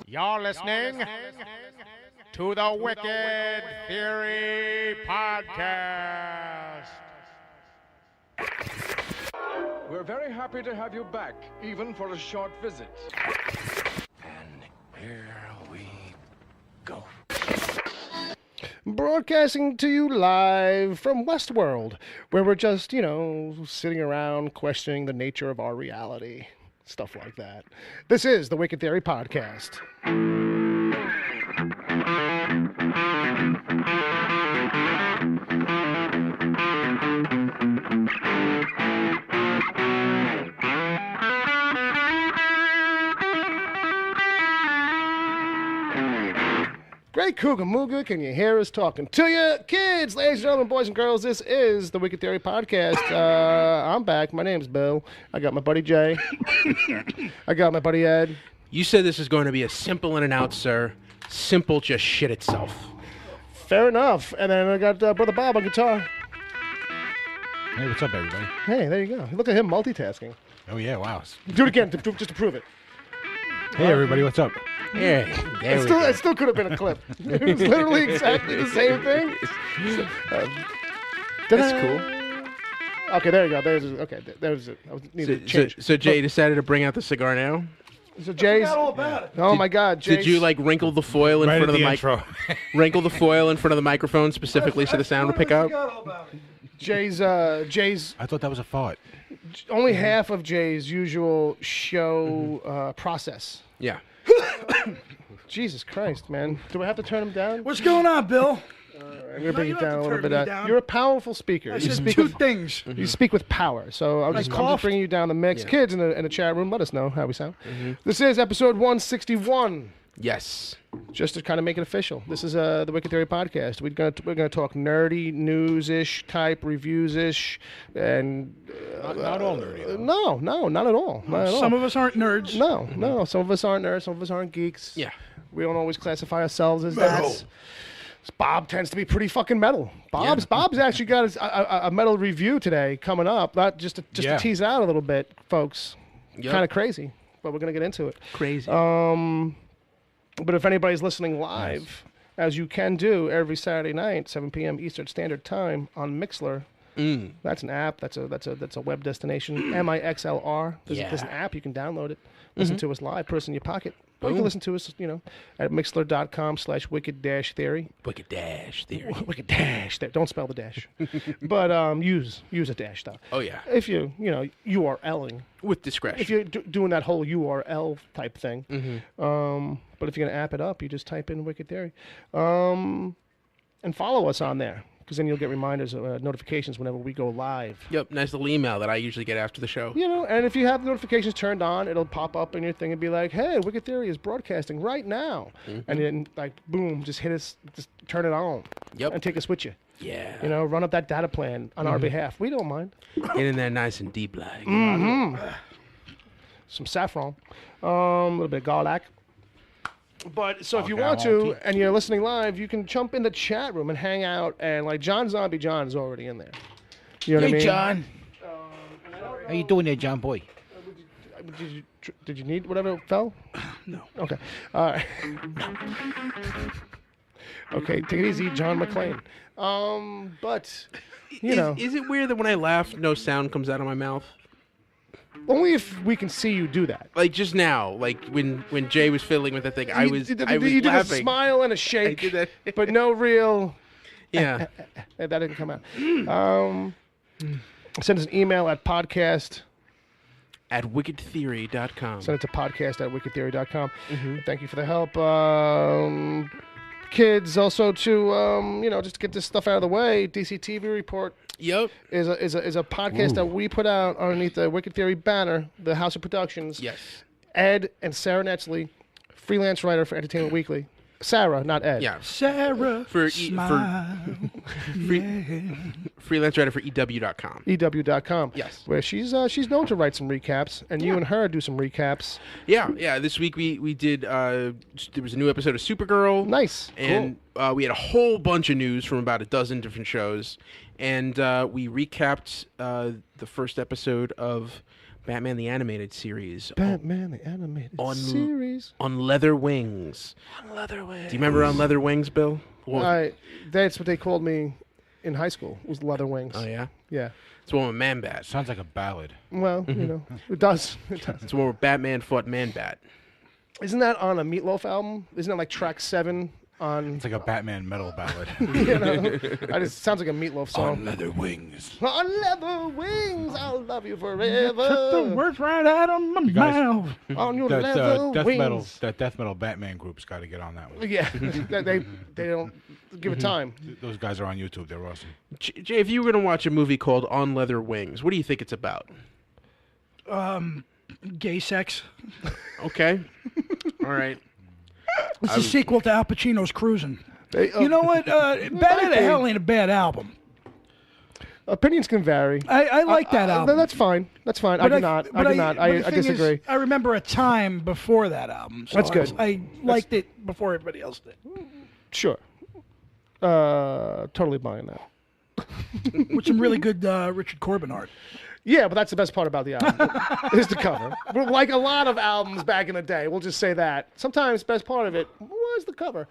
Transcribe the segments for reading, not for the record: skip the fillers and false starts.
You're listening to the Wicked Theory Podcast. We're very happy to have you back, even for a short visit. And here we go. Broadcasting to you live from Westworld, where we're just, sitting around questioning the nature of our reality. Stuff like that. This is the Wicked Theory Podcast. Great Cougar Mooga, can you hear us talking to you? Kids, ladies and gentlemen, boys and girls, this is the Wicked Theory Podcast. I'm back. My name's Bill. I got my buddy Jay. I got my buddy Ed. You said this is going to be a simple in and out, sir. Simple just shit itself. Fair enough. And then I got Brother Bob on guitar. Hey, what's up, everybody? Hey, there you go. Look at him multitasking. Oh, yeah, wow. Do it again, just to prove it. Hey, everybody, what's up? Yeah, there we go. It still could have been a clip. It was literally exactly the same thing. That's cool. Okay, there you go. There's it. I needed to change. So Jay decided to bring out the cigar now? So Jay's. Oh my God, Jay's. Did you wrinkle the foil in front of the mic? Wrinkle the foil in front of the microphone specifically so the sound would pick up? Jay's. I thought that was a fart. Only half of Jay's usual show process. Yeah. Jesus Christ, man. Do I have to turn him down? What's going on, Bill? I'm going to bring you it don't down a have to little turn bit. me down. You're a powerful speaker. I You said speak two with, things. you speak with power. So I'm just bringing you down the mix. Yeah. Kids in the chat room, let us know how we sound. This is episode 161. Yes. Just to kind of make it official, this is the Wicked Theory Podcast. We're gonna talk nerdy, news-ish type, reviews-ish, and Not all nerdy, though. No, not at all. Not at all. Some of us aren't nerds. No. Some of us aren't nerds. Some of us aren't geeks. Yeah. We don't always classify ourselves as that. Bob tends to be pretty fucking metal. Bob's actually got a metal review today coming up. Not just to tease it out a little bit, folks. Yep. Kind of crazy, but we're gonna get into it. Crazy. But if anybody's listening live, as you can do every Saturday night, 7 p.m. Eastern Standard Time on Mixlr. That's an app. That's a web destination. MIXLR. There's an app. You can download it. Listen to us live. Put us in your pocket. Or you can listen to us, at mixlr.com/wicked-theory. Wicked-theory. Wicked-theory. Don't spell the dash. But use a dash, though. Oh, yeah. If you, URLing. With discretion. If you're doing that whole URL type thing. But if you're going to app it up, you just type in Wicked Theory. And follow us on there, because then you'll get reminders, notifications whenever we go live. Yep, nice little email that I usually get after the show. And if you have the notifications turned on, it'll pop up in your thing and be like, hey, Wicked Theory is broadcasting right now. And then, boom, just hit us, just turn it on. Yep. And take us with you. Yeah. Run up that data plan on our behalf. We don't mind. Get in there nice and deep like. Some saffron, a little bit of garlic. But so if you want to, and you're listening live, you can jump in the chat room and hang out. And John Zombie John is already in there. You know what I mean? John. How you doing there, John boy? Did you need whatever fell? No. Okay. All right. Okay, take it easy, John McClane. But Is it weird that when I laugh, no sound comes out of my mouth? only if we can see you do that. Like just now, like when Jay was fiddling with that thing, I was You laughing. did a smile and a shake, I did that. but no real. Yeah. That didn't come out. Send us an email at podcast. At wickedtheory.com. Send it to podcast@wickedtheory.com. Thank you for the help. Kids, also to just to get this stuff out of the way, DCTV Report Yep. is a podcast that we put out underneath the Wicked Theory banner, the House of Productions. Yes. Ed and Sarah Netzley, freelance writer for Entertainment Weekly. Sarah, not Ed. Yeah. Sarah, smile. Freelance writer for EW.com. EW.com. Yes. Where she's known to write some recaps, and you and her do some recaps. Yeah. This week we did. There was a new episode of Supergirl. Nice. And we had a whole bunch of news from about a dozen different shows, and we recapped the first episode of Batman the Animated Series. Batman the Animated Series. On Leather Wings. On Leather Wings. Do you remember On Leather Wings, Bill? That's what they called me in high school, was Leather Wings. Oh, yeah? Yeah. It's one with Man-Bat. Sounds like a ballad. Well, you know, it does. It does. It's one where Batman fought Man-Bat. Isn't that on a Meatloaf album? Isn't that like track 7 on... It's like a Batman metal ballad. You know? It sounds like a Meatloaf song. On Leather Wings. On leather wings, I'll love you forever. Took the words right out of my mouth. On your leather wings. That death metal Batman group's got to get on that one. Yeah, they don't give it time. Those guys are on YouTube. They're awesome. Jay, if you were going to watch a movie called On Leather Wings, what do you think it's about? Gay sex. Okay. All right. It's a sequel to Al Pacino's Cruising. You know what? Bad out of Hell ain't a bad album. Opinions can vary. I like that album. That's fine. That's fine. I do not. I disagree. I remember a time before that album. So That's good. I liked it before everybody else did. Sure. Totally buying that. With some really good Richard Corbin art. Yeah, but that's the best part about the album, is the cover. Like a lot of albums back in the day, we'll just say that. Sometimes the best part of it was the cover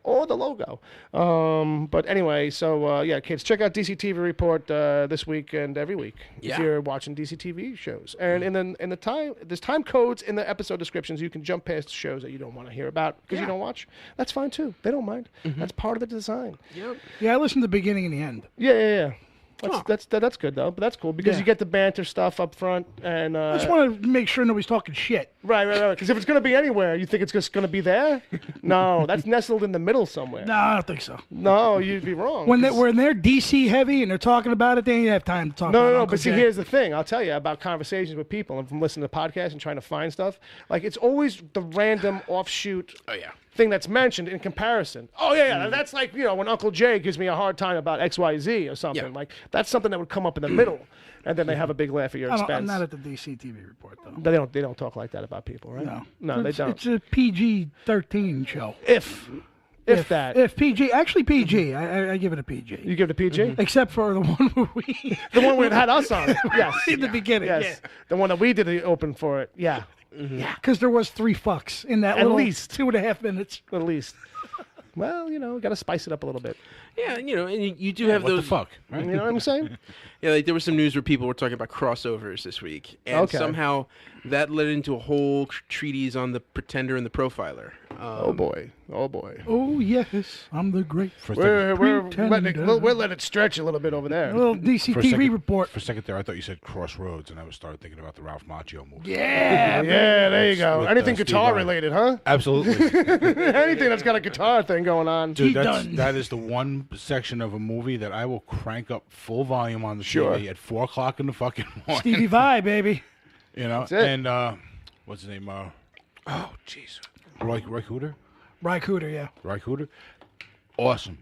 or the logo. But anyway, so yeah, kids, check out DCTV Report this week and every week if you're watching DCTV shows. And in the time, there's time codes in the episode descriptions. You can jump past shows that you don't want to hear about because you don't watch. That's fine too. They don't mind. That's part of the design. Yep. Yeah, I listened to the beginning and the end. Yeah. That's good though, but that's cool because you get the banter stuff up front, and I just want to make sure nobody's talking shit. Right. Because if it's going to be anywhere, you think it's just going to be there? No, that's nestled in the middle somewhere. No, I don't think so. No, you'd be wrong. When they're DC heavy and they're talking about it, they ain't have time to talk about it. No. But see, here's the thing. I'll tell you about conversations with people and from listening to podcasts and trying to find stuff. Like, it's always the random offshoot thing that's mentioned in comparison. Oh, yeah. That's like, when Uncle Jay gives me a hard time about XYZ or something. Yeah. Like, that's something that would come up in the middle. And then they have a big laugh at your expense. I'm not at the DC TV Report, though. They don't talk like that about people, right? No, they don't. It's a PG-13 show. If that. If PG. Actually, PG. I give it a PG. You give it a PG? Except for the one where we... The one where it had us on it. Yes. In the beginning, yes. The one that we did the open for it. Yeah. Yeah, because there was 3 fucks in that at least 2.5 minutes. At least. Well, got to spice it up a little bit. Yeah, and you do have those. What the fuck? Right? You know what I'm saying? Yeah, like there was some news where people were talking about crossovers this week, and somehow that led into a whole treatise on the Pretender and the Profiler. Oh boy! Oh yes, I'm the great. We're letting it stretch a little bit over there. A little DCTV report. For a second there, I thought you said Crossroads, and I started thinking about the Ralph Macchio movie. Yeah, there you go. Anything guitar related, huh? Absolutely. Anything that's got a guitar thing going on. Dude, that is the one section of a movie that I will crank up full volume on the TV at 4 o'clock in the fucking morning. Stevie Vai, baby. That's it. And what's his name? Oh, jeez. Roy Cooder? Ry Cooder, yeah. Ry Cooder. Awesome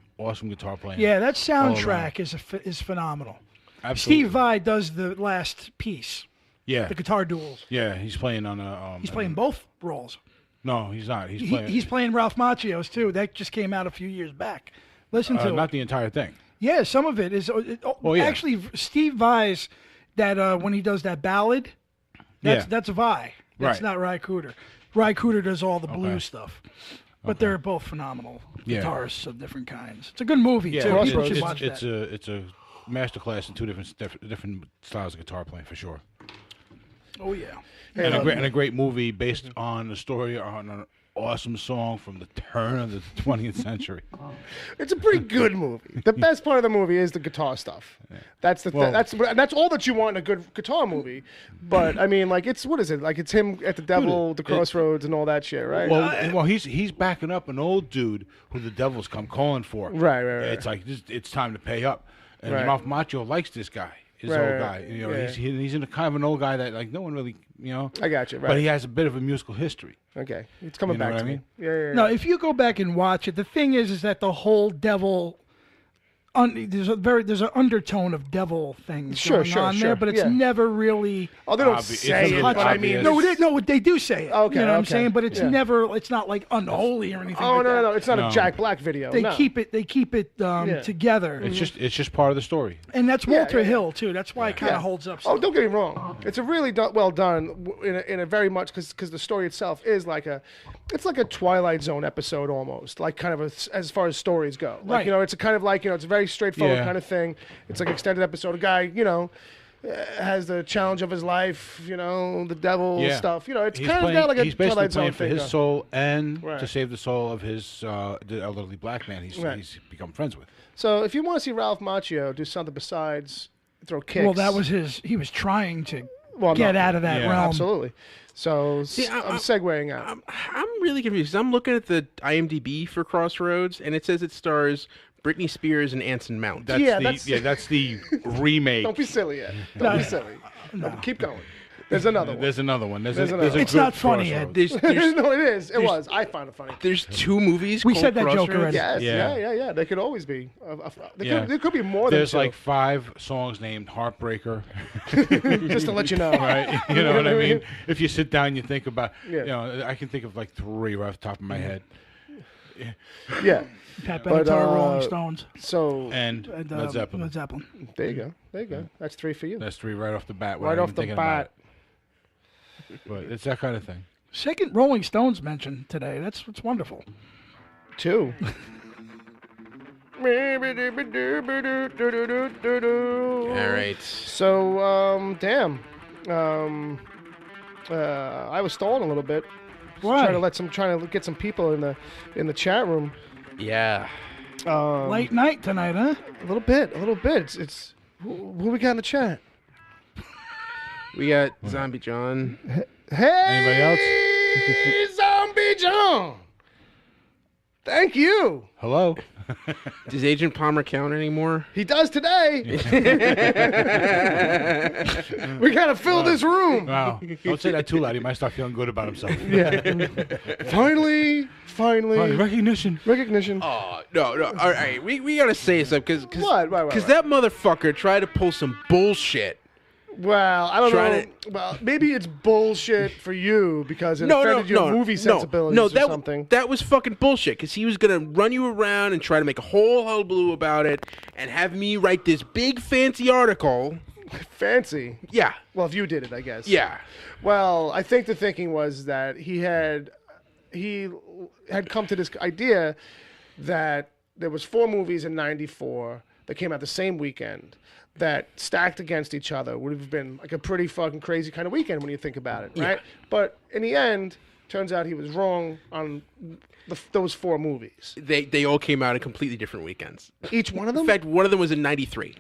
guitar playing. Yeah, that soundtrack is phenomenal. Absolutely. Steve Vai does the last piece. Yeah. The guitar duels. Yeah, he's playing on a... he's playing both roles. No, he's not. He's playing Ralph Macchio's, too. That just came out a few years back. Listen to it. Not the entire thing. Yeah, some of it is... Actually, Steve Vai's, that when he does that ballad, that's Vai. That's not Ry Cooder. Ry Cooder does all the blues stuff. But they're both phenomenal guitarists of different kinds. It's a good movie, too. People should watch that. It's a masterclass in 2 different styles of guitar playing, for sure. Oh, yeah. And a great movie based on a story on an awesome song from the turn of the 20th century. It's a pretty good movie. The best part of the movie is the guitar stuff. That's that's all that you want in a good guitar movie. But I mean, like, it's it's him at the devil, the crossroads, and all that shit, right? Well, he's backing up an old dude who the devil's come calling for. Right. It's like it's time to pay up. And Ralph Macchio likes this guy. Old guy. He's in a kind of an old guy that like no one really, I got you. Right. But he has a bit of a musical history. Okay, it's coming back to me. Yeah. No, if you go back and watch it, the thing is that the whole devil there's an undertone of devil things going on there, but it's never really. Oh, they don't say it, but I mean, no, they do say it. Okay, you know what I'm saying, but it's never. It's not like unholy or anything. Oh like no, it's not a Jack Black video. They keep it together. It's just part of the story. And that's Walter Hill too. That's why it kind of holds up. Oh, don't get me wrong. It's a really well done in a very much because the story itself is like it's like a Twilight Zone episode almost, like kind of as far as stories go. Like, right. You know, it's a kind of like, you know, it's a very straightforward kind of thing. It's like extended episode. A guy, you know, has the challenge of his life, you know, the devil stuff. You know, it's kind of got like a Twilight Zone thing. He's basically playing for his soul and to save the soul of his the elderly black man he's become friends with. So if you want to see Ralph Macchio do something besides throw kicks. Well, that was he was trying to get out of that realm. Absolutely. So I'm segueing out. I'm really confused. I'm looking at the IMDb for Crossroads, and it says it stars Britney Spears and Anson Mount. That's the remake. Don't be silly yet. Don't be silly. No. Keep going. There's another one. There's another one. There's it's not funny, Ed. No, it is. It was. I found it funny. There's 2 movies. We said that joke already. Yes. Yeah. They could always be. There could be more than 2. There's like 5 songs named Heartbreaker. Just to let you know. Right? You know what I mean? If you sit down and you think about, you know, I can think of like 3 right off the top of my head. Yeah. Pat Benatar, Rolling Stones. So and Led Zeppelin. Led Zeppelin. There you go. That's 3 for you. That's 3 right off the bat. Right off the bat. But it's that kind of thing. Second Rolling Stones mention today. That's wonderful. 2. All right. So, damn. I was stalling a little bit. Why? Trying to get some people in the chat room. Yeah. Late night tonight, huh? A little bit. It's who we got in the chat? We got Zombie John. Hey, anybody else? Zombie John. Thank you. Hello. Does Agent Palmer count anymore? He does today. We gotta fill this room. Wow. Don't say that too loud. He might start feeling good about himself. Yeah. Finally. Recognition. Oh, no. All right. We gotta say something. What? Because that motherfucker tried to pull some bullshit. Well, I don't know. Well, maybe it's bullshit for you because it offended your movie sensibilities or something. That was fucking bullshit because he was going to run you around and try to make a whole hullabaloo about it and have me write this big fancy article. Fancy? Yeah. Well, if you did it, I guess. Yeah. Well, I think the thinking was that he had come to this idea that there was 4 movies in '94 that came out the same weekend that stacked against each other would have been like a pretty fucking crazy kind of weekend when you think about it, right? Yeah. But in the end, turns out he was wrong on those 4 movies. They all came out in completely different weekends. Each one of them? In fact, one of them was in '93.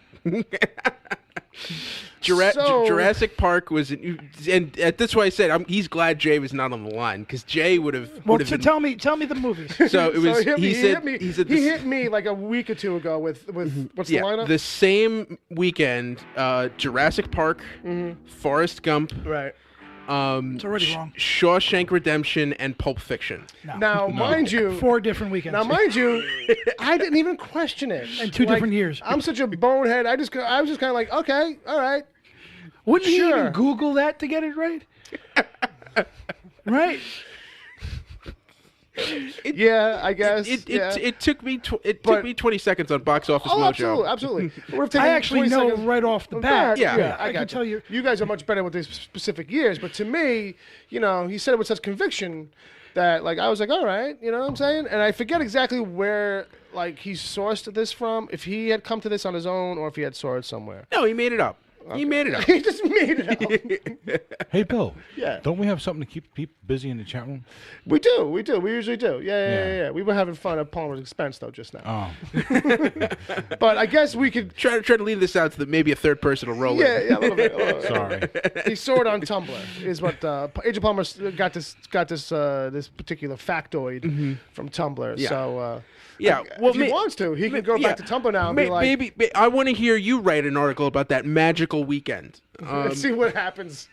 Jurassic Park was, and that's why I said he's glad Jay was not on the line because Jay would have. Well, tell me the movies. So it was. He hit me like a week or 2 ago with what's the lineup? The same weekend, Jurassic Park, Forrest Gump, right. It's already wrong. Shawshank Redemption and Pulp Fiction. Now, mind you, 4 different weekends. Now, mind you, I didn't even question it. And 2 different years. I'm such a bonehead. I was just kind of like, okay, all right. Wouldn't you even Google that to get it right? Right. Yeah, I guess. It took me 20 seconds on Box Office Mojo. Absolutely. I actually know right off the bat. Yeah, I can tell you. You guys are much better with these specific years, but to me, you know, he said it with such conviction that, like, I was like, all right, you know what I'm saying? And I forget exactly where, like, he sourced this from, if he had come to this on his own or if he had saw it somewhere. No, he made it up. Okay. He made it up. He just made it up. Hey, Bill. Yeah. Don't we have something to keep people busy in the chat room? We do. We usually do. Yeah. We were having fun at Palmer's expense, though, just now. Oh. But I guess we could try to leave this out so that maybe a third person will roll in. Yeah, a little bit. Sorry. He saw it on Tumblr. Is what Agent Palmer got this particular factoid from Tumblr. Yeah. So. Yeah, well, if he wants to, he can go back to Tumblr now and be like... Maybe I want to hear you write an article about that magical weekend. See what happens.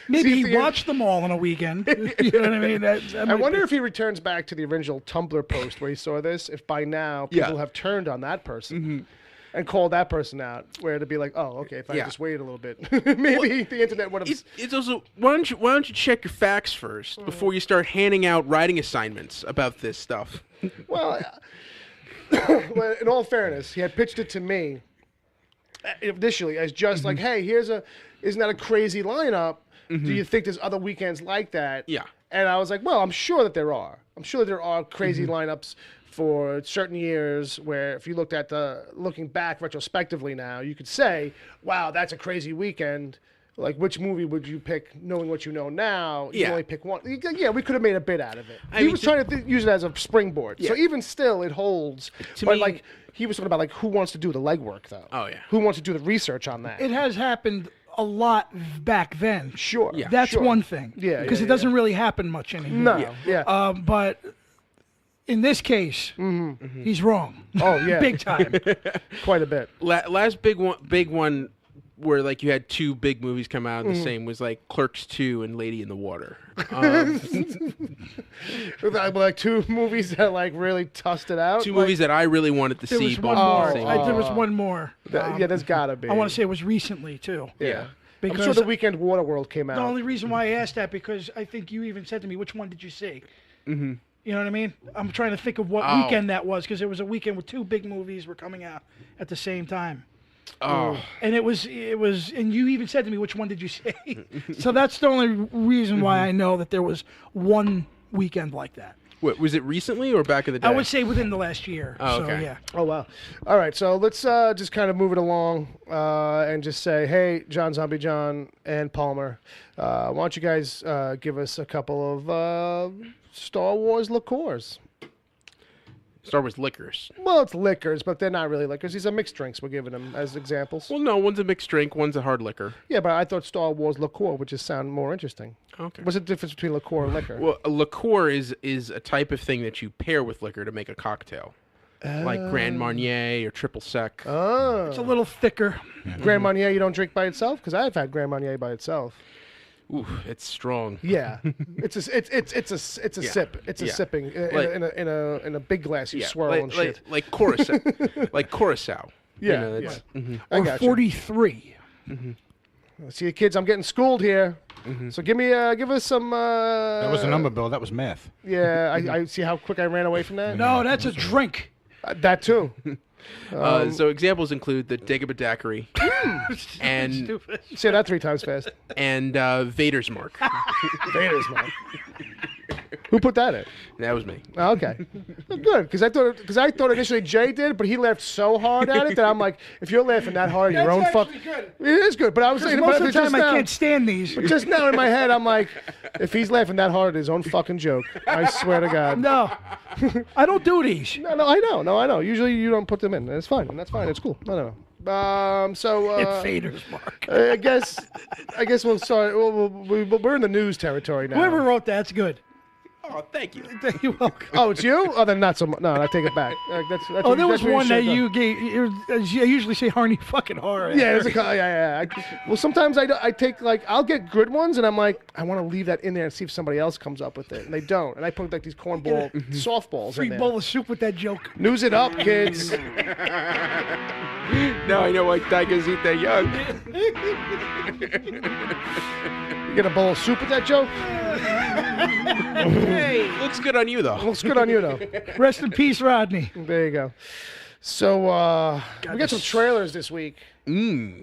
Maybe he watched them all on a weekend. You know what I mean? I wonder if he returns back to the original Tumblr post where he saw this, if by now people have turned on that person. and call that person out, where to be like, oh, okay, if I just waited a little bit, maybe the internet would have. It's also why don't you check your facts first before you start handing out writing assignments about this stuff? Well, well, in all fairness, he had pitched it to me initially as just like, hey, isn't that a crazy lineup? Do you think there's other weekends like that? Yeah. And I was like, well, I'm sure that there are. I'm sure that there are crazy lineups for certain years where if you looking back retrospectively now, you could say, wow, that's a crazy weekend. Like, which movie would you pick knowing what you know now? You only pick one. Yeah, we could have made a bit out of it. He was trying to use it as a springboard. Yeah. So even still, it holds. But like, he was talking about, like, who wants to do the legwork, though? Oh, yeah. Who wants to do the research on that? It has happened a lot back then. Sure. Yeah. That's one thing. Yeah. Because it doesn't really happen much anymore. No. Yeah. But in this case, he's wrong. Oh, yeah. Big time. Quite a bit. Last big one where like you had two big movies come out the same was like Clerks 2 and Lady in the Water. Like two movies that like really tussed it out. Two movies that I really wanted to see. Was one more. There was one more. Yeah, there's gotta be. I want to say it was recently too. Yeah. Because I'm sure The Weekend Waterworld came out. The only reason why I asked that because I think you even said to me, which one did you see? Mm-hmm. You know what I mean? I'm trying to think of what weekend that was because it was a weekend where two big movies were coming out at the same time. Oh. And it was, and you even said to me, which one did you see? So that's the only reason why I know that there was one weekend like that. What, was it recently or back in the day? I would say within the last year. Oh, okay. So, yeah. Oh, wow. All right, so let's just kind of move it along and just say, hey, John Zombie John and Palmer, why don't you guys give us a couple of Star Wars liqueurs? Star Wars liquors. Well, it's liquors, but they're not really liquors. These are mixed drinks. We're giving them as examples. Well, no, one's a mixed drink, one's a hard liquor. Yeah, but I thought Star Wars liqueur would just sound more interesting. Okay. What's the difference between liqueur and liquor? Well, a liqueur is a type of thing that you pair with liquor to make a cocktail. Like Grand Marnier or Triple Sec. Oh. It's a little thicker. Grand Marnier you don't drink by itself? Because I've had Grand Marnier by itself. Ooh, it's strong. Yeah, it's a sip. It's a sipping in a big glass. You swirl and shit. Like Curacao. Like Curacao. Yeah, you know, yeah. Or 43. See, kids, I'm getting schooled here. So give us some. That was a number, Bill. That was math. Yeah, I see how quick I ran away from that. No, that's a drink. That too. So examples include the Dagobah Daiquiri and say that 3 times fast. And Vader's Mark. Vader's Mark. Who put that in? That was me. Oh, okay, good. Because I thought initially Jay did, but he laughed so hard at it that I'm like, if you're laughing that hard at your own fuck, good. It is good. But I was saying, Most of the time I can't stand these. But just now in my head, I'm like, if he's laughing that hard at his own fucking joke, I swear to God. No, I don't do these. No, I know. Usually you don't put them in. It's fine. That's fine. It's cool. No. So It's Vader's Mark. I guess we'll start. We're in the news territory now. Whoever wrote that's good. Oh, thank you. You're welcome. Oh, it's you? Oh, then not so much. No, I take it back. That's there was one that you gave. I usually say Harney fucking horror. Yeah, yeah. Well, sometimes I take like I'll get good ones, and I'm like I want to leave that in there and see if somebody else comes up with it, and they don't, and I put like these cornball softballs Free in there. bowl of soup with that joke. News it up, kids. Now I know why tigers eat their young. You get a bowl of soup with that joke? Hey, looks good on you though. Looks good on you though. Rest in peace, Rodney. There you go. So we got some trailers this week. We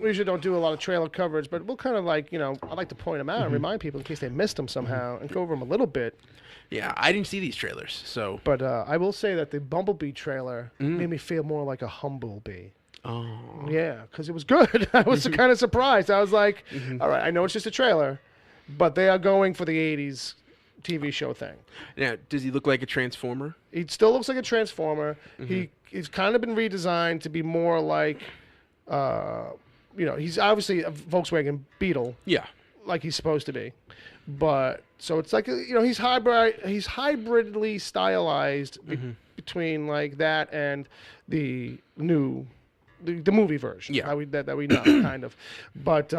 usually don't do a lot of trailer coverage, but we'll kind of like, I like to point them out and remind people in case they missed them somehow and go over them a little bit. Yeah, I didn't see these trailers, so. But I will say that the Bumblebee trailer made me feel more like a humblebee. Oh. Yeah, because it was good. I was kind of surprised. I was like, all right, I know it's just a trailer, but they are going for the 80s TV show thing. Now, does he look like a Transformer? He still looks like a Transformer. He's kind of been redesigned to be more like, he's obviously a Volkswagen Beetle. Yeah. Like he's supposed to be. But, so it's like, he's hybridly stylized between like that and the new, the movie version. Yeah. That we know, kind of. But,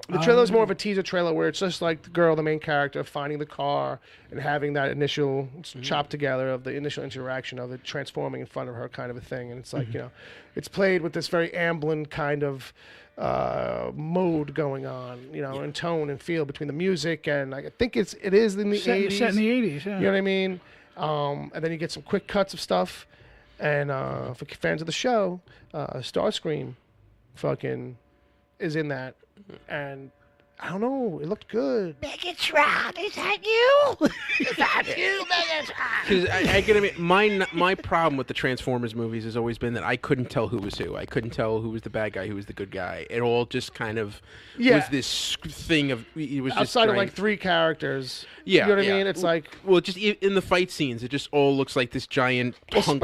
The trailer's more of a teaser trailer where it's just like the girl, the main character, finding the car and having that initial chop together of the initial interaction of it transforming in front of her kind of a thing. And it's like, it's played with this very Amblin kind of mode going on, and tone and feel between the music. And I think it is in the 80s. Set in the 80s, yeah. You know what I mean? And then you get some quick cuts of stuff. And for fans of the show, Starscream fucking is in that. And I don't know, it looked good. Megatron, is that you? Is that you, Megatron? Because I get admit, my problem with the Transformers movies has always been that I couldn't tell who was who. I couldn't tell who was the bad guy, who was the good guy. It all just kind of was this thing of it was outside just of like 3 characters. Yeah, you know what I mean. It's like just in the fight scenes, it just all looks like this giant,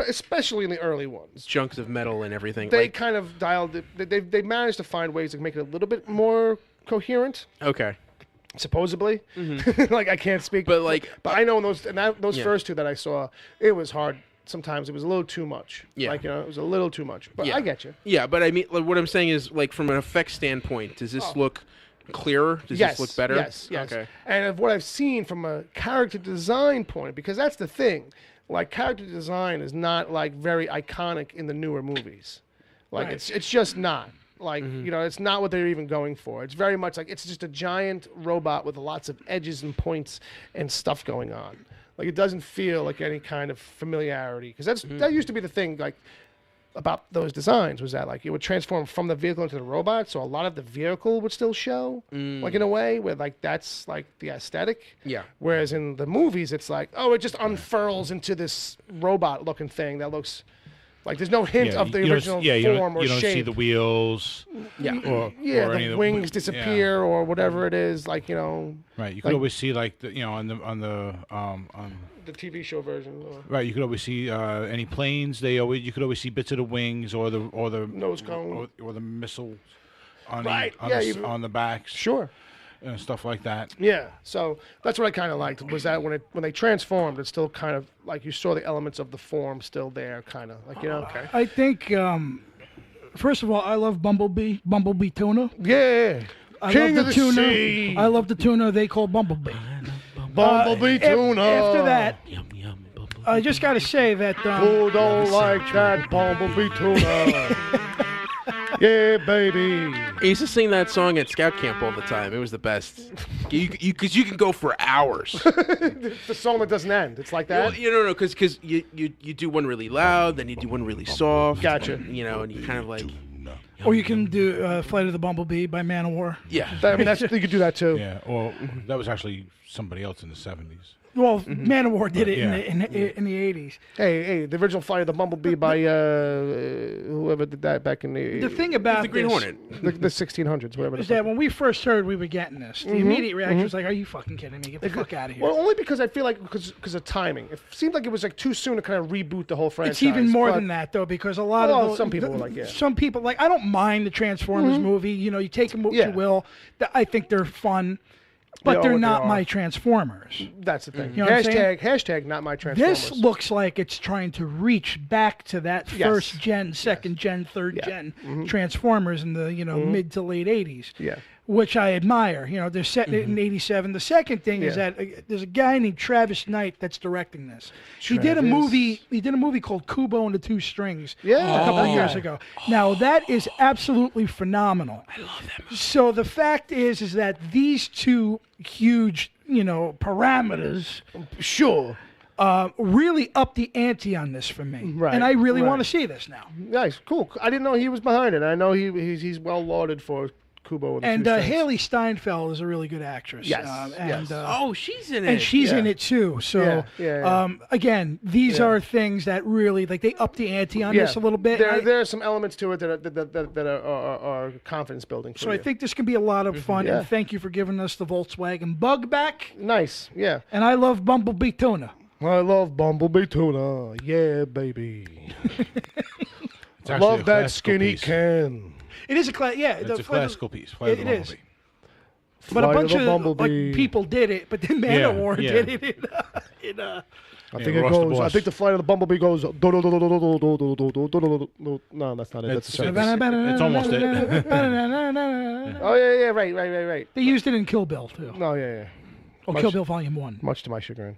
especially in the early ones, chunks of metal and everything. They kind of dialed it. They managed to find ways to make it a little bit more coherent. Okay. Supposedly, like I can't speak, but I know those first 2 that I saw, it was hard. Sometimes it was a little too much. Yeah, it was a little too much. But I get you. Yeah, but I mean, what I'm saying is, from an effects standpoint, does this look clearer? Does this look better? Yes. Okay. And of what I've seen from a character design point, because that's the thing, character design is not very iconic in the newer movies. It's just not. It's not what they're even going for. It's very much it's just a giant robot with lots of edges and points and stuff going on. It doesn't feel like any kind of familiarity. Because that used to be the thing, about those designs, was that, it would transform from the vehicle into the robot, so a lot of the vehicle would still show, in a way, where, that's, the aesthetic. Yeah. Whereas in the movies, it's it just unfurls into this robot-looking thing that looks... there's no hint of the original form or shape. You don't see the wheels. Yeah. Or the wings disappear or whatever it is. Right. You could always see on the TV show version. Right. You could always see any planes. You could always see bits of the wings or the nose cone or the missiles on the backs. Sure. And stuff like that. Yeah, so that's what I kind of liked, was that when they transformed, it still kind of you saw the elements of the form still there, kind of Okay. I think first of all, I love Bumblebee tuna. Yeah, King of the tuna. Sea. I love the tuna they call Bumblebee. Bumblebee tuna. After that, I just got to say that who don't like that Bumblebee tuna? Yeah, baby. I used to sing that song at scout camp all the time. It was the best. Because you can go for hours. The song that doesn't end. It's like that? Well, no, because you do one really loud, then you do one really soft. Gotcha. And you kind of Or you can do Flight of the Bumblebee by Manowar. Yeah. You could do that too. Yeah, or that was actually somebody else in the 70s. Well, Manowar did it in the 80s. Hey, the original Flight of the Bumblebee by whoever did that back in the... The thing about the Green Hornet. The 1600s, whatever. Is that when we first heard we were getting this, the immediate reaction was are you fucking kidding me? Get the fuck out of here. Well, only because I feel because of timing. It seemed like it was too soon to kind of reboot the whole franchise. It's even more than that, though, because a lot of... some people were Some people, I don't mind the Transformers movie. You take them what you will. I think they're fun. But they're not my Transformers. That's the thing. You know hashtag not my Transformers. This looks like it's trying to reach back to that first gen, second gen, third gen Transformers in the mid to late 80s. Yeah. Which I admire. They're set in '87. The second thing is that there's a guy named Travis Knight that's directing this. He did a movie called Kubo and the Two Strings a couple of years ago. Now that is absolutely phenomenal. I love that movie. So the fact is that these two huge, parameters, really up the ante on this for me. Right. And I really want to see this now. Nice, cool. I didn't know he was behind it. I know he's well lauded for Kubo and Haley Steinfeld is a really good actress. Yes. She's in it. And she's in it too. So again, these are things that really they up the ante on this a little bit. There are some elements to it that are confidence building. So I think this can be a lot of fun. And thank you for giving us the Volkswagen Bug back. Nice. Yeah. And I love Bumblebee tuna. I love Bumblebee tuna. Yeah, baby. I love that skinny can. It is a it's a classical piece. It is. But a bunch of people did it, but then Manowar did it in I think it goes. I think the flight of the Bumblebee goes. No, that's not it. That's it's almost it. Oh yeah, right. They used it in Kill Bill too. No, yeah. Oh, Kill Bill Volume 1. Much to my chagrin.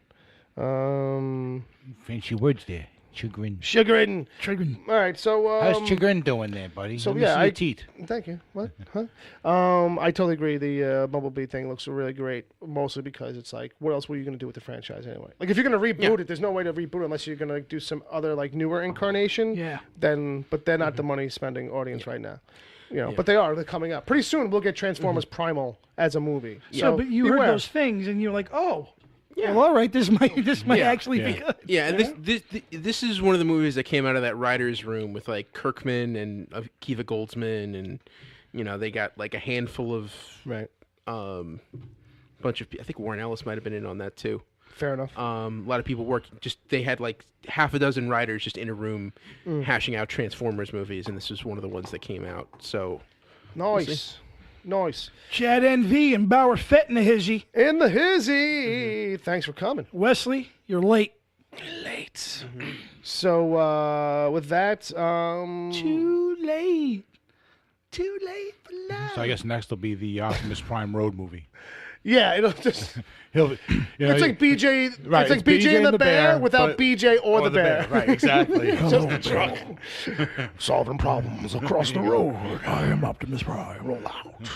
Fancy words there. Chagrin. Chagrin. All right, so how's chagrin doing there, buddy? So Let me see your teeth. Thank you. What? Huh? I totally agree. The Bumblebee thing looks really great, mostly because it's like, what else were you going to do with the franchise anyway? Like, if you're going to reboot it, there's no way to reboot it unless you're going to do some other like newer incarnation. Yeah. But they're not the money spending audience right now. You know, but they are. They're coming up pretty soon. We'll get Transformers Primal as a movie. So, but you heard those things, and you're like, oh. Yeah. Well, all right. This might actually be good. Yeah, and this is one of the movies that came out of that writers' room with like Kirkman and Kiva Goldsman, and they got like a handful of bunch of. I think Warren Ellis might have been in on that too. Fair enough. A lot of people working. They had like half a dozen writers just in a room hashing out Transformers movies, and this was one of the ones that came out. So nice. Nice. Chad NV and Bauer Fett in the hizzy. In the hizzy. Thanks for coming. Wesley, you're late. You're late. So, with that... Too late. Too late for love. So I guess next will be the Optimus Prime Road movie. Yeah, it'll just... it's like BJ. Right, it's like BJ and the Bear without BJ or the Bear. Right, exactly. Solving problems across the road. I am Optimus Prime. Roll out.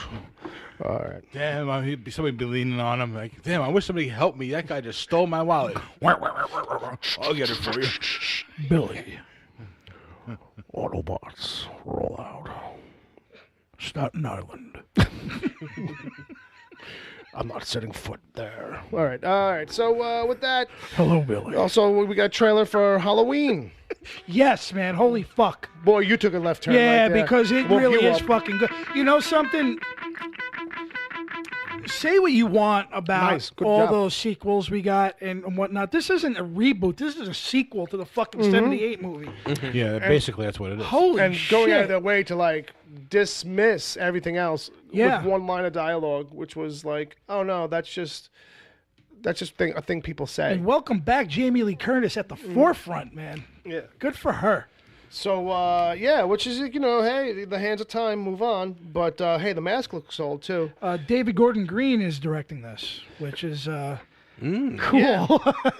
All right. Damn, somebody be leaning on him like, damn, I wish somebody helped me. That guy just stole my wallet. I'll get it for you. Billy. Autobots, roll out. Staten Island. I'm not setting foot there. All right. So with that, hello, Billy. Also, we got a trailer for Halloween. Yes, man. Holy fuck. Boy, you took a left turn. Yeah, right there. because it really is fucking good. You know something? Say what you want about all those sequels we got and whatnot. This isn't a reboot. This is a sequel to the fucking 78 movie. Yeah, basically that's what it is. Holy shit. Going out of their way to like dismiss everything else with one line of dialogue, which was like, oh no, that's just a thing people say. And welcome back Jamie Lee Curtis at the forefront, man. Yeah. Good for her. So, which is, hey, the hands of time move on. But, hey, the mask looks old, too. David Gordon Green is directing this, which is cool. Yeah.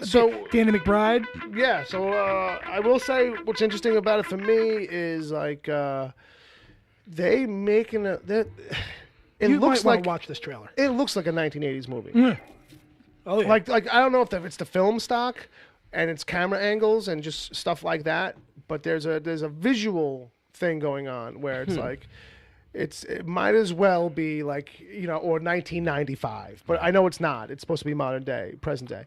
So Danny McBride. Yeah, so I will say what's interesting about it for me is, like, they making it looks might like... watch this trailer. It looks like a 1980s movie. Mm. Oh, yeah. Like I don't know if it's the film stock and it's camera angles and just stuff like that. But there's a visual thing going on where it's like it might as well be like or 1995, but I know it's not. It's supposed to be modern day, present day.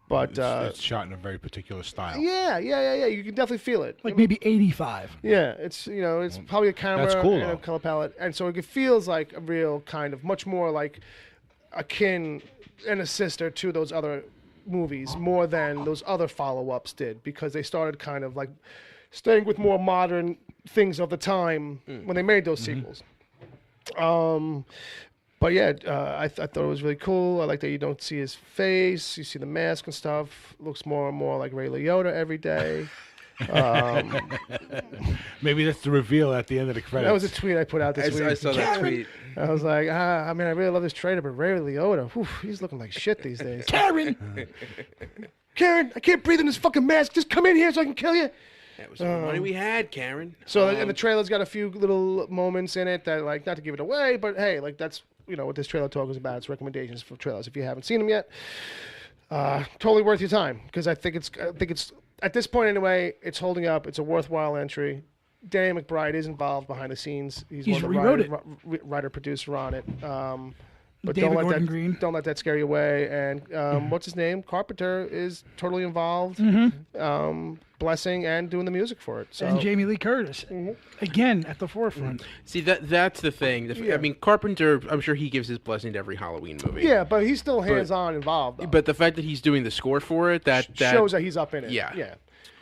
But it's shot in a very particular style. Yeah. You can definitely feel it. Like maybe 85. Yeah, it's it's probably a camera and a color palette, and so it feels like a real kind of much more like akin and a sister to those other movies more than those other follow-ups did, because they started kind of like staying with more modern things of the time when they made those sequels. But yeah, I thought it was really cool. I like that you don't see his face. You see the mask and stuff. Looks more and more like Ray Liotta every day. Maybe that's the reveal at the end of the credits. That was a tweet I put out this week. I saw that tweet. I was like, I really love this trailer, but Ray Liotta, he's looking like shit these days. Karen, I can't breathe in this fucking mask. Just come in here so I can kill you. That was the money we had, Karen. So, and the trailer's got a few little moments in it that, like, not to give it away, but hey, like, that's, what this trailer talk is about. It's recommendations for trailers. If you haven't seen them yet, totally worth your time, because I think it's, at this point anyway, it's holding up. It's a worthwhile entry. Danny McBride is involved behind the scenes. He's one of the writer-producer on it. But David don't let that scare you away. And what's his name? Carpenter is totally involved, blessing and doing the music for it. So. And Jamie Lee Curtis, again, at the forefront. See, that's the thing. I mean, Carpenter, I'm sure he gives his blessing to every Halloween movie. Yeah, but he's still hands-on involved, though. But the fact that he's doing the score for it, that shows that he's up in it. Yeah.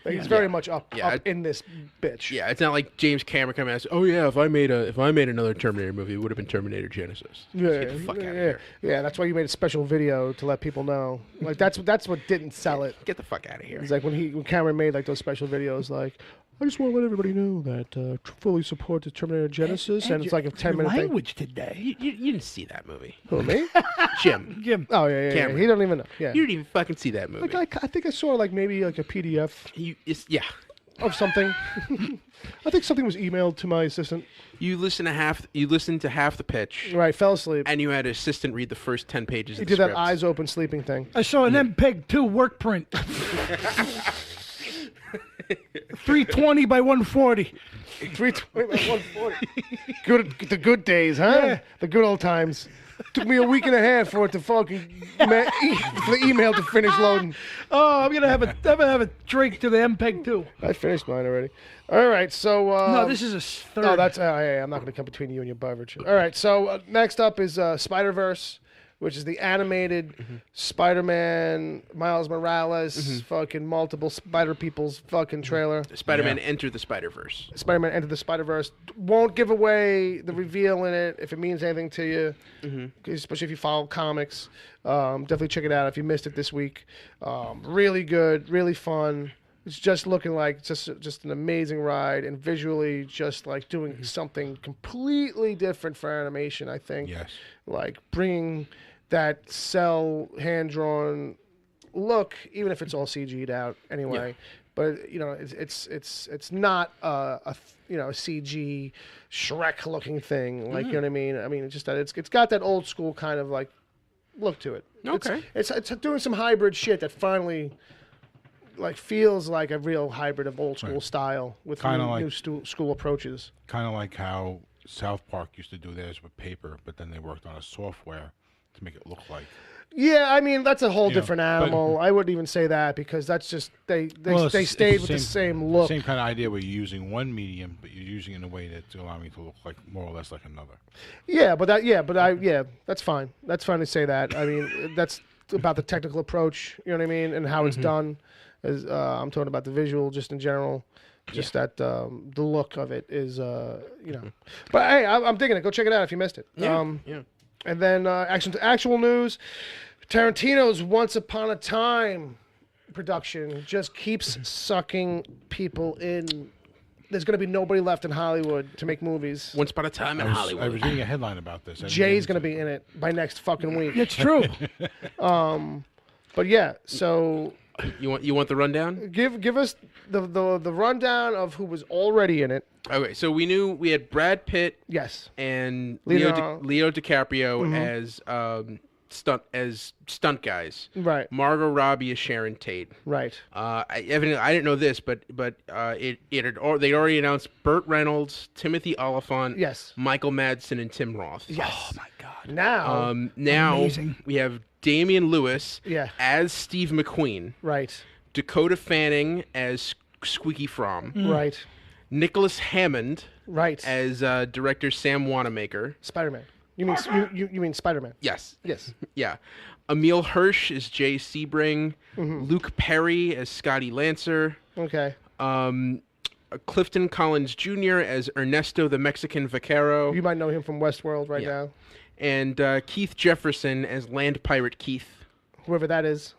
Like, he's very much up in this bitch. Yeah, it's not like James Cameron coming and says, "Oh yeah, if I made another Terminator movie, it would have been Terminator Genesis." Get the fuck out of here. Yeah, that's why you made a special video to let people know. Like that's what didn't sell it. Get the fuck out of here. It's like when Cameron made like those special videos, like, I just want to let everybody know that fully support the Terminator Genesis, and it's like a 10-minute thing. Language today. You didn't see that movie. Who, me? Jim. Oh yeah. Cameron. He doesn't even know. Yeah. You didn't even fucking see that movie. Like I think I saw like maybe like a PDF Yeah. of something. I think something was emailed to my assistant. You listened to half the pitch. Right, fell asleep. And you had an assistant read the first 10 pages. He of did the that script. eyes open sleeping thing. I saw an MPEG 2 work print. 320 by 140. 320 by 140. The good days, huh? Yeah. The good old times. Took me a week and a half for it to fucking for the email to finish loading. Oh, I'm gonna have a drink to the MPEG 2. I finished mine already. All right, so no, this is a third. Oh, that's I'm not gonna come between you and your beverage. All right, so next up is Spider-Verse, which is the animated Spider-Man, Miles Morales, fucking multiple Spider People's fucking trailer. Spider-Man Enter the Spider-Verse. Spider-Man Enter the Spider-Verse. Won't give away the reveal in it if it means anything to you, especially if you follow comics. Definitely check it out if you missed it this week. Really good, really fun. It's just looking like just an amazing ride, and visually just like doing something completely different for animation, I think. Yes. Like bringing that cell hand-drawn look, even if it's all CG'd out anyway. Yeah. But you know, it's not a CG Shrek-looking thing, like you know what I mean. I mean, it's just that it's got that old school kind of like look to it. Okay. It's doing some hybrid shit that finally like feels like a real hybrid of old school style with new school approaches. Kind of like how South Park used to do theirs with paper, but then they worked on a software to make it look like. Yeah, I mean that's a whole different animal. I wouldn't even say that because that's just they stayed with the same look. Same kind of idea where you're using one medium, but you're using it in a way that's allowing it to look like more or less like another. That's fine. That's fine to say that. I mean that's about the technical approach. You know what I mean, and how it's done. I'm talking about the visual, just in general. Just that the look of it is, But hey, I'm digging it. Go check it out if you missed it. And then actual news. Tarantino's Once Upon a Time production just keeps sucking people in. There's going to be nobody left in Hollywood to make movies. Once Upon a Time in Hollywood. I was reading a headline about this. Jay's going to be in it by next fucking week. It's true. But yeah, so... You want the rundown? Give us the rundown of who was already in it. Okay, so we had Brad Pitt, yes, and Leo DiCaprio as stunt guys. Right. Margot Robbie as Sharon Tate. Right. I didn't know this, but they'd already announced Burt Reynolds, Timothy Olyphant, yes, Michael Madsen, and Tim Roth. Yes. Oh my God. Now amazing. We have Damian Lewis as Steve McQueen. Right. Dakota Fanning as Squeaky Fromm. Right. Nicholas Hammond. Right. As director Sam Wanamaker. Spider-Man. You mean Spider-Man? Yes. Yes. Yeah. Emil Hirsch as Jay Sebring. Luke Perry as Scotty Lancer. Okay. Clifton Collins Jr. as Ernesto the Mexican Vaquero. You might know him from Westworld now. And Keith Jefferson as Land Pirate Keith. Whoever that is.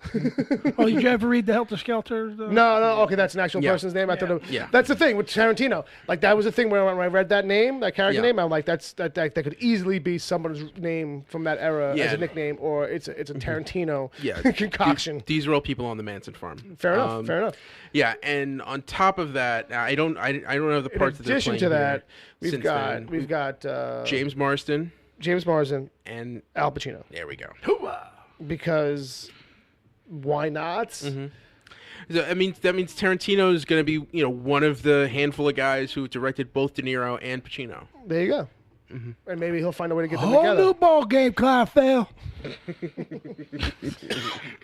Oh, did you ever read the Helter Skelter? No. Okay, that's an actual person's name. I thought that's the thing with Tarantino. Like that was the thing when I read that name, that character name. I'm like, that could easily be someone's name from that era as a nickname, or it's a Tarantino concoction. These are all people on the Manson farm. Fair enough. Yeah, and on top of that, I don't know the parts that they're playing. In addition to that, here. we've got James Marsden, and Al Pacino. There we go. Because why not? So, that means Tarantino is going to be one of the handful of guys who directed both De Niro and Pacino. There you go. And maybe he'll find a way to get them together. Whole new ball game, Kleinfeld.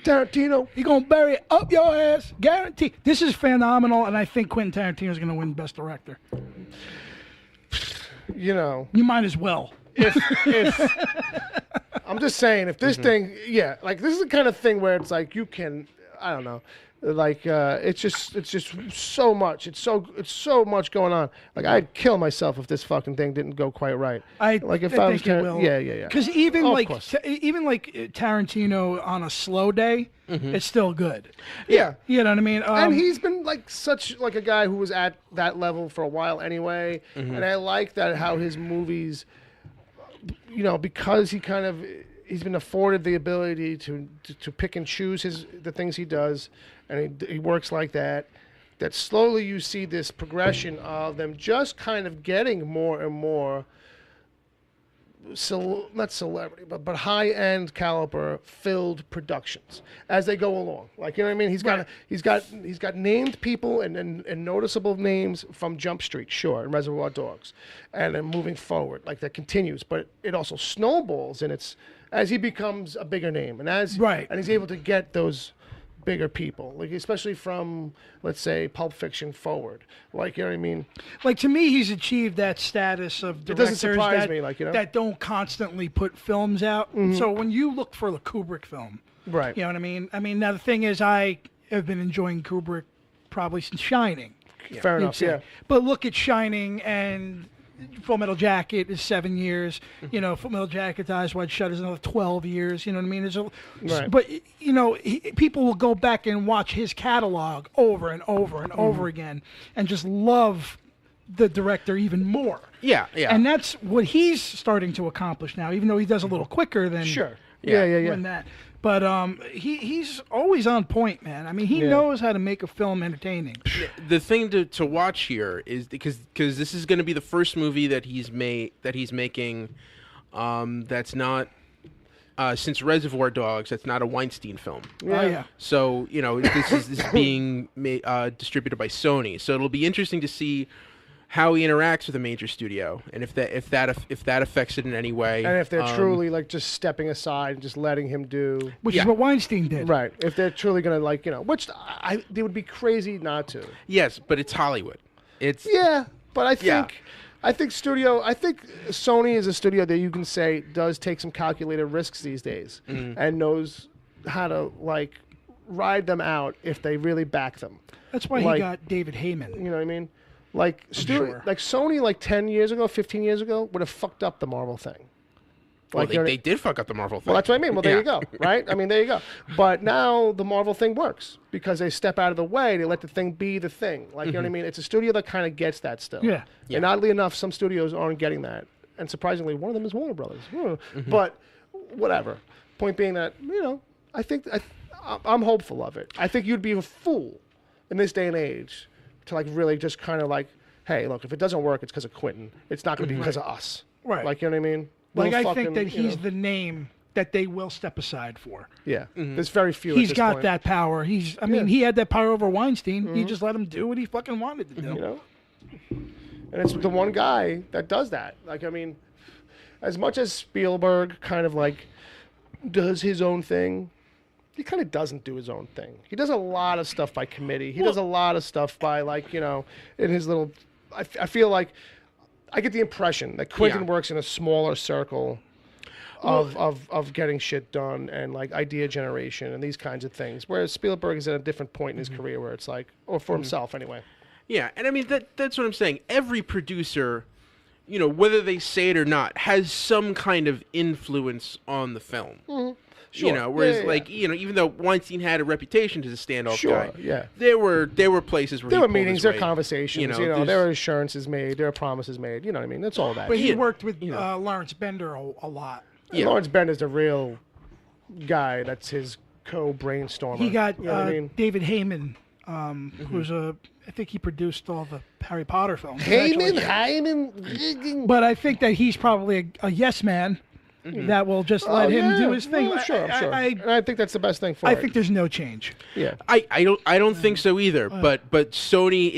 Tarantino, he gonna bury it up your ass, guarantee. This is phenomenal, and I think Quentin Tarantino is gonna win Best Director. You might as well. If I'm just saying, if this thing, like this is the kind of thing where it's like you can, I don't know, Like it's just so much. It's so much going on. Like I'd kill myself if this fucking thing didn't go quite right. I think it will. Yeah. Because even like Tarantino on a slow day, it's still good. Yeah. You know what I mean? And he's been like such like a guy who was at that level for a while anyway. And I like that how his movies, because he's been afforded the ability to pick and choose the things he does, and he works like that. That slowly you see this progression of them just kind of getting more and more, not celebrity, but high-end caliber filled productions as they go along. Like, you know what I mean? He's got named people and noticeable names from Jump Street, sure, and Reservoir Dogs, and then moving forward, like that continues. But it also snowballs, and it's as he becomes a bigger name, and and he's able to get those bigger people, like especially from, let's say, Pulp Fiction forward. Like, you know what I mean? Like, to me, he's achieved that status of directors it doesn't surprise me, like, that don't constantly put films out. So when you look for the Kubrick film, right? You know what I mean? I mean, now the thing is, I have been enjoying Kubrick probably since Shining. Fair enough, yeah. But look at Shining and Full Metal Jacket is 7 years. Full Metal Jacket, Eyes Wide Shut is another 12 years. You know what I mean? But people will go back and watch his catalog over and over and over again, and just love the director even more. Yeah. And that's what he's starting to accomplish now, even though he does a little quicker than than that. But he's always on point, man. I mean, he knows how to make a film entertaining. The thing to watch here is because this is going to be the first movie that he's making that's not since Reservoir Dogs. That's not a Weinstein film. So this is being distributed by Sony. So it'll be interesting to see how he interacts with a major studio, and if that affects it in any way, and if they're truly like just stepping aside and just letting him do, which is what Weinstein did, right? If they're truly gonna which they would be crazy not to. Yes, but it's Hollywood. It's but I think Sony is a studio that you can say does take some calculated risks these days, and knows how to like ride them out if they really back them. That's why he got David Heyman. You know what I mean? Like Sony, like 10 years ago, 15 years ago, would have fucked up the Marvel thing. Like, they did fuck up the Marvel thing. Well, that's what I mean. Well, there you go, right? I mean, there you go. But now the Marvel thing works because they step out of the way. They let the thing be the thing. Like, you know what I mean? It's a studio that kind of gets that still. Yeah. And oddly enough, some studios aren't getting that. And surprisingly, one of them is Warner Brothers. But whatever. Point being that, I think I'm hopeful of it. I think you'd be a fool in this day and age to like really just kind of like, hey, look, if it doesn't work, it's because of Quentin. It's not going to be because of us. Right. Like, you know what I mean? Like, I think that he's the name that they will step aside for. Yeah. There's very few He's at this got point. that power. I mean, he had that power over Weinstein. He just let him do what he fucking wanted to do. And it's the one guy that does that. Like, I mean, as much as Spielberg kind of like does his own thing, he kind of doesn't do his own thing. He does a lot of stuff by committee. He does a lot of stuff by like, in his little, I feel like I get the impression that Quentin works in a smaller circle of getting shit done and like idea generation and these kinds of things. Whereas Spielberg is at a different point in his career where it's like, or for himself anyway. Yeah. And I mean, that's what I'm saying. Every producer, whether they say it or not, has some kind of influence on the film. Sure. Whereas even though Weinstein had a reputation as a standoff guy, there were places where there were meetings, there were conversations, there were assurances made, there were promises made. You know what I mean? That's all that. But he worked with Lawrence Bender a lot. Yeah. Lawrence Bender's the real guy. That's his co-brainstormer. He got David Heyman, who's I think he produced all the Harry Potter films. Heyman. But I think that he's probably a yes man. That will just let him do his thing. Well, sure. And I think that's the best thing for it. I think there's no change. Yeah. I don't think so either. But Sony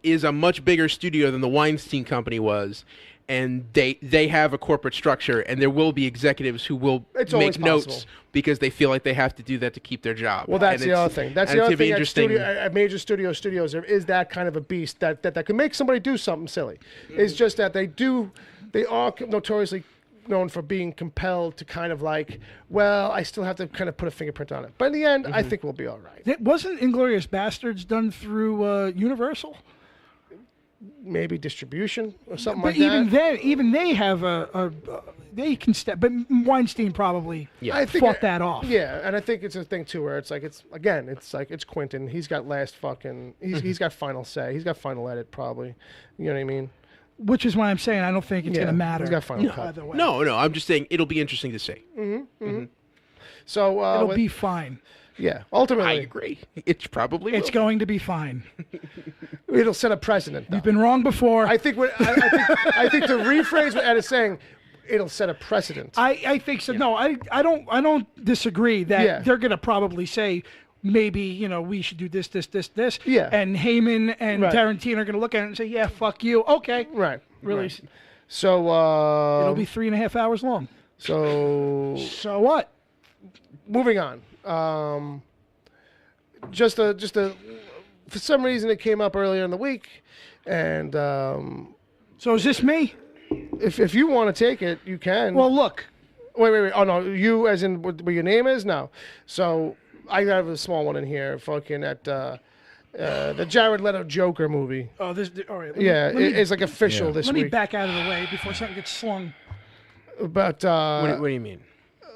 is a much bigger studio than the Weinstein Company was, and they have a corporate structure, and there will be executives who will make notes because they feel like they have to do that to keep their job. Well, that's the other thing. That's the other thing at major studios. There is that kind of a beast that can make somebody do something silly. It's just that they are notoriously known for being compelled to kind of like, well, I still have to kind of put a fingerprint on it. But in the end, I think we'll be all right. Wasn't Inglourious Bastards done through Universal? Maybe distribution or something But like that. even they have they can step. But Weinstein probably fought that off. Yeah, and I think it's a thing too where it's like it's Quentin. He's got last fucking. He's got final say. He's got final edit probably. You know what I mean? Which is why I'm saying I don't think it's going to matter. He's got final cut. Either way. No, I'm just saying it'll be interesting to see. So It'll be fine. yeah. I Ultimately, agree. It's probably It's going to be fine. it'll set a precedent. Though. You've been wrong before. I think I think to rephrase what Ed is saying, it'll set a precedent. I think so. No, I don't disagree that they're going to probably say maybe we should do this. Yeah. And Heyman and Tarantino are going to look at it and say, yeah, fuck you. Okay. Right. Release. Right. So It'll be 3.5 hours long. So So what? moving on. Just a for some reason it came up earlier in the week, and So is this me? if you want to take it, you can. Well, look. Wait. Oh no, you as in what your name is? No. So I have a small one in here, fucking at the Jared Leto Joker movie. Oh, this. All right. It's like official this Let week. me back out of the way before something gets slung. But What do you mean?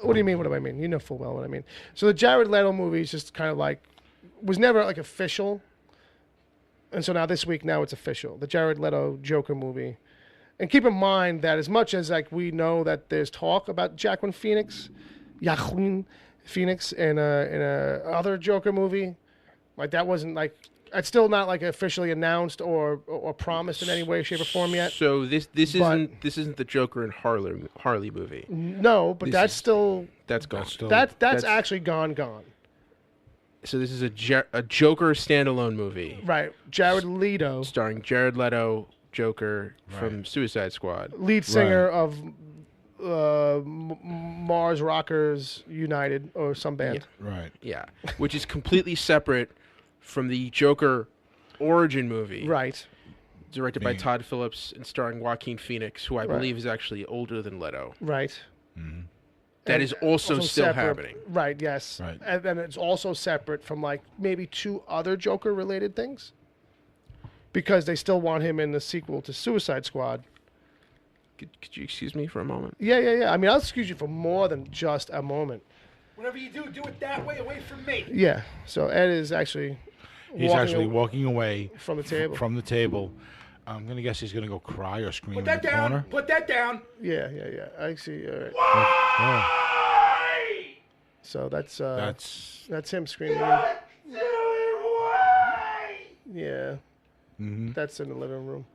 what do you mean? What do I mean? You know full well what I mean. So the Jared Leto movie is just kind of like was never like official, and so now this week it's official. The Jared Leto Joker movie, and keep in mind that as much as like we know that there's talk about Joaquin Phoenix in a other Joker movie, like that wasn't like it's still not like officially announced or promised in any way, shape, or form yet. So this isn't the Joker and Harley movie. No, but that's gone. That's actually gone. So this is a Joker standalone movie. Right, Jared Leto, Starring Jared Leto, Joker from Suicide Squad. lead singer of Mars Rockers United or some band. Right. Yeah, which is completely separate from the Joker origin movie. Right. Directed by Todd Phillips and starring Joaquin Phoenix, who I believe is actually older than Leto. Right. That is also still separate. happening. Right, yes. Right. And then it's also separate from like maybe 2 other Joker related things. Because they still want him in the sequel to Suicide Squad. Could you excuse me for a moment? Yeah. I mean, I'll excuse you for more than just a moment. Whatever you do it that way, away from me. Yeah. So Ed is actually He's actually walking away from the table. From the table. I'm gonna guess he's gonna go cry or scream Put in that the down. corner. Put that down. Yeah. I see. All right. Yeah. So that's That's him screaming. Yeah. That's in the living room.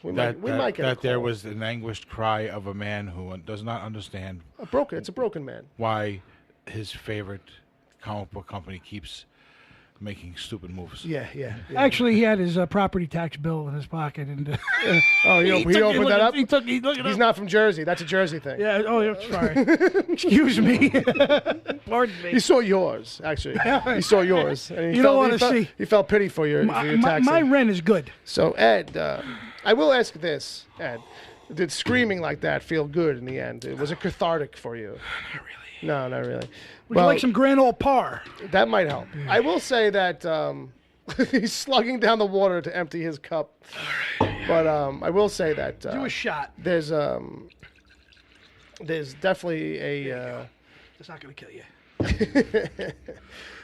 We might get a there call. was an anguished cry of a man who does not understand It's a broken man. why his favorite comic book company keeps making stupid moves. Yeah. Actually, he had his property tax bill in his pocket, and Oh, he opened that up. He took it He's up. not from Jersey. That's a Jersey thing. Yeah. Oh, yeah, sorry. Excuse me. Pardon me. He saw yours, actually. He saw yours. And You don't wanna see. He felt pity for your taxing. My rent is good. So, Ed, I will ask this, Ed. Did screaming like that feel good in the end? Was it cathartic for you? Not really. No, not really. Would you like some Grand Ole Par? That might help. I will say that he's slugging down the water to empty his cup. But I will say that Do a shot. there's definitely a It's not going to kill you.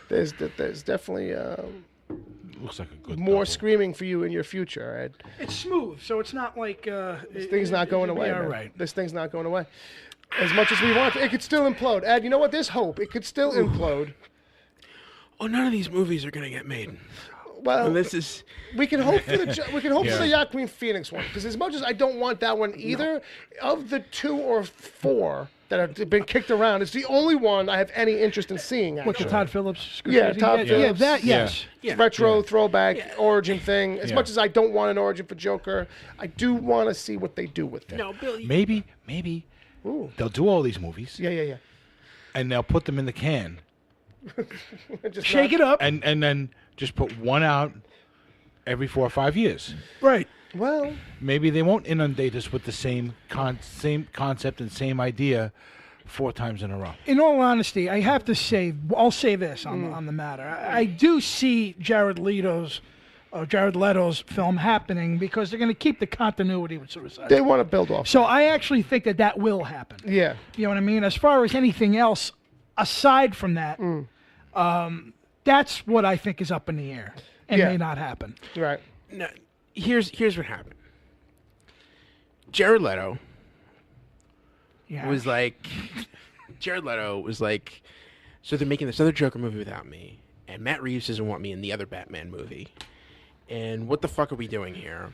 there's definitely Looks like a good more double. screaming for you in your future, Ed. It's smooth, so it's not like This thing's not going away. All man. right. This thing's not going away. As much as we want it could still implode. Ed, you know what? There's hope. It could still implode. Oh, none of these movies are gonna get made. Well, And this is we can hope for the for the Joaquin Phoenix one, because as much as I don't want that one either, of the 2 or 4 that have been kicked around, it's the only one I have any interest in seeing. What's the Actually. Todd Phillips script? Yeah, Todd Yeah, Phillips. that, yes. Retro throwback origin thing. As Yeah. much as I don't want an origin for Joker, I do want to see what they do with it. no, Billy. Maybe Ooh. they'll do all these movies Yeah. and they'll put them in the can Just Shake it up. and then just put one out every 4 or 5 years. Right. Well, maybe they won't inundate us with the same concept and same idea 4 times in a row. In all honesty, I have to say, I'll say this on the matter. I do see Jared Leto's film happening because they're going to keep the continuity with Suicide. they want to build off. So I actually think that will happen. Yeah. You know what I mean? As far as anything else aside from that, that's what I think is up in the air and may not happen. Right. No, here's what happened. Jared Leto was like, so they're making this other Joker movie without me, and Matt Reeves doesn't want me in the other Batman movie. And what the fuck are we doing here?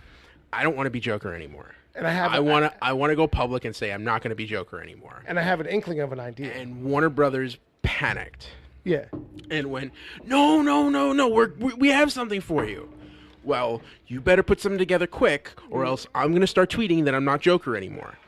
I don't want to be Joker anymore. And I want to go public and say I'm not going to be Joker anymore. And I have an inkling of an idea. And Warner Brothers panicked. Yeah. And went, no, we have something for you. Well, you better put something together quick, or else I'm going to start tweeting that I'm not Joker anymore.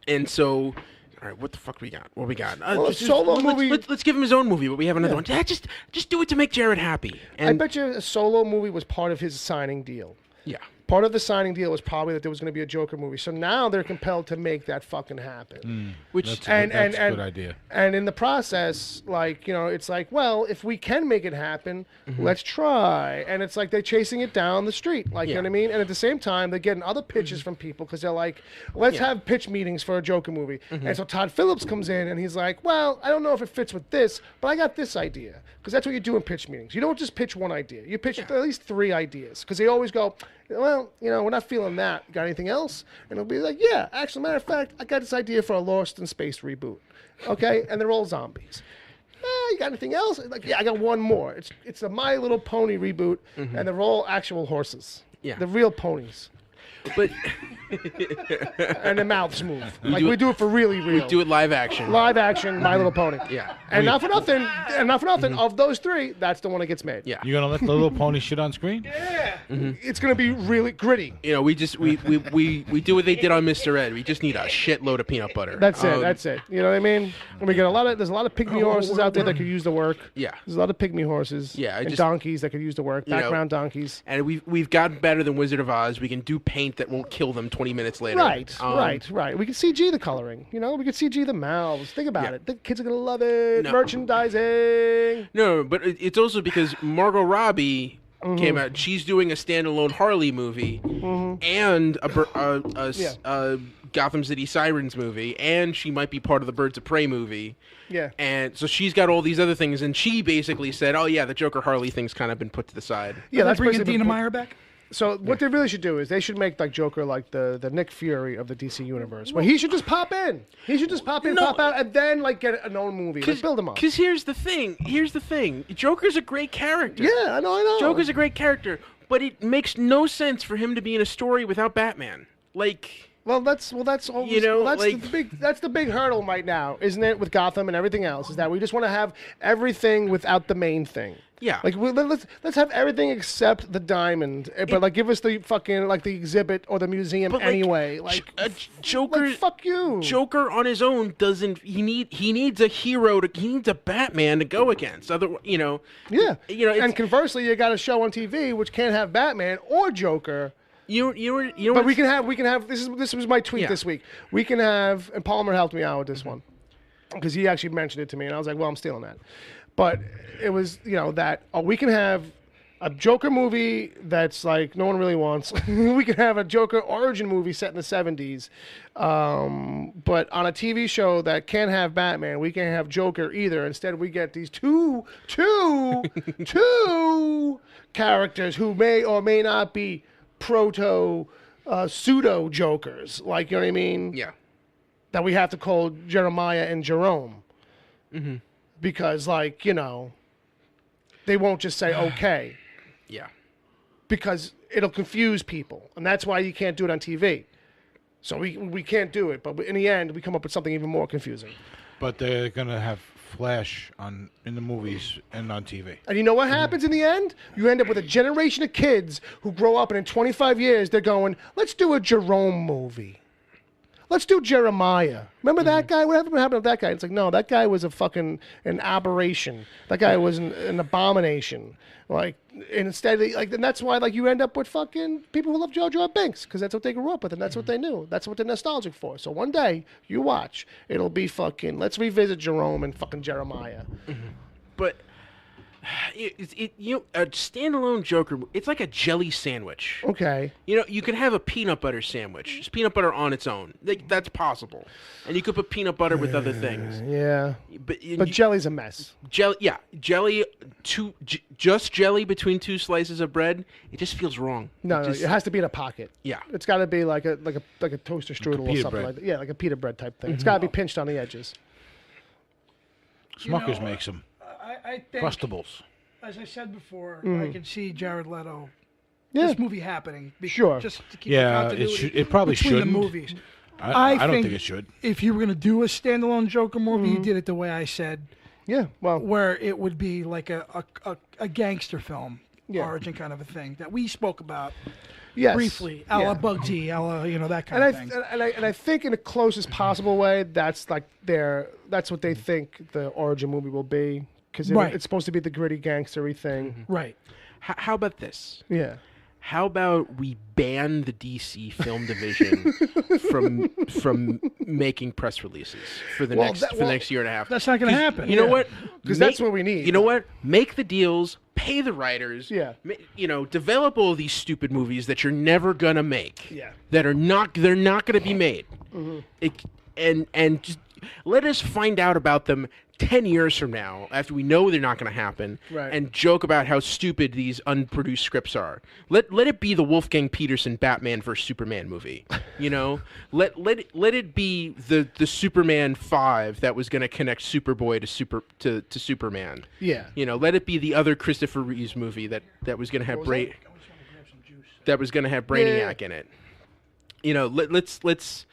And so, all right, what the fuck we got? What we got? Movie. Let's give him his own movie, but we have another one. Just do it to make Jared happy. And I bet you a solo movie was part of his signing deal. Yeah. Part of the signing deal was probably that there was going to be a Joker movie. So now they're compelled to make that fucking happen. That's a good idea. And in the process, like, you know, it's like, well, if we can make it happen, let's try. And it's like they're chasing it down the street. Like, you know what I mean? And at the same time, they're getting other pitches from people because they're like, let's have pitch meetings for a Joker movie. And so Todd Phillips comes in and he's like, well, I don't know if it fits with this, but I got this idea. Because that's what you do in pitch meetings. You don't just pitch one idea. You pitch at least 3 ideas. Because they always go, well, you know, we're not feeling that. Got anything else? And it'll be like, yeah, actually, matter of fact, I got this idea for a Lost in Space reboot. Okay? And they're all zombies. You got anything else? Like, yeah, I got one more. It's a My Little Pony reboot, and they're all actual horses. Yeah. They're real ponies. But and their mouths move. We do it for really real. we do it live action. Live action, My Little Pony. Yeah. And not for nothing, of those 3, that's the one that gets made. Yeah. You're gonna let the little pony shit on screen? Yeah. It's gonna be really gritty. You know, we do what they did on Mr. Ed. We just need a shitload of peanut butter. That's it. You know what I mean? And we get there's a lot of pygmy horses out there that could use the work. Yeah. There's a lot of pygmy horses. Yeah, and donkeys that could use the work. Background donkeys. And we've gotten better than Wizard of Oz. We can do paint that won't kill them 20 minutes later. Right. We can CG the coloring. You know, we can CG the mouths. Think about it. The kids are gonna love it. Merchandising. No, but it's also because Margot Robbie came out. She's doing a standalone Harley movie and a Gotham City Sirens movie, and she might be part of the Birds of Prey movie. Yeah. And so she's got all these other things, and she basically said, "Oh yeah, the Joker Harley thing's kind of been put to the side." Yeah, that's bringing Dina Meyer back. So what they really should do is they should make like Joker like the Nick Fury of the DC universe, where he should just pop in. He should just pop in, pop out, and then like get a known movie. Let's build him up. Because here's the thing. Joker's a great character. Yeah, I know. Joker's a great character, but it makes no sense for him to be in a story without Batman. Like. That's always, that's the big hurdle right now, isn't it? With Gotham and everything else, is that we just want to have everything without the main thing. Yeah. Like let's have everything except the diamond, but like give us the fucking like the exhibit or the museum anyway. Joker. Like, fuck you. Joker on his own doesn't. He needs a hero. He needs a Batman to go against. Yeah. And conversely, you got a show on TV which can't have Batman or Joker. But we can have. This was my tweet this week. We can have, and Palmer helped me out with this one because he actually mentioned it to me, and I was like, well, I'm stealing that. But it was, that we can have a Joker movie that's like no one really wants. We can have a Joker origin movie set in the 70s. But on a TV show that can't have Batman, we can't have Joker either. Instead, we get these two characters who may or may not be pseudo Jokers, like, you know what I mean? Yeah. That we have to call Jeremiah and Jerome. Mm-hmm. Because, like, they won't just say okay. Yeah. Because it'll confuse people, and that's why you can't do it on TV. So we can't do it, but in the end, we come up with something even more confusing. But they're gonna have Flash in the movies and on TV. And you know what happens in the end? You end up with a generation of kids who grow up, and in 25 years, they're going, let's do a Jerome movie. let's do Jeremiah. Remember that guy? What happened to that guy? It's like, no, that guy was an aberration. That guy was an abomination. Like, and instead, and that's why, you end up with fucking people who love Jar Jar Binks, because that's what they grew up with, and that's what they knew. That's what they're nostalgic for. So one day, you watch, it'll be fucking, let's revisit Jerome and fucking Jeremiah. But a standalone Joker, it's like a jelly sandwich. Okay. You can have a peanut butter sandwich. Just peanut butter on its own. That's possible. And you could put peanut butter with other things. Yeah. But jelly's a mess. Jelly, just jelly between two slices of bread, it just feels wrong. No, it has to be in a pocket. Yeah. It's got to be like a toaster strudel or something like that. Yeah, like a pita bread type thing. It's got to be pinched on the edges. Smuckers makes them. I think, Crustables. as I said before, I can see Jared Leto, Yeah. this movie happening. Sure. Just to keep the Yeah, continuity it probably between shouldn't. the movies. I don't think it should. If you were going to do a standalone Joker movie, you did it the way I said, Yeah, well, where it would be like a gangster film Yeah. origin kind of a thing that we spoke about yes. briefly, a la Yeah. Bugsy, a la, that kind And of thing. I think in the closest possible way, that's what they think the origin movie will be, because Right. it's supposed to be the gritty gangstery thing. Right. How about this? Yeah. How about we ban the DC film division from making press releases for the next year and a half? That's not going to happen. You know what? 'Cause that's what we need. You know what? Make the deals, pay the writers. Yeah. Develop all these stupid movies that you're never gonna make. Yeah. They're not gonna be made. And just let us find out about them 10 years from now, after we know they're not going to happen, Right. and joke about how stupid these unproduced scripts are. Let it be the Wolfgang Peterson Batman vs Superman movie. Let it be the Superman 5 that was going to connect Superboy to Superman. Yeah. Let it be the other Christopher Reeves movie that was going to have Brainiac in it. Let's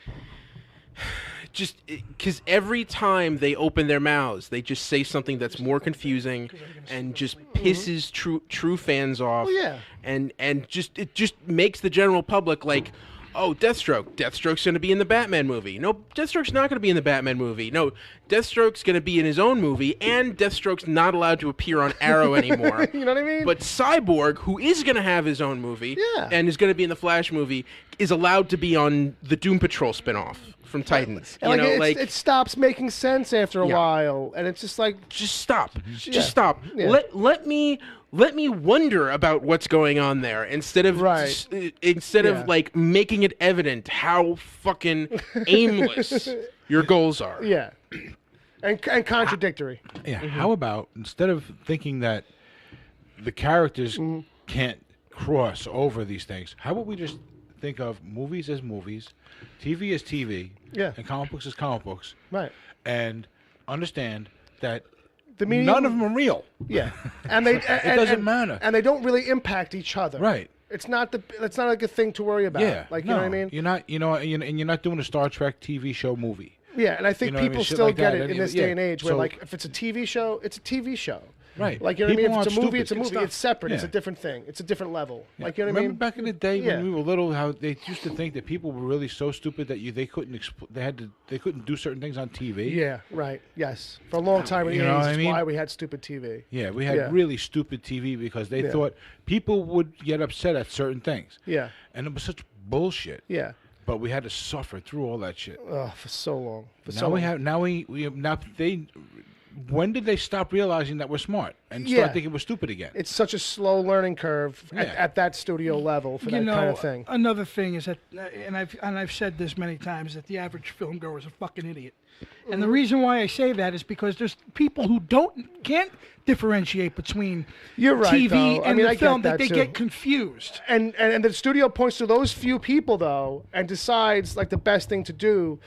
just because every time they open their mouths, they just say something that's more confusing and just pisses true fans off. Oh, yeah. And it just makes the general public like, oh, Deathstroke's going to be in the Batman movie. No, Deathstroke's not going to be in the Batman movie. No, Deathstroke's going to be in his own movie, and Deathstroke's not allowed to appear on Arrow anymore. You know what I mean? But Cyborg, who is going to have his own movie and is going to be in the Flash movie, is allowed to be on the Doom Patrol spinoff from Titans. And it stops making sense after a while, and it's just like, just stop. Just stop. Yeah. Let me wonder about what's going on there instead of like making it evident how fucking aimless your goals are. Yeah. And contradictory. Yeah. How about instead of thinking that the characters can't cross over these things, how about we just think of movies as movies, TV as TV, and comic books as comic books, right? And understand that the medium, none of them are real. Yeah, and it doesn't matter, and they don't really impact each other. Right. It's not like a thing to worry about. Yeah. Like, you know what I mean? You're not, and you're not doing a Star Trek TV show movie. Yeah, and I think people still like get that. it in this day and age, where like if it's a TV show, it's a TV show. Right. Like, you know what I mean? If it's a movie, stupid. it's a movie. It's separate. Yeah. It's a different thing. It's a different level. Yeah. Like, you know what I mean? Remember back in the day when we were little, how they used to think that people were really so stupid that they couldn't they couldn't do certain things on TV. Yeah, right. Yes. For a long time in the 80s, that's why we had stupid TV. Yeah, we had really stupid TV because they thought people would get upset at certain things. Yeah. And it was such bullshit. Yeah. But we had to suffer through all that shit. Oh, for so long. When did they stop realizing that we're smart and start thinking we're stupid again? It's such a slow learning curve at that studio level for that kind of thing. Another thing is that, and I've said this many times, that the average film goer is a fucking idiot. And the reason why I say that is because there's people who can't differentiate between TV and the film, that they get confused. And the studio points to those few people though, and decides like the best thing to do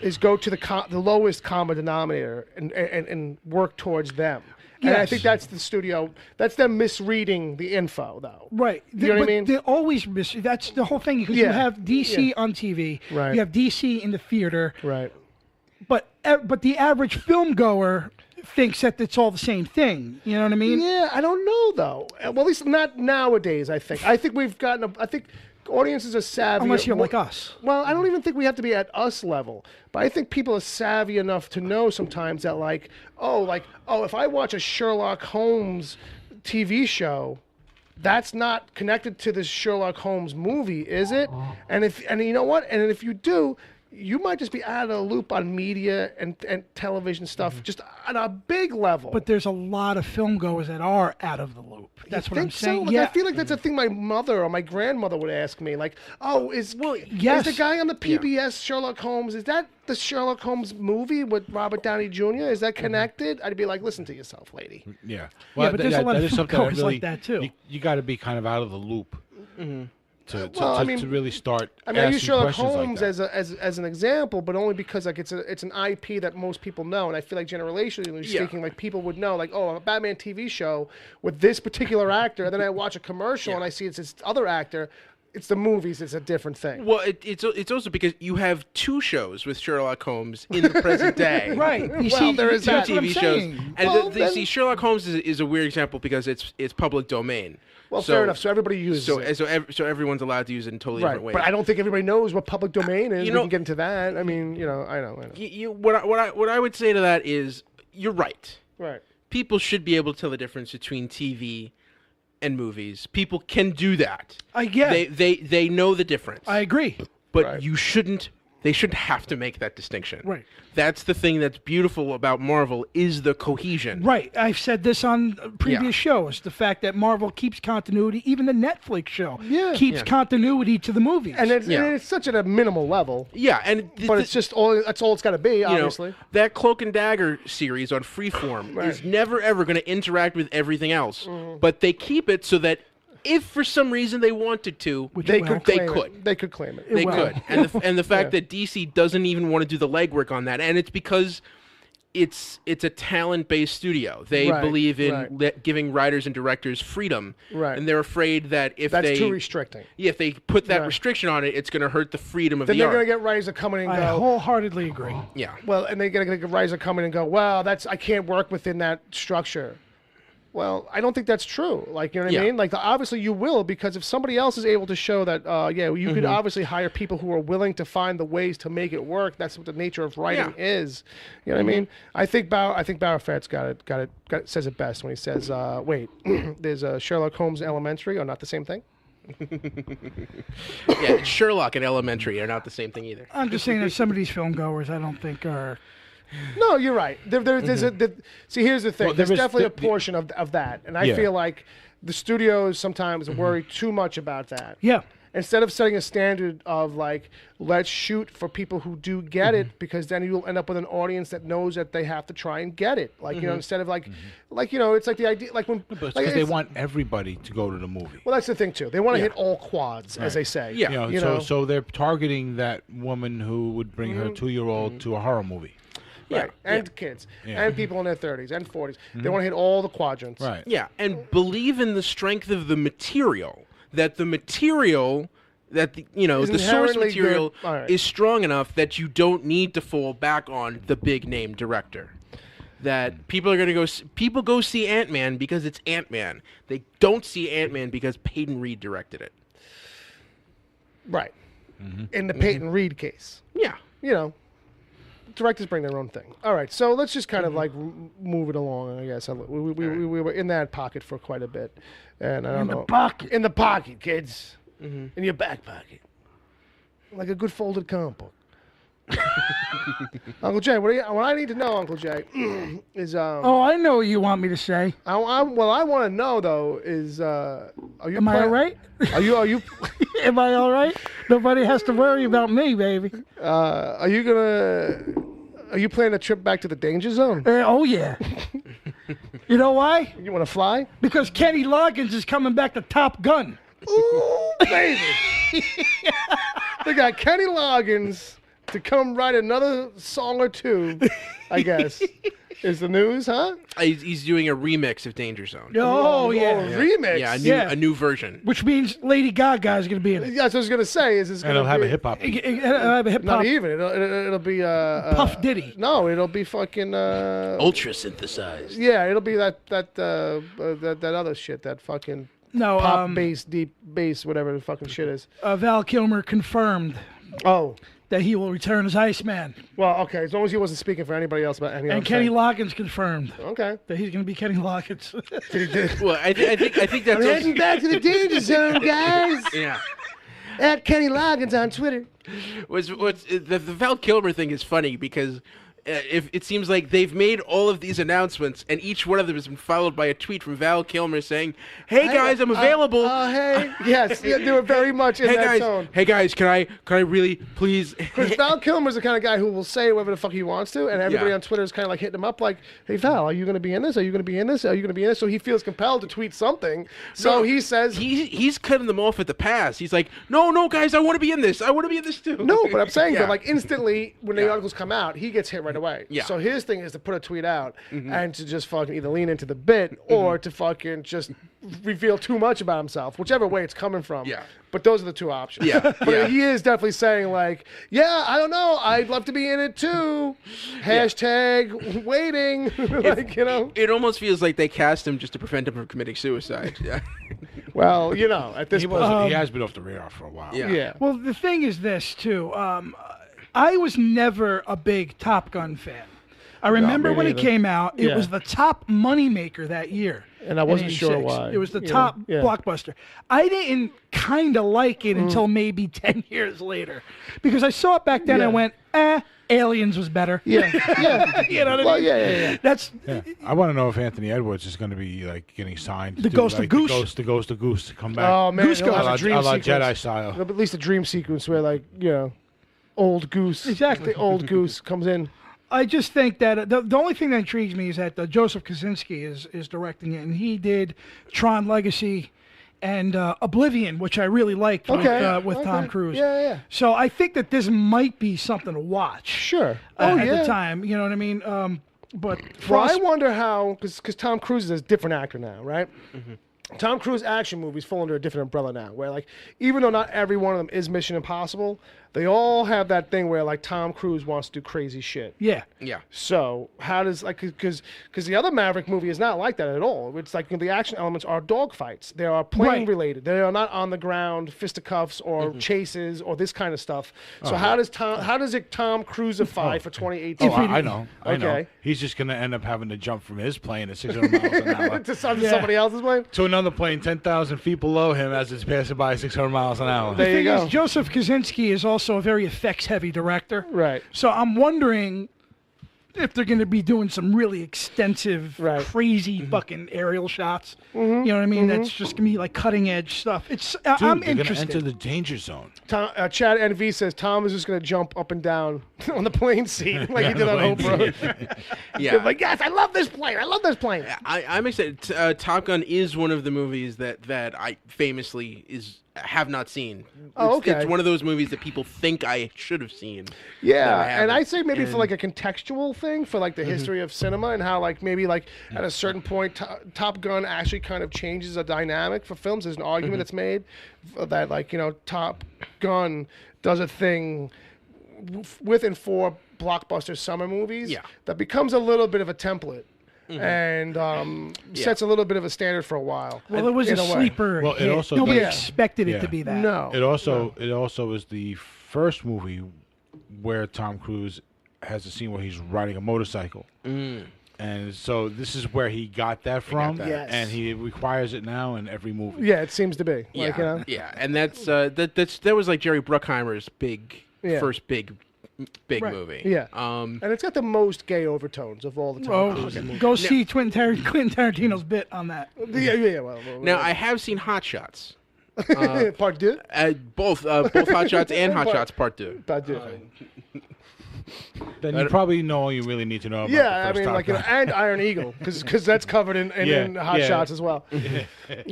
is go to the lowest common denominator and work towards them. And I think that's the studio. That's them misreading the info, though. Right. You know what I mean? They always that's the whole thing, because you have DC on TV, right. You have DC in the theater, right? But the average film goer thinks that it's all the same thing. You know what I mean? Yeah, I don't know though. Well, at least not nowadays. I think we've gotten. I think audiences are savvy. Unless you're like us. Well, I don't even think we have to be at us level, but I think people are savvy enough to know sometimes that if I watch a Sherlock Holmes TV show, that's not connected to this Sherlock Holmes movie, is it? And you know what? And if you do, you might just be out of the loop on media and television stuff, just on a big level. But there's a lot of film goers that are out of the loop. That's what I'm saying. So? Like, I feel like that's a thing my mother or my grandmother would ask me. Like, is the guy on the PBS Sherlock Holmes, is that the Sherlock Holmes movie with Robert Downey Jr.? Is that connected? I'd be like, listen to yourself, lady. Yeah. Well, but there's a lot of film goers like that, too. You got to be kind of out of the loop. To really start. I use Sherlock Holmes as an example, but only because like it's an IP that most people know, and I feel like generationally speaking, like people would know, like, oh, a Batman TV show with this particular actor, and then I watch a commercial and I see it's this other actor. It's the movies. It's a different thing. Well, it's also because you have 2 shows with Sherlock Holmes in the present day. Right. There is 2 that. TV shows, and see, Sherlock Holmes is a weird example because it's public domain. Well, fair enough. So everybody uses it. So everyone's allowed to use it in totally different ways. But I don't think everybody knows what public domain is. We can get into that. I mean, I know. What I would say to that is, you're right. Right. People should be able to tell the difference between TV and movies. People can do that. I get. They know the difference. I agree. But they shouldn't have to make that distinction. Right. That's the thing that's beautiful about Marvel is the cohesion. Right. I've said this on previous shows. The fact that Marvel keeps continuity, even the Netflix show keeps continuity to the movies. And it's such at a minimal level. Yeah, but it's just that's all it's got to be, obviously. That Cloak and Dagger series on Freeform is never ever going to interact with everything else. But they keep it so that if for some reason they wanted to, they could claim it. They could. And the fact that DC doesn't even want to do the legwork on that, and it's because it's a talent-based studio. They believe in giving writers and directors freedom, and they're afraid that that's too restricting. Yeah, if they put that restriction on it, it's going to hurt the freedom of then the art. Then they're going to get writers that come in and go. I wholeheartedly agree. Yeah. Well, and they're going to get writers that come in and go, well, I can't work within that structure. Well, I don't think that's true. Like, you know what I mean? Like, obviously you will, because if somebody else is able to show that, you could obviously hire people who are willing to find the ways to make it work. That's what the nature of writing is. You know what I mean? I think Bauer Fett's says it best when he says, "Wait, there's a Sherlock Holmes Elementary, or not the same thing." Yeah, Sherlock and Elementary are not the same thing either. I'm just saying that some of these film goers I don't think are. No, you're right. See, here's the thing. Well, there's definitely a portion of that. And I feel like the studios sometimes worry too much about that. Yeah. Instead of setting a standard of, like, let's shoot for people who do get it, because then you'll end up with an audience that knows that they have to try and get it. Like, instead of, it's like the idea, like when... But because they want everybody to go to the movie. Well, that's the thing, too. They want to hit all quads, as they say. Yeah. So they're targeting that woman who would bring her 2-year-old to a horror movie. Right, and kids, and people in their 30s and 40s. They want to hit all the quadrants. Right. Yeah, and believe in the strength of the material. That the material, the source material is strong enough that you don't need to fall back on the big name director. That people are going to go. People go see Ant-Man because it's Ant-Man. They don't see Ant-Man because Peyton Reed directed it. Right. In the Peyton Reed case. Yeah. Directors bring their own thing. All right, so let's just kind of like move it along. I guess we were in that pocket for quite a bit, and I don't know. In the pocket, kids, in your back pocket, like a good folded comic book. Uncle Jay, what I need to know, Uncle Jay, is I know what you want me to say. I want to know though is are you? Am I all right? Are you? Am I all right? Nobody has to worry about me, baby. Are you planning a trip back to the danger zone? Oh yeah. You know why? You want to fly? Because Kenny Loggins is coming back to Top Gun. Ooh, baby! They got Kenny Loggins to come write another song or two, I guess. Is the news, huh? He's doing a remix of Danger Zone. Oh, yeah. Remix? Yeah, a new version. Which means Lady Gaga is going to be in it. Yeah, that's what I was going to say. And it'll have a hip-hop. It'll have a hip-hop. Not even. It'll be... Puff Diddy. No, it'll be fucking... Ultra synthesized. Yeah, it'll be that other shit, that fucking... No, pop bass, deep bass, whatever the fucking shit is. Val Kilmer confirmed Oh, that he will return as Iceman. well, okay. As long as he wasn't speaking for anybody else about any. And Kenny Loggins confirmed Okay. that he's going to be Kenny Loggins. Well, I think that's We're heading back to the danger zone, guys. yeah. At Kenny Loggins on Twitter. The Val Kilmer thing is funny because if it seems like they've made all of these announcements, and each one of them has been followed by a tweet from Val Kilmer saying, "Hey guys, I'm available." Hey, yes, yeah, they were very much in Hey that guys, tone. hey guys, can I really please? Because Val Kilmer's the kind of guy who will say whatever the fuck he wants to, and everybody Yeah. on Twitter is kind of like hitting him up, like, "Hey Val, are you going to be in this? Are you going to be in this? Are you going to be in this?" So he feels compelled to tweet something. So No, he says, he's cutting them off at the pass. He's like, no, guys, I want to be in this. I want to be in this too. "No," but I'm saying, Yeah. but like instantly when the Yeah. articles come out, he gets hit right away. Yeah. So his thing is to put a tweet out and to just fucking either lean into the bit or to fucking just reveal too much about himself, whichever way it's coming from. Yeah. But those are the two options. Yeah, But yeah. he is definitely saying like, "Yeah, I don't know. I'd love to be in it too." Hashtag waiting. Like, you know. It almost feels like they cast him just to prevent him from committing suicide. Yeah. Well, you know, at this He point. he has been off the radar for a while. Yeah. Yeah. Well, the thing is this, too. I was never a big Top Gun fan. I remember me when it neither. came out, it Yeah. was the top moneymaker that year. And I in wasn't sure 86. why, It was the you top know, yeah. blockbuster. I didn't kind of like it until maybe 10 years later. Because I saw it back then Yeah. and went, Aliens was better. Yeah. Yeah. You know what I Well, mean? yeah. That's Yeah. I want to know if Anthony Edwards is going to be like getting signed. The to do, Ghost of like, Goose? The Ghost of Goose to come back. Oh man, Goose he'll have Ghost. a dream a la sequence. Jedi style. At least a dream sequence where, like, you know, old Goose. Exactly. The old Goose comes in. I just think that the only thing that intrigues me is that Joseph Kosinski is directing it, and he did Tron Legacy and Oblivion, which I really liked with Tom Cruise. Yeah. So I think that this might be something to watch. Sure. At yeah. the time, you know what I mean. But Well, I Frost, wonder how, because Tom Cruise is a different actor now, right? Tom Cruise action movies fall under a different umbrella now, where like even though not every one of them is Mission Impossible, they all have that thing where like Tom Cruise wants to do crazy shit. yeah, Yeah. So how does like because the other Maverick movie is not like that at all. It's like the action elements are dogfights. They are plane Right. related. They are not on the ground fisticuffs or chases or this kind of stuff. So how does it Tom Cruiseify for 2018? Oh, I know. I know. Okay. He's just going to end up having to jump from his plane at 600 miles an hour to somebody else's plane? to another plane 10,000 feet below him as it's passing by 600 miles an hour. There you thing go. is, Joseph Kosinski is also a very effects-heavy director. Right. So I'm wondering if they're going to be doing some really extensive, Right. crazy fucking aerial shots. You know what I mean? That's just going to be like cutting-edge stuff. It's Dude, I'm they're going to interested. enter the danger zone. Tom, Chad NV says Tom is just going to jump up and down on the plane seat like he did on Hope Road. Yeah. Like, yes, I love this plane. I love this plane. I'm excited. Top Gun is one of the movies that I famously have not seen. Oh, It's okay. one of those movies that people think I should have seen. Yeah, that I and haven't. I say maybe for And- like a contextual thing for like the history of cinema and how like maybe like at a certain point Top Gun actually kind of changes a dynamic for films. There's an argument that's made that like, you know, Top Gun does a thing with and for blockbuster summer movies Yeah. that becomes a little bit of a template. And sets a little bit of a standard for a while. well, it was a in way. sleeper. Well, it hit. also Nobody does- expected it Yeah. to be that. No. It also is the first movie where Tom Cruise has a scene where he's riding a motorcycle. And so this is where he got that from, that. Yes. and he requires it now in every movie. Yeah, it seems to be. Yeah, Like, you know? yeah, and that was like Jerry Bruckheimer's first big Right. movie. Yeah. Um, And it's got the most gay overtones of all the Tom Oh, Cruise movies. go see Quentin Tarantino's bit on that. Yeah, well, now I have seen Hot Shots. Part two? Both Hot Shots and Hot Shots Part 2. Part two. Then you probably know all you really need to know about Yeah, the I first mean, Top like, you know, Gun. and Iron Eagle, because that's covered in Yeah, Hot yeah. Shots as well.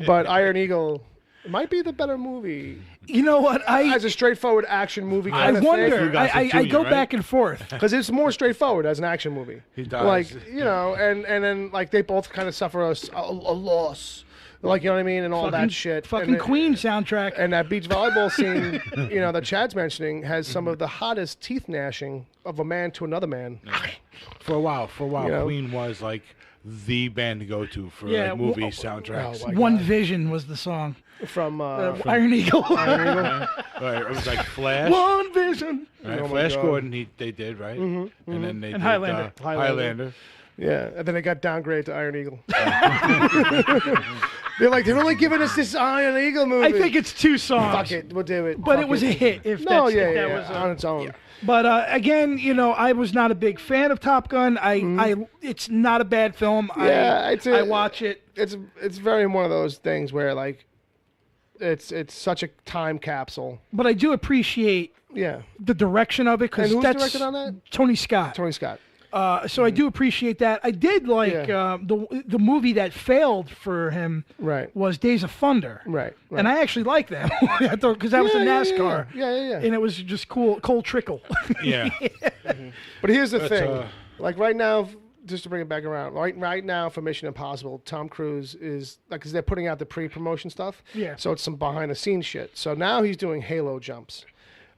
But Iron Eagle might be the better movie You know what? as a straightforward action movie I kind of wonder. Drew Gossett I Jr., go right? back and forth. because it's more straightforward as an action movie. He does. Like, you know, and then like they both kind of suffer a loss, like, you know what I mean, and all that shit. Fucking and, Queen soundtrack. And that beach volleyball scene, you know, that Chad's mentioning has some of the hottest teeth gnashing of a man to another man. For a while, You know? Queen was like the band to go to for Yeah, like, movie soundtracks. Oh, my One God. Vision was the song. From Iron Eagle. Right, it was like Flash. One Vision. Right? Oh my Flash God. Gordon, they did, right? And then they did Highlander. Highlander. Yeah, and then they got downgraded to Iron Eagle. They're only giving us this Iron Eagle movie. I think it's 2 songs. Fuck it, we'll do it. But Fuck it was a hit. If No, that's, yeah, if that yeah, was on its own. Yeah. But again, I was not a big fan of Top Gun. It's not a bad film. Yeah, I watch it. It's very one of those things where like, it's such a time capsule. But I do appreciate Yeah. the direction of it And because who's that's directed on that? Tony Scott. Tony Scott. So I do appreciate that. I did like Yeah. the movie that failed for him Right. was Days of Thunder. Right. And I actually liked that I thought because that was a NASCAR. Yeah. And it was just cool, Cole Trickle. Yeah. But here's the That's, thing. Like right now, just to bring it back around, right now for Mission Impossible, Tom Cruise is like, because they're putting out the pre-promotion stuff. Yeah. So it's some behind-the-scenes shit. So now he's doing halo jumps.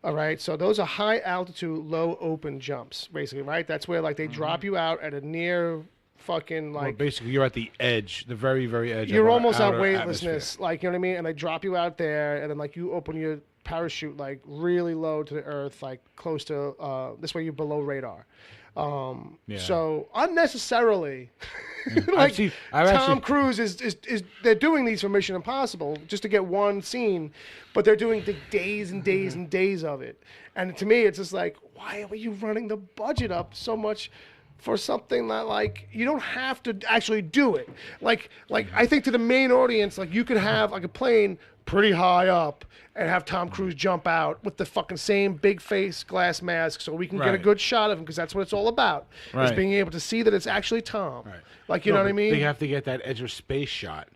All right. So those are high altitude, low open jumps, basically, right? That's where like they drop you out at a near fucking Well, like. basically, you're at the edge, the very, very edge. You're of our almost at outer weightlessness, atmosphere. like, you know what I mean? And they drop you out there, and then like you open your parachute like really low to the earth, like close to this way you're below radar. Yeah. So unnecessarily, I've like seen- Tom I've actually- Cruise is they're doing these for Mission Impossible just to get one scene, but they're doing the days and days and days of it. And to me, it's just like, why are you running the budget up so much for something that like you don't have to actually do it? Like I think to the main audience, like you could have like a plane pretty high up and have Tom Cruise jump out with the fucking same big face glass mask so we can get a Right. good shot of him because that's what it's all about. Is Right. being able to see that it's actually Tom. Right. Like, you know No, what I but mean? They have to get that edge of space shot,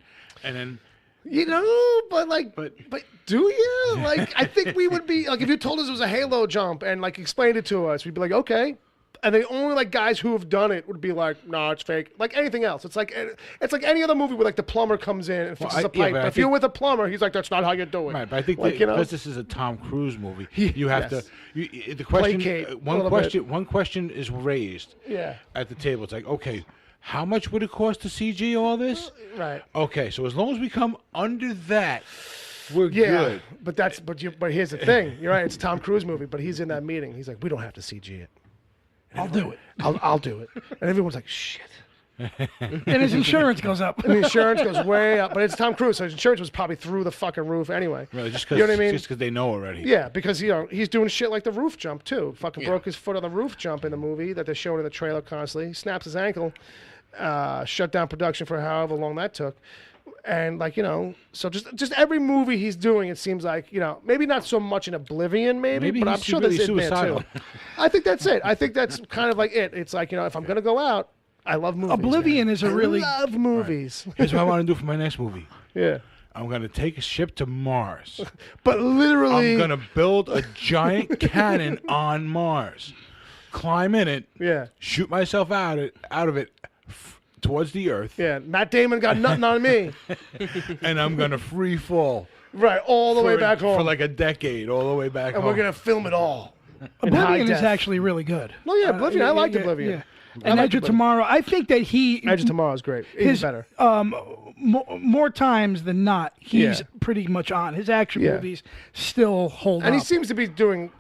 and then You know, but like, But- but do you? Like, I think we would be like, if you told us it was a halo jump and like explained it to us, we'd be like, okay. And the only like guys who have done it would be like, no, it's fake. Like anything else, it's like any other movie where like the plumber comes in and fixes a pipe. but But I if you're think- with a plumber, he's like, that's not how you do it. right. But I think like, that, you know, because this is a Tom Cruise movie, you have Yes. to. The question, Placate a one little question, one question is raised. Yeah. At the table, it's like, okay, how much would it cost to CG all this? Right. Okay, so as long as we come under that, we're Yeah, good. but here's the thing. You're right. It's a Tom Cruise movie, but he's in that meeting. He's like, we don't have to CG it. I'll do it. I'll do it. And everyone's like, shit. And his insurance goes up. And the insurance goes way up, but it's Tom Cruise, so his insurance was probably through the fucking roof anyway. Really, just You because know what I mean? they know already. Yeah, because he's doing shit like the roof jump too. Fucking broke his foot on the roof jump in the movie that they're showing in the trailer constantly. He snaps his ankle, shut down production for however long that took, and like so just every movie he's doing, it seems like maybe not so much in Oblivion, maybe but I'm he's sure really there's it there suicidal. too. I think that's it. I think that's kind of like it. It's like if I'm gonna go out, I love movies. Oblivion man. is a really- I love movies. Here's what I want to do for my next movie. Yeah, I'm gonna take a ship to Mars. but literally, I'm gonna build a giant cannon on Mars, climb in it, yeah. shoot myself out of it towards the Earth, Yeah, Matt Damon got nothing on me. and I'm gonna free fall Right, all the way back home. for like a decade, all the way back and home. we're going to film it all. in high Oblivion is def. actually really good. No, yeah, Oblivion. I liked Oblivion. Yeah. I And liked Edge of Oblivion. Tomorrow, I think that Edge of Tomorrow is great. Even his better. more times than not, he's Yeah. pretty much on. His action Yeah. movies still hold And up. he seems to be doing,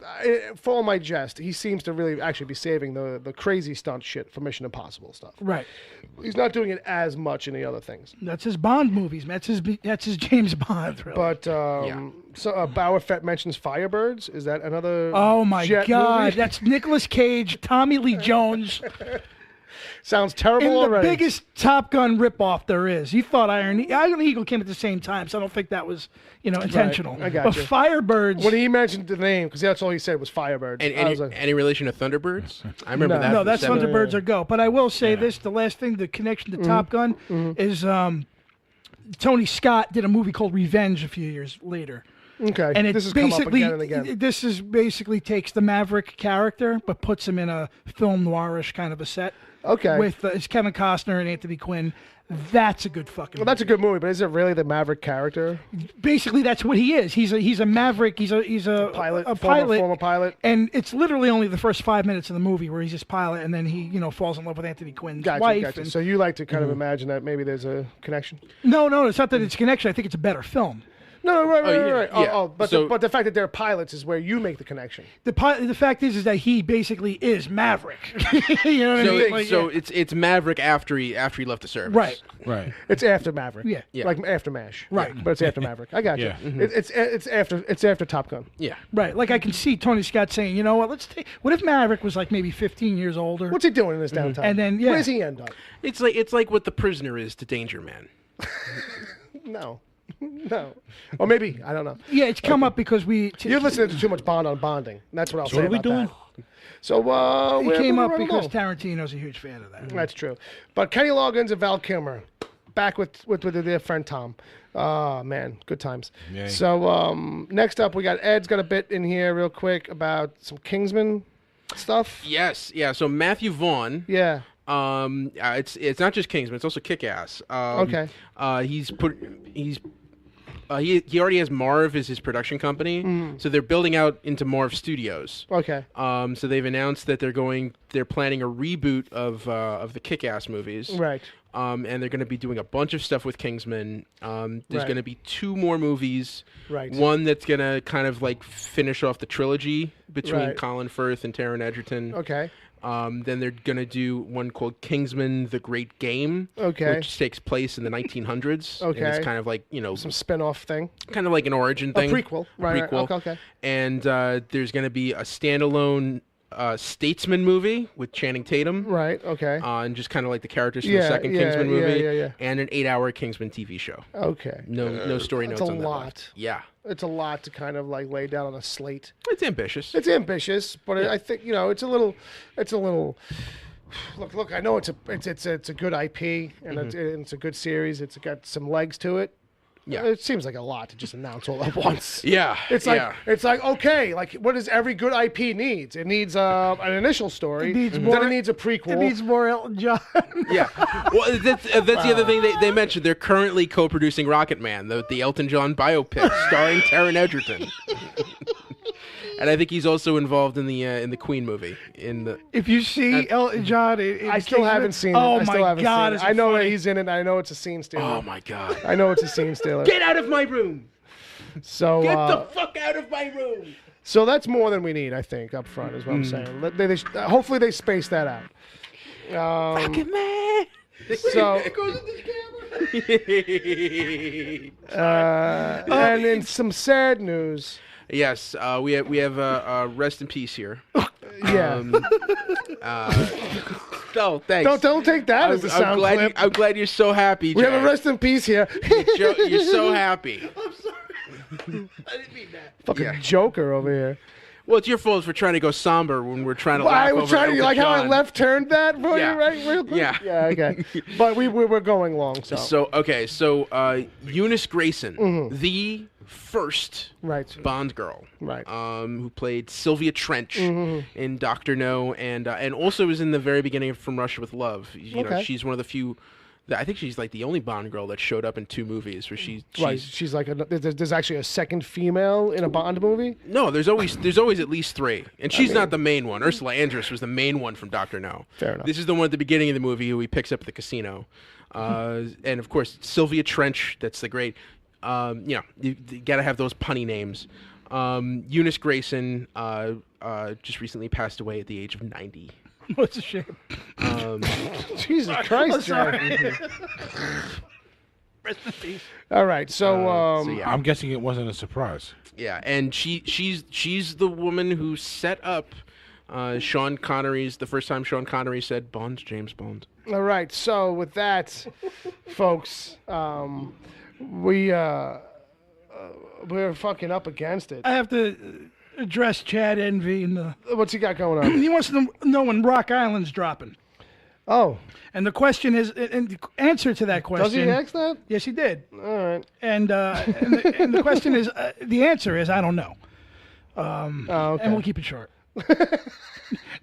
for all my jest, he seems to really actually be saving the crazy stunt shit for Mission Impossible stuff. Right. He's not doing it as much in the other things. That's his Bond movies. That's his James Bond. Really. But so Bauer Fett mentions Firebirds. Is that another? Oh my Jet God! movie? That's Nicolas Cage, Tommy Lee Jones, Sounds terrible in the already. biggest Top Gun ripoff there is. You thought Iron Eagle came at the same time, so I don't think that was intentional. I got but you. Firebirds. When he mentioned the name, because that's all he said was Firebirds. And I was like, any relation to Thunderbirds? I remember No. that. no, from that's 70. Thunderbirds are go. But I will say this: the last thing, the connection to Top Gun is Tony Scott did a movie called Revenge a few years later. Okay. And it this has come up basically again and again. this is basically takes the Maverick character but puts him in a film noirish kind of a set. Okay. With it's Kevin Costner and Anthony Quinn. That's a good fucking. Well, that's a good movie, but is it really the Maverick character? Basically, that's what he is. He's a Maverick. He's a Pilot, a former pilot. And it's literally only the first 5 minutes of the movie where he's just pilot, and then he falls in love with Anthony Quinn's wife. Gotcha. And, So you like to kind of imagine that maybe there's a connection? no, it's not that it's a connection. I think it's a better film. No, right. yeah. But the fact that they're pilots is where you make the connection. The fact is that he basically is Maverick. You know what I mean? Like, So it's Maverick after he left the service. right. Right. It's after Maverick. Yeah. Like after MASH. Right. But it's after Maverick. I got you. Yeah. It's after Top Gun. Yeah. Right. Like I can see Tony Scott saying, you know what? What if Maverick was like maybe 15 years older? What's he doing in his downtime? And then, yeah. Where does he end up? It's like what The Prisoner is to Danger Man. No. Or maybe I don't know. Yeah, it's come up because You're listening to too much Bond on bonding. That's what I'll say. what are we about doing? that. So it we're came up running because along. Tarantino's a huge fan of that. That's true. But Kenny Loggins and Val Kilmer back with their friend Tom. Oh man, good times. Yay. So next up we got Ed's got a bit in here real quick about some Kingsman stuff. Yes. Yeah. So Matthew Vaughn. Yeah. It's not just Kingsman. It's also Kick-Ass. Okay. He already has Marv as his production company, so they're building out into Marv Studios. Okay. So they've announced that they're planning a reboot of the Kick-Ass movies. Right. And they're going to be doing a bunch of stuff with Kingsman. There's Right. going to be 2 more movies. Right. One that's going to kind of like finish off the trilogy between Right. Colin Firth and Taron Egerton. Okay. Then they're going to do one called Kingsman: The Great Game, Okay. which takes place in the 1900s. And Okay. it's kind of like, Some spin-off thing. kind of like an origin thing. prequel. Right. Prequel. Okay. And there's going to be a standalone Statesman movie with Channing Tatum. Right. Okay. And just kind of like the characters from Yeah, the second yeah, Kingsman yeah, movie. yeah. And an 8-hour Kingsman TV show. Okay. No story That's notes a on that one. lot. Yeah. It's a lot to kind of like lay down on a slate. It's ambitious. It's ambitious, but I think it's a little. Look! I know it's a good IP and it's a good series. It's got some legs to it. Yeah. It seems like a lot to just announce all at once. Yeah. It's like okay, like what does every good IP needs? It needs an initial story. It needs then more- it needs a prequel. It needs more Elton John. Yeah. Well, that's the other thing they mentioned. They're currently co-producing Rocket Man, the Elton John biopic starring Taron Egerton. And I think he's also involved in the Queen movie. If you see Elton John, I still haven't seen it. Oh I still my haven't God! seen is it. it I know that funny? he's in it. I know it's a scene stealer. Oh my God! I know it's a scene stealer. Get out of my room! So Get the fuck out of my room! So that's more than we need, I think, up front, is what I'm saying. Hopefully they space that out. Rocket Man. So, It goes into the camera. and in some sad news, Yes, we have rest in peace here. yeah. Oh, thanks. Don't take that as a sound clip. I'm glad you're so happy. We have a Jack. rest in peace here. You're so happy. I didn't mean that. Fucking Yeah. Joker over here. Well, it's your fault for trying to go somber when we're trying to Well, laugh I was over trying to Elton like how I John. left turned that for Yeah. you, right? Real quick? Yeah. Yeah. Okay. But we're going long, so. So Eunice Grayson, the first Right. Bond girl, Right. who played Sylvia Trench in Doctor No, and also was in the very beginning of From Russia with Love. You know, Okay. she's one of the few. I think she's like the only Bond girl that showed up in 2 movies where she's Right. She's like there's actually a second female in a Bond movie. No, there's always at least 3, and she's not the main one. Ursula Andress was the main one from Doctor No. Fair enough. This is the one at the beginning of the movie who he picks up at the casino, and of course Sylvia Trench. That's the great. You got to have those punny names. Eunice Grayson just recently passed away at the age of 90. What's a shame? Jesus Christ, Jack. Rest in peace. All right. So, yeah. I'm guessing it wasn't a surprise. Yeah, and she's the woman who set up Sean Connery's the first time Sean Connery said Bond's James Bond. all right. So with that, folks, we're fucking up against it. I have to address Chad Envy and the. What's he got going on? He wants to know when Rock Island's dropping. Oh. And the question is, and the answer to that question. Does he ask that? Yes, he did. All right. And the question is, the answer is, I don't know. Okay. And we'll keep it short.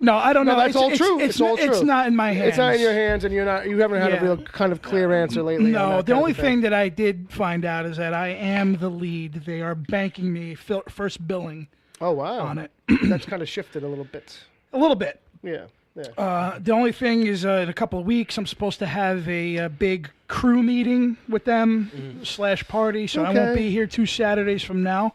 No, I don't know. That's all true. It's all true. It's not in my hands. It's not in your hands, and you haven't had a real kind of clear answer lately. No, the only thing that I did find out is that I am the lead. They are banking me first billing. Oh wow! On it. That's kind of shifted a little bit. A little bit. Yeah. The only thing is, in a couple of weeks, I'm supposed to have a big crew meeting with them / party, so I won't be here 2 Saturdays from now.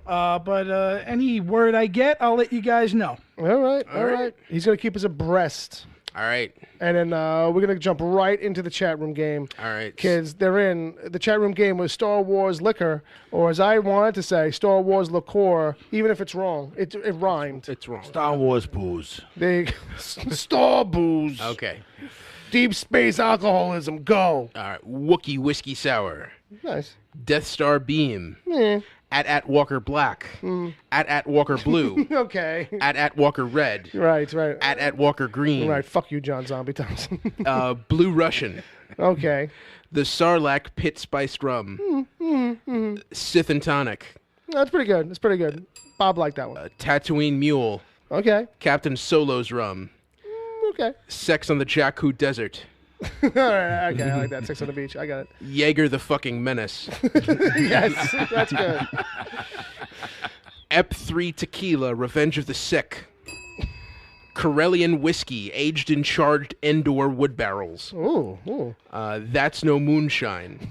But any word I get, I'll let you guys know. All right. He's going to keep us abreast. All right. And then we're going to jump right into the chat room game. All right. Kids, the chat room game was Star Wars liquor, or as I wanted to say, Star Wars liqueur, even if it's wrong. It rhymed. It's wrong. Star Wars booze. Star booze. Okay. Deep space alcoholism, go. All right. Wookiee whiskey sour. Nice. Death Star beam. Yeah. At Walker Black. At Walker Blue. Okay. At Walker Red. Right. At Walker Green. Right. Fuck you, John Zombie Thompson. Blue Russian. Okay. The Sarlacc Pit Spiced Rum. Sith and Tonic. That's pretty good. Bob liked that one. Tatooine Mule. Okay. Captain Solo's Rum. Okay. Sex on the Jakku Desert. All right. Okay, I like that. Sex on the Beach. I got it. Jaeger the fucking Menace. Yes, that's good. Ep3 Tequila, Revenge of the Sick. Corellian Whiskey, aged in charred Endor wood barrels. Ooh. That's No Moonshine.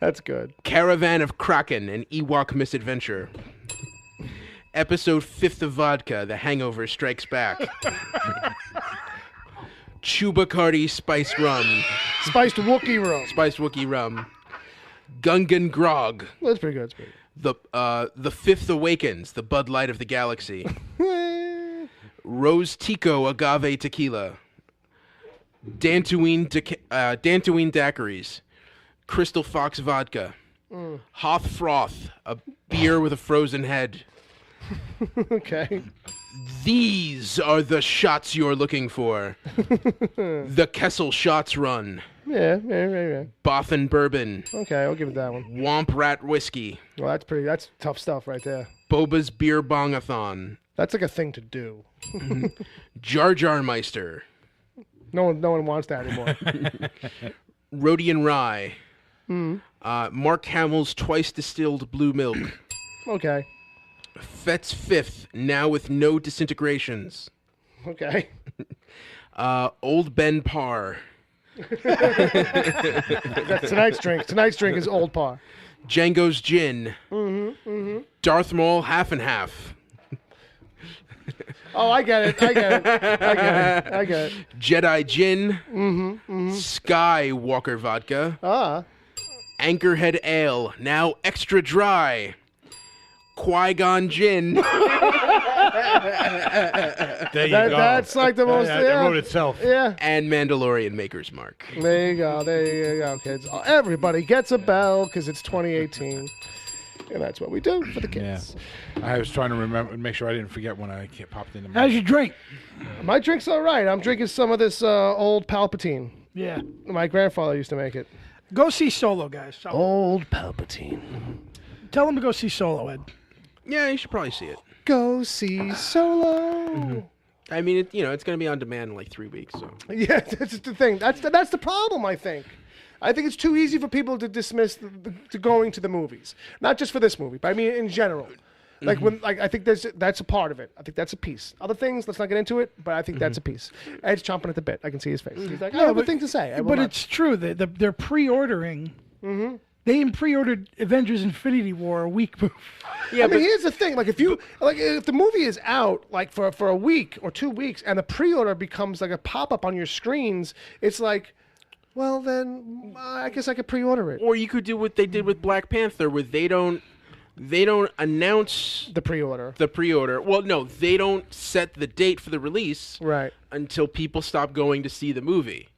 That's good. Caravan of Kraken, an Ewok misadventure. Episode 5th of Vodka, The Hangover Strikes Back. Chubacardi Spiced Rum. Spiced Wookiee Rum. Gungan Grog. That's pretty good. The Fifth Awakens, the Bud Light of the Galaxy. Rose Tico Agave Tequila. Dantooine Daiquiris. Crystal Fox Vodka. Hoth Froth, a beer with a frozen head. Okay. These are the shots you're looking for. The Kessel Shots Run. Yeah. Bothan Bourbon. Okay, I'll give it that one. Womp Rat Whiskey. Well, that's tough stuff right there. Boba's Beer Bongathon. That's like a thing to do. Jar Jar Meister. No one wants that anymore. Rhodian Rye. Mark Hamill's twice distilled blue milk. Okay. Fett's Fifth, now with no disintegrations. Okay. Old Ben Parr. That's tonight's drink. Tonight's drink is Old Parr. Django's Gin. Darth Maul Half and Half. Oh, I get it. Jedi Gin. Skywalker Vodka. Anchorhead Ale, now extra dry. Qui-Gon Gin. There you go. That's like the most. That wrote itself. Yeah. And Mandalorian Maker's Mark. There you go, kids. Everybody gets a bell because it's 2018. And that's what we do for the kids. Yeah. I was trying to make sure I didn't forget when I popped into my... How's your drink? My drink's all right. I'm drinking some of this old Palpatine. Yeah. My grandfather used to make it. Go see Solo, guys. Old Palpatine. Tell them to go see Solo, Ed. Yeah, you should probably see it. Go see Solo. I mean, it's going to be on demand in like 3 weeks. So yeah, that's the thing. That's the problem. I think it's too easy for people to dismiss the going to the movies. Not just for this movie, but I mean in general. Like I think that's a part of it. I think that's a piece. Other things, let's not get into it, but I think that's a piece. Ed's chomping at the bit. I can see his face. He's like, I have a thing to say. But it's true. They're pre-ordering. They even pre-ordered Avengers: Infinity War a week before. Yeah, but here's the thing: if the movie is out for a week or 2 weeks, and the pre-order becomes like a pop-up on your screens, it's like, well, then I guess I could pre-order it. Or you could do what they did with Black Panther, where they don't announce the pre-order. Well, no, they don't set the date for the release until people stop going to see the movie.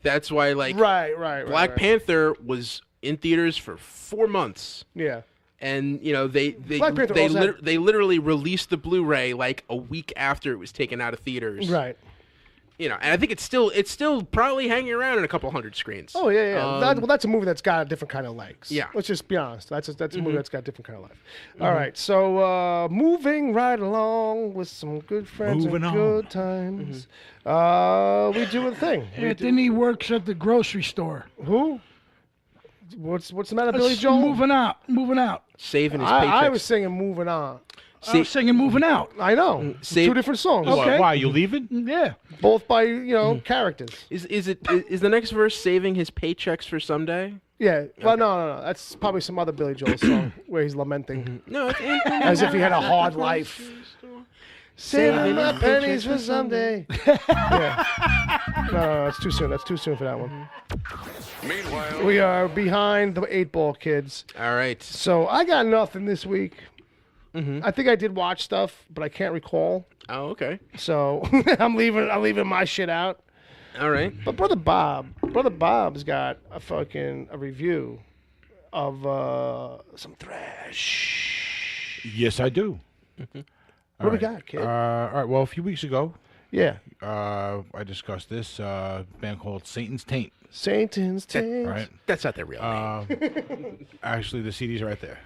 That's why, Black Panther was in theaters for 4 months. Yeah. And they Black Panther also had- they literally released the Blu-ray like a week after it was taken out of theaters. Right. And I think it's still probably hanging around in a couple hundred screens. Oh yeah. That's a movie that's got a different kind of legs. Yeah. Let's just be honest. That's a movie that's got a different kind of legs. All right. So moving right along with some good friends Moving and on. good times. We do a thing. Anthony works at the grocery store. Who? What's the matter, Billy Joel? Moving out. Saving his paychecks. I was singing "Moving On." I was singing moving out. I know. Save- Two different songs. Okay. Why, you leaving? Yeah. Both by characters. Is the next verse saving his paychecks for someday? Yeah. Well, no. That's probably some other Billy Joel song where he's lamenting No, it's as if he had a hard life. Saving my pennies for someday. Yeah. No, it's too soon. That's too soon for that one. Meanwhile, We are behind the 8-ball kids. all right. So I got nothing this week. I think I did watch stuff, but I can't recall. Oh, okay. So I'm leaving my shit out. All right. But Brother Bob's got a review of some thrash. Yes, I do. What we got, kid? All right. Well, a few weeks ago, Yeah. I discussed this band called Satan's Taint. Satan's Taint. Right. That's not their real name. Actually, the CD's right there.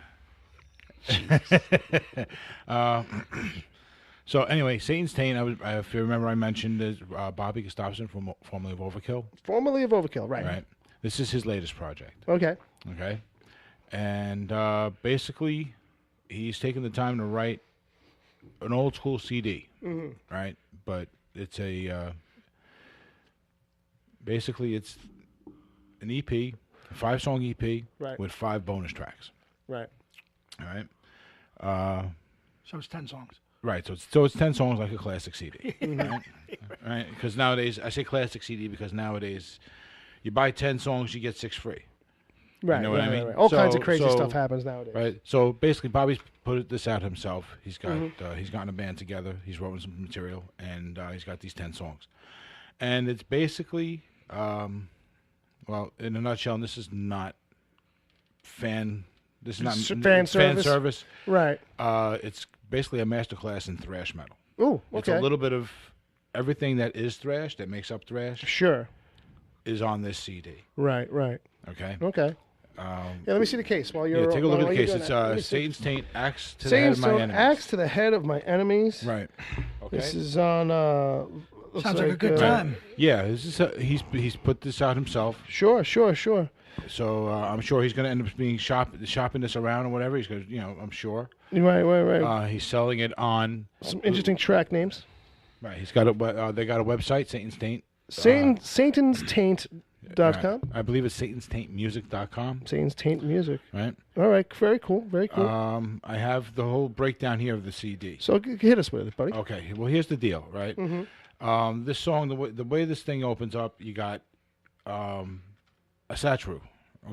So anyway, Satan's Taint. If you remember, I mentioned is Bobby Gustafson from formerly of Overkill. Formerly of Overkill, right? Right. This is his latest project. Okay. Okay. And basically, he's taken the time to write an old school CD. Right. But it's basically it's an EP, a 5-song EP Right. with 5 bonus tracks. Right. All right. So it's 10 songs. Right. So it's 10 songs like a classic CD. Right. Because nowadays, I say classic CD because nowadays, you buy 10 songs, you get 6 free. Right. know what I mean? Right. All kinds of So- crazy so- stuff happens nowadays. Right. So basically, Bobby's put this out himself. He's got he's gotten a band together. He's written some material, and he's got these 10 songs. And it's basically, well, in a nutshell, and this is not fan. This is not Fan service? Right. It's basically a masterclass in thrash metal. Ooh. It's Okay. a little bit of everything that is thrash, that makes up thrash, Sure. is on this CD. Right. Okay. Okay. Yeah. Let me see the case while you're. Yeah, take a look at while the you're case. doing It's that. Let me see. Satan's Taint, axe to the head of Satan's my Taint, enemies. axe to the head of my enemies. Right. Okay. This is on. Looks Sounds like a good uh, time. Yeah, this is he's put this out himself. Sure. So I'm sure he's going to end up being shopping this around or whatever. He's going to, I'm sure. Right. He's selling it on. Some interesting track names. Right. He's got a. They got a website, Satan's Taint. Satan's Taint.com. I believe it's satanstaintmusic.com. Satan's Taint Music. Right. All right. Very cool. I have the whole breakdown here of the CD. So hit us with it, buddy. Okay. Well, here's the deal, right? This song, the way this thing opens up, you got a Satchru,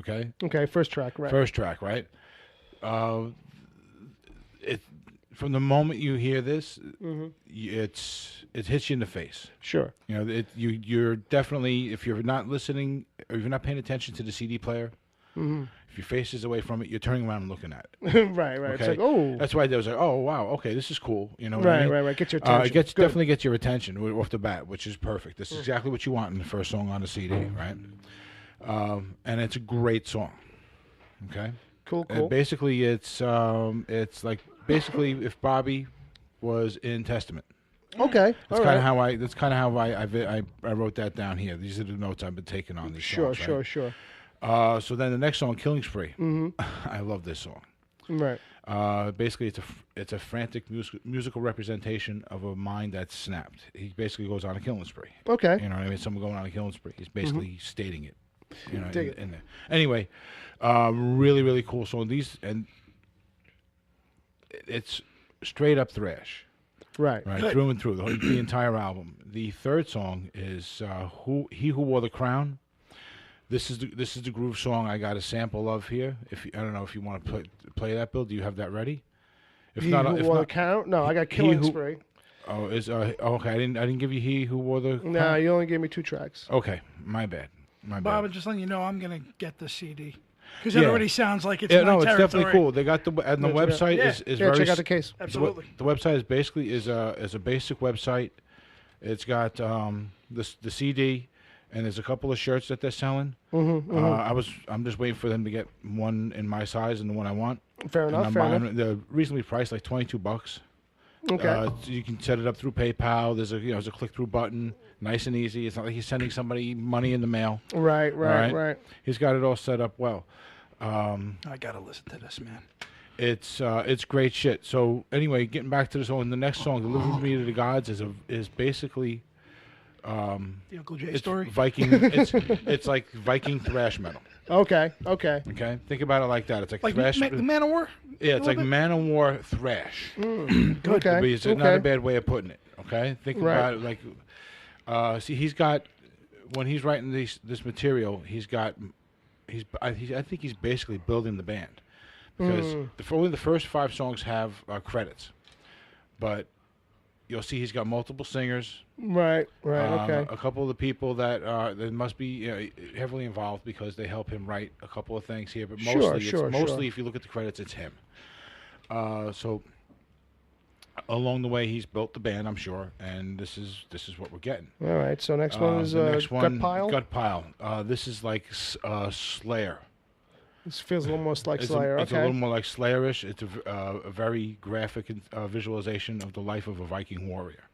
okay? Okay. First track. Right. First track, right? It from the moment you hear this, it hits you in the face. Sure. You're definitely, if you're not listening or if you're not paying attention to the CD player, if your face is away from it, you're turning around and looking at it. right. Okay? It's like, oh. That's why they was like, oh wow, okay, this is cool. You know what I mean? Right. Get your attention. It Good. definitely gets your attention off the bat, which is perfect. This is exactly what you want in the first song on the CD, right? And it's a great song. Okay. Cool. Basically, it's like basically if Bobby was in Testament. Okay. That's kind of how I wrote that down here. These are the notes I've been taking on these songs. Sure. So then the next song, Killing Spree. I love this song. Right. Basically, it's a frantic musical representation of a mind that's snapped. He basically goes on a killing spree. Okay. You know what I mean? Someone going on a killing spree. He's basically stating it. Dig it. In there. Anyway, really, really cool song. It's straight up thrash. Right. Through and through, the entire album. The third song is He Who Wore the Crown. This is the groove song I got a sample of here. I don't know if you want to play that, Bill. Do you have that ready? If He not, who if wore not, the count? No, I got Killing Spree. Oh, okay. I didn't give you He Who Wore the Crown. No, you only gave me 2 tracks. Okay, my bad. Bob, just letting you know, I'm going to get the CD. Because it already sounds like it's yeah, my no, it's territory. definitely cool. They got and the website is very. Check out the case. Absolutely. The website is basically is a basic website. It's got the CD, and there's a couple of shirts that they're selling. I'm just waiting for them to get one in my size and the one I want. Fair enough. They're reasonably priced, like $22. Okay. So you can set it up through PayPal. There's a click-through button, nice and easy. It's not like he's sending somebody money in the mail. Right. He's got it all set up well. I gotta listen to this, man. It's great shit. So anyway, getting back to the song, the next song, "Deliver Me to the Gods," is basically The Uncle Jay it's story. Viking. it's like Viking thrash metal. Okay. Okay, think about it like that. It's like thrash. The Man of War. Yeah, it's like Man of War thrash. Okay. But it's not a bad way of putting it. Okay, think about it like. See, he's got when he's writing this material, I think he's basically building the band because only the first 5 songs have credits, but you'll see he's got multiple singers. Right. Okay. A couple of the people that must be heavily involved because they help him write a couple of things here, but mostly if you look at the credits, it's him. So along the way, he's built the band, I'm sure, and this is what we're getting. All right. So next one is Gut Pile. Gut Pile. This is like Slayer. This feels almost like Slayer. It's a little more like Slayerish. It's a very graphic visualization of the life of a Viking warrior.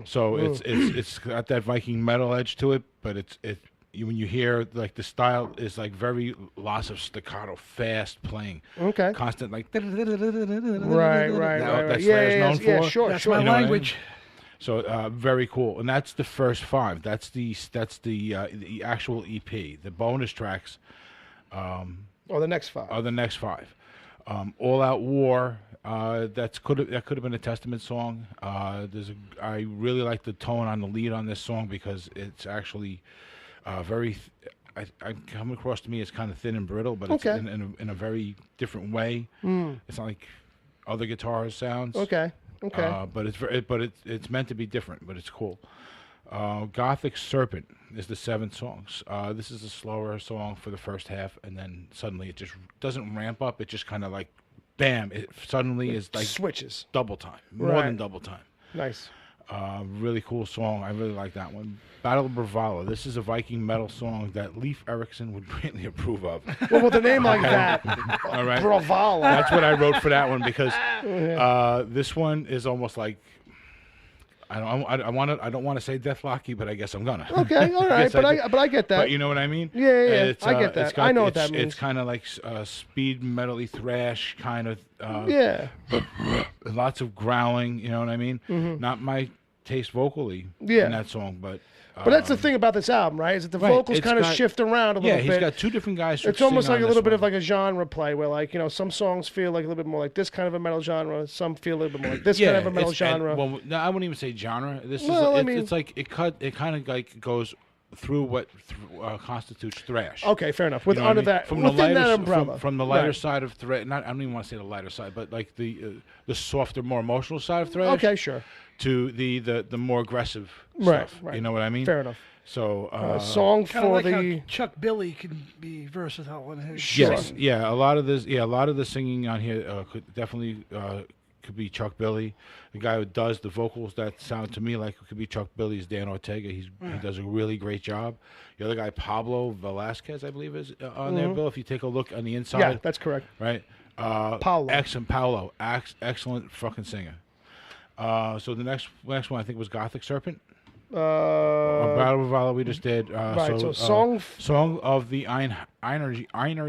So it's got that Viking metal edge to it, but when you hear like the style is like very lots of staccato, fast playing. Okay. Constant like. Right. That's Slayer's known for. Yeah, sure. That's my language. So very cool, and that's the first 5. That's the actual EP. The bonus tracks. The next 5. Are the next 5. All Out War. That could have been a Testament song. I really like the tone on the lead on this song because it's actually very. I come across to me as kind of thin and brittle, but it's in a very different way. It's not like other guitar sounds. Okay. But it's meant to be different, but it's cool. Gothic Serpent is the 7th song. This is a slower song for the first half, and then suddenly it just doesn't ramp up. It just kind of like, bam! It suddenly is like switches double time, more than double time. Nice. Really cool song. I really like that one. Battle of Bravalla. This is a Viking metal song that Leif Erikson would greatly approve of. Well, with a name like that, all right, Bravalla. That's what I wrote for that one because this one is almost like. I don't want to say Deathlocky, but I guess I'm gonna. Okay, all right, but I get that. But you know what I mean? Yeah, I get that. I know what that means. It's kind of like speed metal-y thrash kind of. Lots of growling. You know what I mean? Mm-hmm. Not my taste vocally in that song, but. But that's the thing about this album, right? Is that the vocals kind of shift around a little bit. Yeah, he's got 2 different guys. It's almost like a little bit of like a genre play, where like some songs feel like a little bit more like this kind of a metal genre. Some feel a little bit more like this kind of a metal genre. Well, no, I wouldn't even say genre. It's like it kind of like goes through what constitutes thrash. Okay, fair enough. Within that umbrella, from the lighter side of thrash. I don't even want to say the lighter side, but like the softer, more emotional side of thrash. Okay, sure. To the more aggressive stuff. Right. You know what I mean? Fair enough. So song for like how Chuck Billy can be versatile in his. Yes, yeah. A lot of the singing on here could definitely could be Chuck Billy. The guy who does the vocals that sound to me like it could be Chuck Billy is Dan Ortega. He does a really great job. The other guy, Pablo Velasquez, I believe, is on there, Bill. If you take a look on the inside. Yeah, that's correct. Right. Paolo. Excellent fucking singer. So the next one I think was Gothic Serpent. Battle of Valhalla we just did. Right. So song of the Einar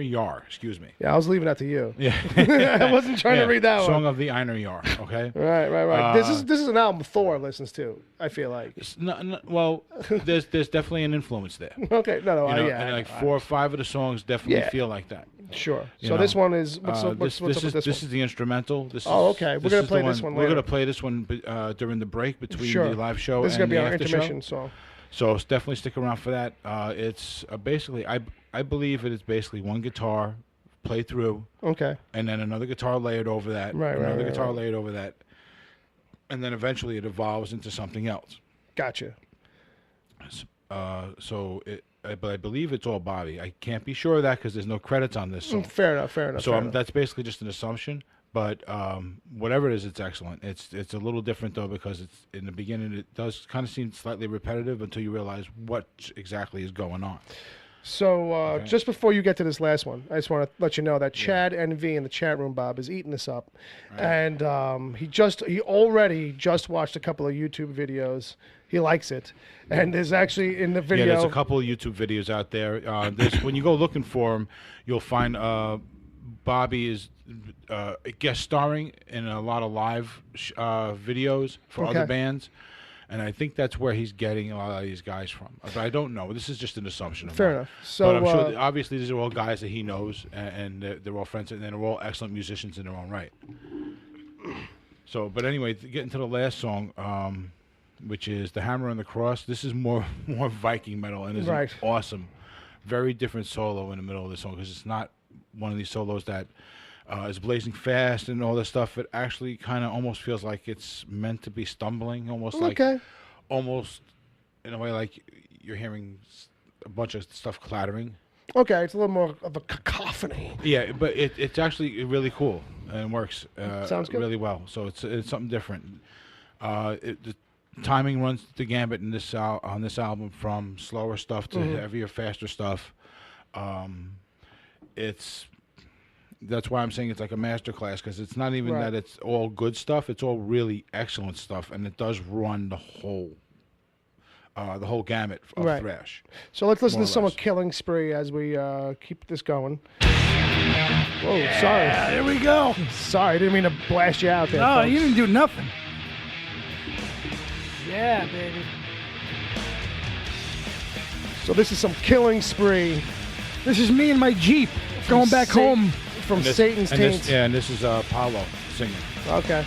Jar. Excuse me. Yeah, I was leaving that to you. Yeah. I wasn't trying to read that one. Song of the Einar Jar. Okay. Right. This is an album Thor listens to. I feel like. Well, there's definitely an influence there. Okay. No. And like 4 or 5 of the songs definitely feel like that. Sure. So this one is what's up with this one? This is the instrumental. Okay. We're gonna play this one later. We're gonna play this one during the break between the live show. This is gonna be our intermission song. So definitely stick around for that. It's basically I believe it is basically one guitar played through. Okay. And then another guitar layered over that. Another guitar layered over that. And then eventually it evolves into something else. Gotcha. So but I believe it's all Bobby. I can't be sure of that because there's no credits on this song. Fair enough. So that's basically just an assumption. But whatever it is, it's excellent. It's a little different though because it's in the beginning it does kind of seem slightly repetitive until you realize what exactly is going on. So just before you get to this last one, I just want to let you know that Chad NV in the chat room, Bob, is eating this up, and he already just watched a couple of YouTube videos. He likes it, and there's actually in the video. Yeah, there's a couple of YouTube videos out there. When you go looking for him, you'll find Bobby is guest starring in a lot of live videos for other bands. And I think that's where he's getting a lot of these guys from. But I don't know. This is just an assumption. Fair enough. So, but I'm sure, obviously, these are all guys that he knows, and they're all friends, and they're all excellent musicians in their own right. So, but anyway, getting to the last song, which is The Hammer and the Cross, this is more Viking metal, and is awesome. Very different solo in the middle of the song, because it's not one of these solos that is blazing fast and all this stuff. It actually kind of almost feels like it's meant to be stumbling, almost almost in a way like you're hearing a bunch of stuff clattering. Okay, it's a little more of a cacophony. Yeah, but it's actually really cool and works Sounds good. really well. So it's something different. The timing runs the gambit in this on this album from slower stuff to heavier, faster stuff. That's why I'm saying it's like a masterclass, because it's not even that it's all good stuff. It's all really excellent stuff, and it does run the whole gamut of thrash. So let's listen to some of Killing Spree as we keep this going. Whoa, sorry. There we go. Sorry, I didn't mean to blast you out there. No, folks. you didn't do nothing. Yeah, baby. So this is some Killing Spree. This is me and my Jeep going back home. From Satan's Taint. And this is Apollo singing. Okay.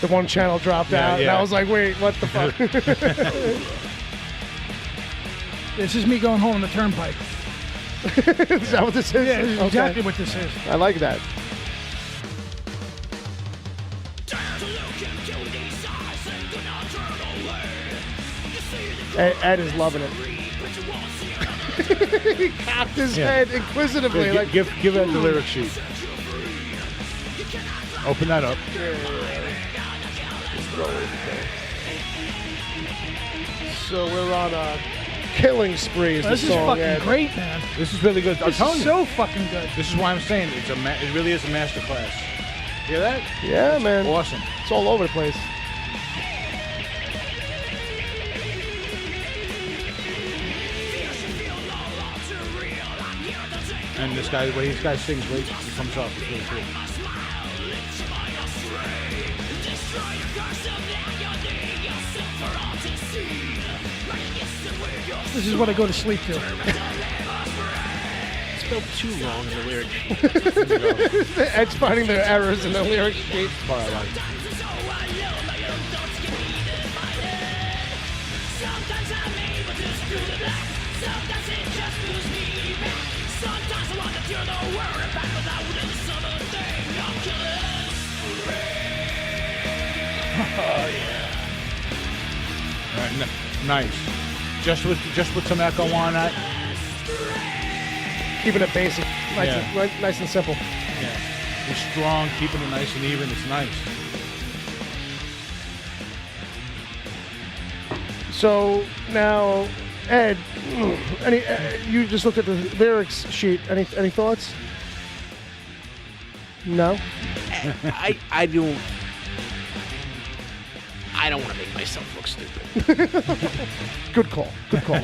The one channel dropped out, and I was like, wait, what the fuck? This is me going home on the turnpike. Is that what this is? Yeah, this is exactly what this is. I like that. Ed is loving it. He cocked his head inquisitively. Yeah, give Ed the lyric sheet. Open that up. So we're on a Killing Spree. Is This the is song, fucking Ed. great, man. This is really good. I'm This telling is you. so fucking good. This is why I'm saying it really is a master class. Hear that? Yeah, man. Awesome. It's all over the place. And this guy, when this guy sings, wait, he comes up. It's really cool. This is what I go to sleep to. Spelled too long in the lyric. Ed's finding their errors in the lyric sheet. Right, nice. Just with some echo on that. Keeping it basic, nice and simple. Yeah. It's strong, keeping it nice and even. It's nice. So now, Ed, you just looked at the lyrics sheet. Any thoughts? No. I don't want to make myself look stupid. Good call. Good call.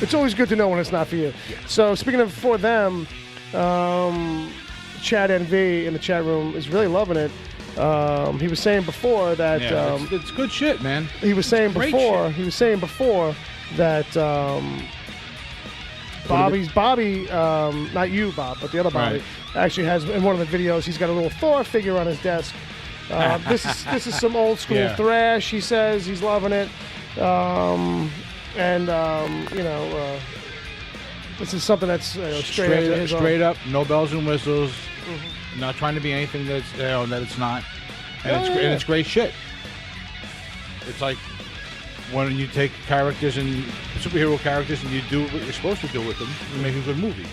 It's always good to know when it's not for you. Yeah. So speaking of for them, Chad NV in the chat room is really loving it. He was saying before that it's good shit, man. He was saying before that Bobby, not you, Bob, but the other Bobby, actually has in one of the videos. He's got a little Thor figure on his desk. This is some old school thrash. He says he's loving it, this is something that's straight up, no bells and whistles. Mm-hmm. Not trying to be anything that it's not. and it's great shit. It's like when you take characters and superhero characters and you do what you're supposed to do with them, you make a good movie.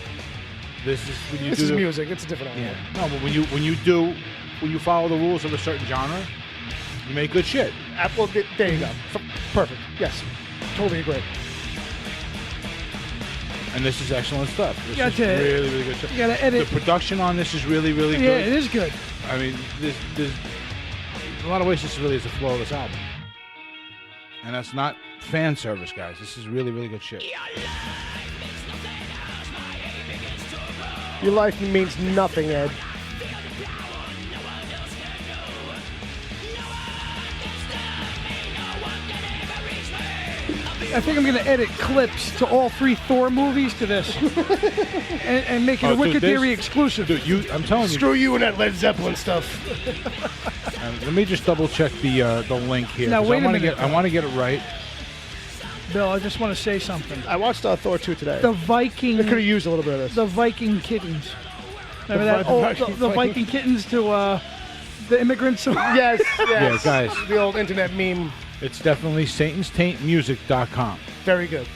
This is when you This do is music. It's a different idea. No, but when you follow the rules of a certain genre, you make good shit. Well, there you go. Perfect. Yes. Totally agree. And this is excellent stuff. This is Gotcha. really, really good stuff. You gotta edit. The production on this is really, really good. Yeah, it is good. I mean, there's a lot of ways this really is a flawless album. And that's not fan service, guys. This is really, really good shit. Your life means nothing, Ed. I think I'm going to edit clips to all 3 Thor movies to this, and make it a Wicked Theory exclusive. Dude, I'm telling you. Screw you and that Led Zeppelin stuff. Let me just double check the link here. Now, 'cause wait a minute. I want to get it right. Bill, I just want to say something. I watched Thor 2 today. The Viking. I could have used a little bit of this. The Viking kittens. Remember The that? Viking kittens to the immigrants. Yes. Yeah, guys. The old internet meme. It's definitely satanstaintmusic.com. Very good.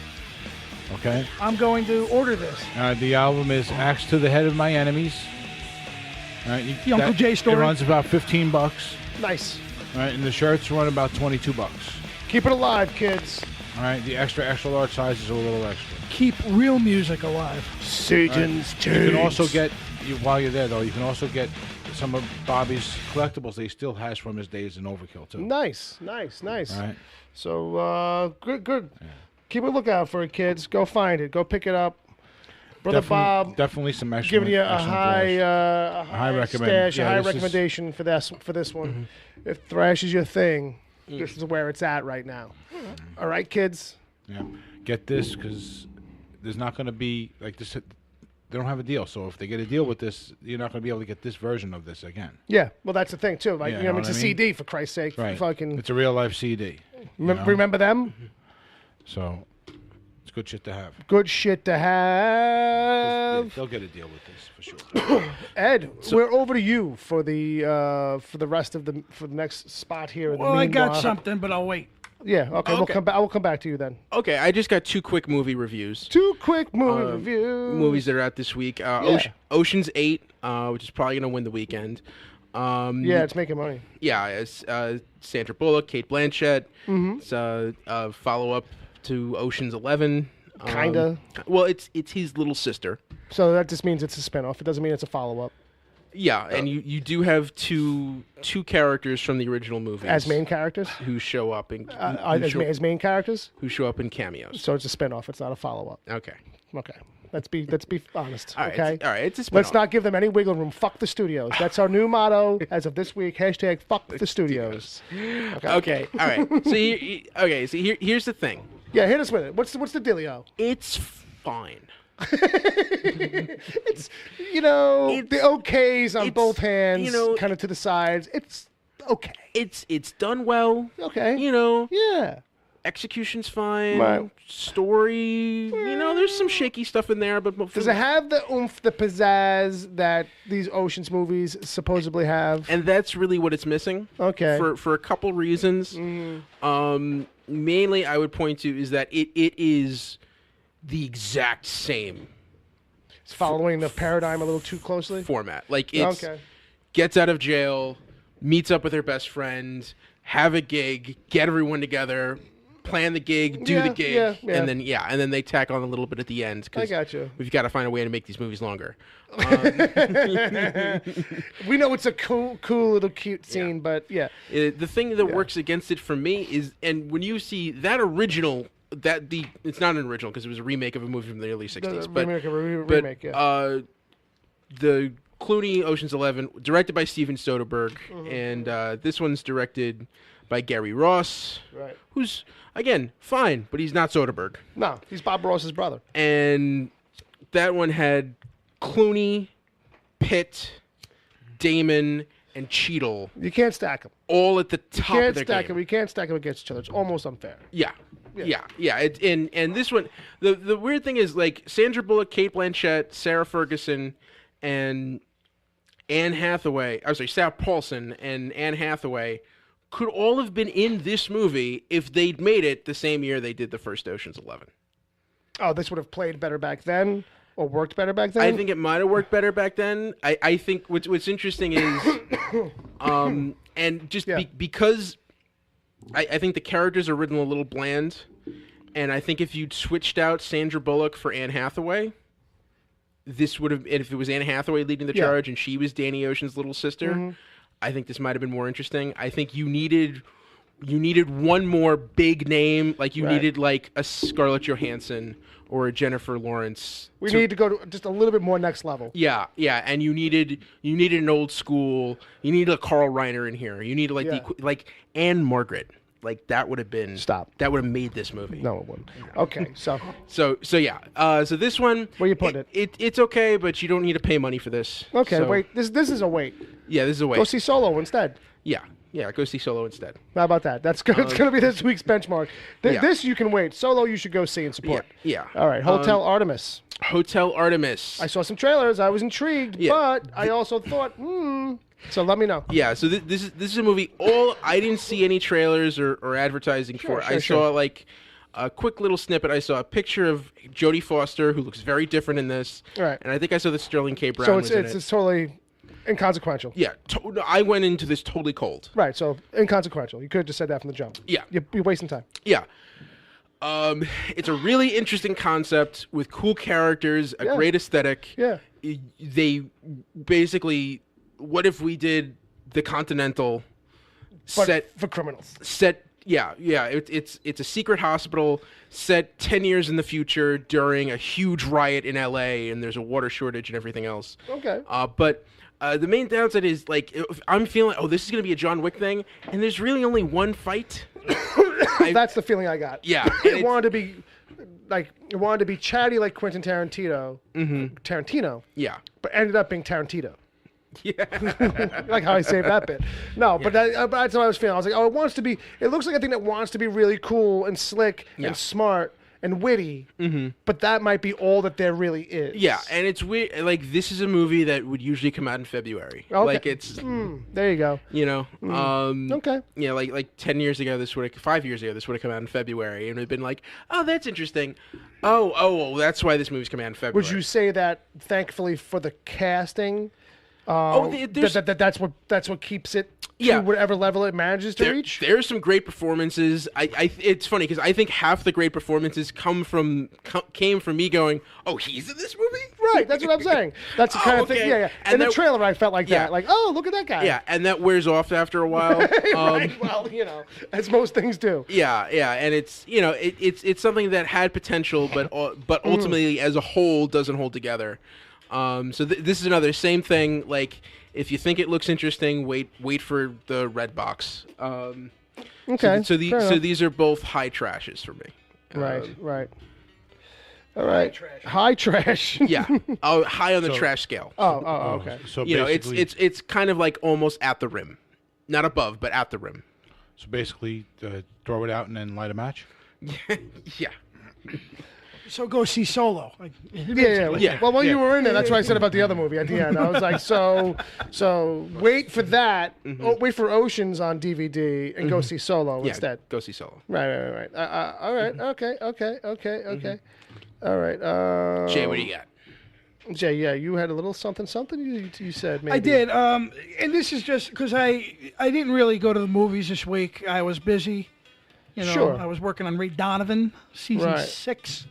Okay? I'm going to order this. The album is Axe to the Head of My Enemies. The Uncle Jay story. It runs about $15. Nice. All right, and the shirts run about $22. Keep it alive, kids. All right, the extra large size is a little extra. Keep real music alive. Satan's Taint. You can also get, while you're there though, you can also get some of Bobby's collectibles that he still has from his days in Overkill too. Nice. All right. So good. Yeah. Keep a lookout for it, kids. Go find it. Go pick it up. Brother Bob, definitely some excellent. Giving you a high recommendation. Recommendation for this one. Mm-hmm. If thrash is your thing, this is where it's at right now. Mm-hmm. All right, kids. Yeah, get this because there's not going to be like this. They don't have a deal, so if they get a deal with this, you're not going to be able to get this version of this again. Yeah, well, that's the thing too. Like, yeah, it's a CD for Christ's sake. Right. Fucking. It's a real life CD. Remember them? So. Good shit to have. Good shit to have. They'll get a deal with this for sure. Ed, we're over to you for the rest of the next spot here. In the I got something, but I'll wait. Yeah. Okay. We'll come back. I will come back to you then. Okay. I just got 2 quick movie reviews. 2 quick movie reviews. Movies that are out this week. Ocean's 8, which is probably gonna win the weekend. Yeah, it's making money. Yeah, it's Sandra Bullock, Kate Blanchett. Mm-hmm. It's a follow-up to Ocean's 11. Kinda. Well, it's his little sister. So that just means it's a spinoff. It doesn't mean it's a follow-up. Yeah, and you do have two characters from the original movies as main characters who show up in as main characters who show up in cameos. So it's a spinoff. It's not a follow-up. Okay. Let's be honest. All right, okay. All right. It's a spinoff. Let's not give them any wiggle room. Fuck the studios. That's our new motto as of this week. # Fuck the studios. Okay. All right. So here's the thing. Yeah, hit us with it. What's the dealio? It's fine. It's the okays on both hands, kind of to the sides. It's okay. It's done well. Okay. Yeah. Execution's fine. Right. Story, there's some shaky stuff in there, but does it have the oomph, the pizzazz that these Oceans movies supposedly have? And that's really what it's missing. Okay. For a couple reasons. Mainly, I would point to is that it is the exact same. It's following the paradigm a little too closely. Format, like it's gets out of jail, meets up with her best friend, have a gig, get everyone together, plan the gig, do the gig, and then they tack on a little bit at the end. I got you. We've got to find a way to make these movies longer. We know it's a cool little cute scene, but yeah. The thing that works against it for me is, and when you see that original, it's not an original because it was a remake of a movie from the early 60s. Remake, yeah. The Clooney Ocean's 11, directed by Steven Soderbergh, and this one's directed by Gary Ross, who's, again, fine, but he's not Soderbergh. No, he's Bob Ross's brother. And that one had Clooney, Pitt, Damon, and Cheadle. You can't stack them. All at the top of their game. You can't stack them against each other. It's almost unfair. Yeah. And this one, the weird thing is, like, Sandra Bullock, Kate Blanchett, Sarah Ferguson, and Anne Hathaway, I'm sorry, Sarah Paulson and Anne Hathaway could all have been in this movie if they'd made it the same year they did the first Ocean's 11. Oh, this would have played better back then, or worked better back then? I think it might have worked better back then. I think what's interesting is, and just because I think the characters are written a little bland, and I think if you'd switched out Sandra Bullock for Anne Hathaway, this would have, and if it was Anne Hathaway leading the charge and she was Danny Ocean's little sister, I think this might have been more interesting. I think you needed one more big name, like you needed like a Scarlett Johansson or a Jennifer Lawrence. We need to go to just a little bit more next level. Yeah, and you needed an old school. You needed a Carl Reiner in here. You needed like Anne Margaret. Like that would have been That would have made this movie. No, it wouldn't. Okay, so yeah. So this one, where you put it's okay, but you don't need to pay money for this. Okay, so, wait. This is a wait. Yeah, this is a wait. Go see Solo instead. Yeah, go see Solo instead. How about that? That's good. It's going to be this week's benchmark. This you can wait. Solo you should go see and support. Yeah. All right, Hotel Artemis. Hotel Artemis. I saw some trailers. I was intrigued, but I also thought, So let me know. Yeah, so this is a movie. I didn't see any trailers or advertising for it. I saw like a quick little snippet. I saw a picture of Jodie Foster, who looks very different in this. Right. And I think I saw that Sterling K. Brown was in it. So it's totally inconsequential. Yeah, I went into this totally cold. Right, so inconsequential. You could have just said that from the jump. Yeah. You're wasting time. Yeah. It's a really interesting concept with cool characters, a great aesthetic. Yeah. They basically, what if we did the Continental set for criminals? It's a secret hospital set 10 years in the future during a huge riot in LA, and there's a water shortage and everything else. Okay. But the main downside is, like, if I'm feeling, this is going to be a John Wick thing, and there's really only one fight. That's the feeling I got. Yeah. It wanted to be chatty like Quentin Tarantino. Tarantino. Yeah. But ended up being Tarantino. Yeah. Like how I saved that bit. No, but that's what I was feeling. I was like, it looks like a thing that wants to be really cool and slick and smart and witty, but that might be all that there really is. Yeah, and it's weird. Like, this is a movie that would usually come out in February. Okay. Like, it's... there you go. You know? Okay. Yeah, like 10 years ago, 5 years ago, this would have come out in February, and it would have been like, oh, that's interesting. Oh, that's why this movie's coming out in February. Would you say that, thankfully, for the casting... that's what keeps it to whatever level it manages to reach. There's some great performances. It's funny because I think half the great performances came from me going, "Oh, he's in this movie." Right, that's what I'm saying. That's the kind of thing. Yeah. And in the trailer, I felt like that. Like, oh, look at that guy. Yeah, and that wears off after a while. Right. Well, as most things do. Yeah, and it's it's something that had potential, but ultimately as a whole doesn't hold together. So this is another same thing. Like, if you think it looks interesting, wait for the red box. Okay. So these are both high trashes for me. Right. All right. High trash. Yeah. High on the trash scale. Okay. So it's kind of like almost at the rim, not above, but at the rim. So basically, throw it out and then light a match. Yeah. So go see Solo. Yeah. Well, when you were in it, that's what I said about the other movie at the end. I was like, so wait for that. Wait for Oceans on DVD and go see Solo instead. Go see Solo. Right. All right. Okay. All right. Jay, what do you got? Jay, you had a little something you said maybe. I did. And this is just because I didn't really go to the movies this week. I was busy. Sure. I was working on Ray Donovan, season 6.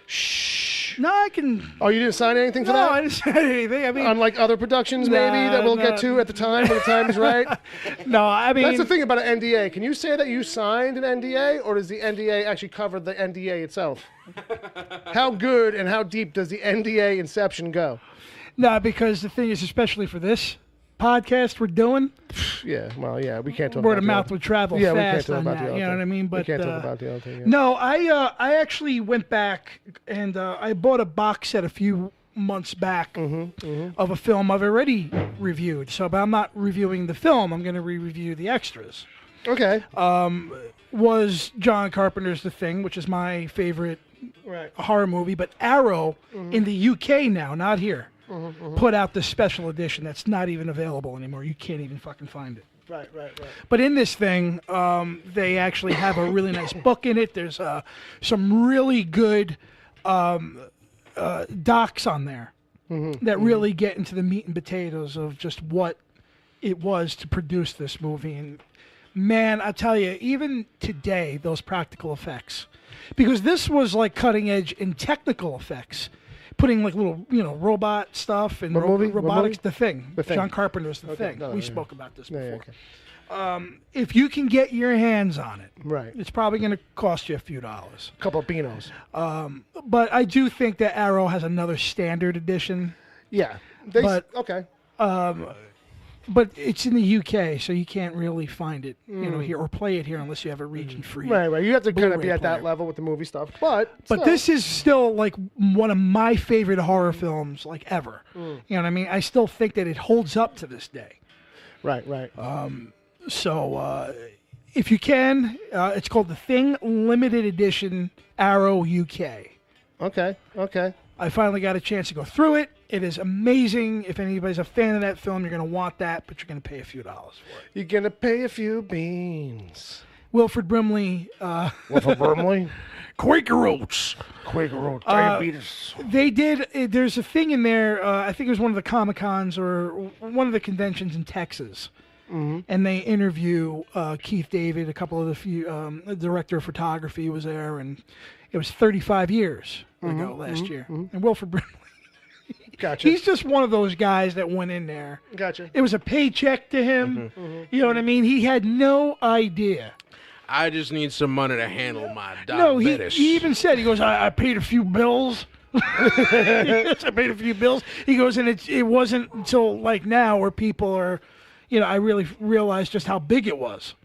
Shh. No, I can. Oh, you didn't sign anything for that? No, I didn't sign anything. I mean, unlike other productions, maybe that we'll get to at the time when the time is right. No, I mean, that's the thing about an NDA. Can you say that you signed an NDA, or does the NDA actually cover the NDA itself? How good and how deep does the NDA inception go? No, because the thing is, especially for this podcast we're doing. Yeah, well, we can't talk. Word of mouth would travel fast. We can't talk on about that, the other you know thing. what I mean? But we can't talk about the other thing. Yeah. No, I actually went back and I bought a box set a few months back of a film I've already reviewed. So, but I'm not reviewing the film. I'm going to re-review the extras. Okay. Was John Carpenter's The Thing, which is my favorite horror movie, but Arrow in the UK now, not here. put out this special edition that's not even available anymore. You can't even fucking find it. Right. But in this thing, they actually have a really nice book in it. There's some really good docs on there that really get into the meat and potatoes of just what it was to produce this movie. And man, I tell you, even today, those practical effects, because this was like cutting edge in technical effects, putting like little, robot stuff and robotics. What movie? The Thing. The Thing. John Carpenter's The Thing. No, we yeah. spoke about this before. Yeah, okay. If you can get your hands on it, Right. it's probably going to cost you a few dollars. A couple of Beanos. But I do think that Arrow has another standard edition. Yeah. Okay. But it's in the UK, so you can't really find it, here or play it here unless you have a region-free. Right. You have to kind of be Blu-ray at that player. level with the movie stuff. But this is still like one of my favorite horror films, like ever. You know what I mean? I still think that it holds up to this day. Right. So if you can, it's called The Thing Limited Edition Arrow UK. Okay. I finally got a chance to go through it. It is amazing. If anybody's a fan of that film, you're going to want that, but you're going to pay a few dollars for it. You're gonna pay a few beans. Wilford Brimley. Wilford Brimley. Quaker Oats. Diabetes. They did. There's a thing in there. I think it was one of the Comic-Cons or one of the conventions in Texas. And they interview Keith David, a couple of the director of photography was there, and it was 35 years ago last year. And Wilford Brimley. Gotcha. He's just one of those guys that went in there. Gotcha. It was a paycheck to him. You know what I mean? He had no idea. I just need some money to handle my No, diabetes. he even said, he goes, I paid a few bills. I paid a few bills. He goes, and it wasn't until like now where people are, I really realized just how big it was.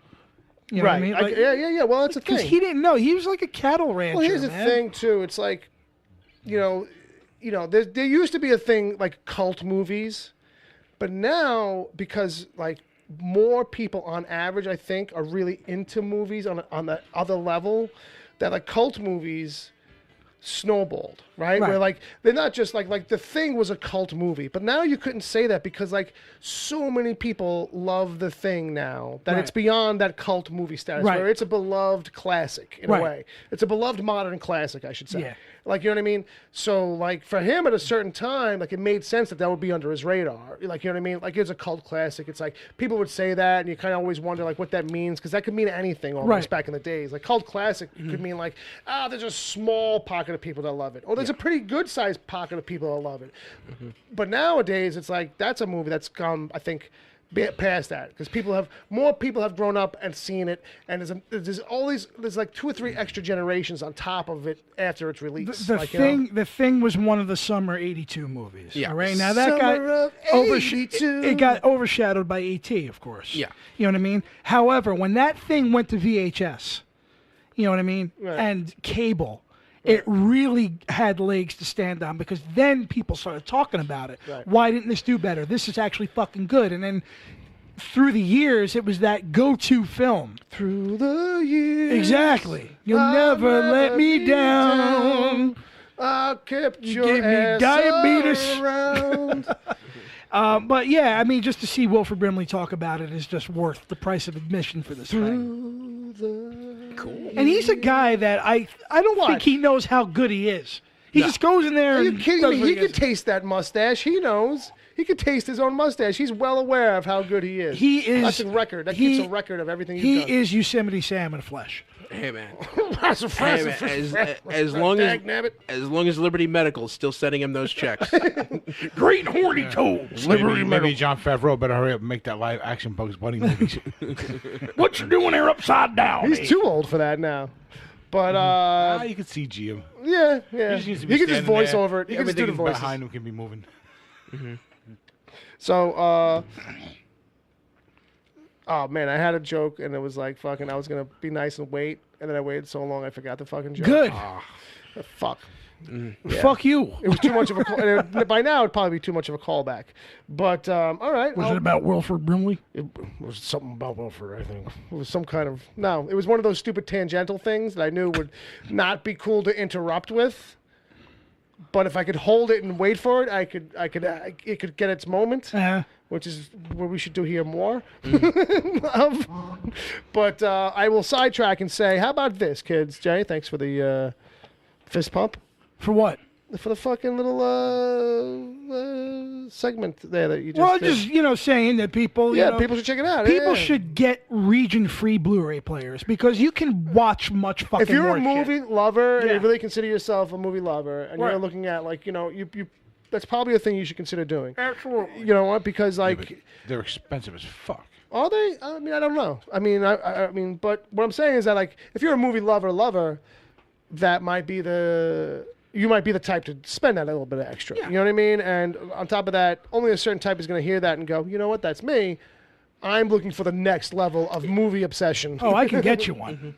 You know what I mean? Like, yeah. Well, that's a because thing. he didn't know. He was like a cattle rancher. Well, here's the man. thing too. It's like, there used to be a thing like cult movies, but now because like more people on average, I think, are really into movies on the other level, that like cult movies snowballed, right? Where like they're not just like The Thing was a cult movie, but now you couldn't say that because like so many people love The Thing now that it's beyond that cult movie status, where it's a beloved classic in a way. It's a beloved modern classic, I should say. Yeah. Like, you know what I mean? So, like, for him at a certain time, like, it made sense that would be under his radar. Like, you know what I mean? Like, it's a cult classic. It's like, people would say that, and you kind of always wonder, like, what that means, because that could mean anything almost back in the days. Like, cult classic could mean, like, there's a small pocket of people that love it. Or there's a pretty good-sized pocket of people that love it. But nowadays, it's like, that's a movie that's gone, I think, past that, because more people have grown up and seen it, and there's like 2 or 3 extra generations on top of it after its release. The Thing was one of the summer '82 movies. Yeah. All right. Now that Summer of it got overshadowed by E.T., of course. Yeah. You know what I mean? However, when that thing went to VHS, you know what I mean, Right. and cable. It really had legs to stand on, because then people started talking about it. Right. Why didn't this do better? This is actually fucking good. And then through the years, it was that go-to film. Through the years. Exactly. You'll never let me down. I kept your Give me ass diabetes. around. But yeah, I mean, just to see Wilford Brimley talk about it is just worth the price of admission for this thing. And he's a guy that I don't think he knows how good he is. He just goes in there. Are you and kidding does me? what He does. could taste that mustache. He knows. He could taste his own mustache. He's well aware of how good he is. He is. That's a record. That keeps a record of everything he's He done. is Yosemite Sam in the flesh. Hey man, That's a hey, man. As long as Liberty Medical's still sending him those checks. Great horny toads. Maybe John Favreau better hurry up and make that live action Bugs Bunny movie. What you doing there upside down? He's too old for that now. But You can see Gio. yeah. He just needs to be He can just standing voice there. over it. He can just do Everything the voices. behind him can be moving. So, oh man, I had a joke and it was like fucking. I was gonna be nice and wait, and then I waited so long I forgot the fucking joke. Good. Fuck. Fuck you. It was too much of a. By now, it'd probably be too much of a callback. But all right. Was it about Wilford Brimley? It was something about Wilford, I think. It was some kind of... No, it was one of those stupid tangential things that I knew would not be cool to interrupt with. But if I could hold it and wait for it, it could get its moment, which is what we should do here more. But I will sidetrack and say, how about this, kids? Jay, thanks for the fist pump. For what? For the fucking little segment there that you just Well, did. just, saying that people, people should check it out. People Yeah. should get region-free Blu-ray players because you can watch much fucking If you're more a movie shit. lover and Yeah. you really consider yourself a movie lover, and Right. you're looking at you that's probably a thing you should consider doing. Absolutely. You know what? Because But they're expensive as fuck. are they? I mean, I don't know. I mean, but what I'm saying is that if you're a movie lover, that might be you might be the type to spend that little bit of extra. You know what I mean? And on top of that, only a certain type is going to hear that and go, you know what? That's me. I'm looking for the next level of movie obsession. Oh, I can get you one.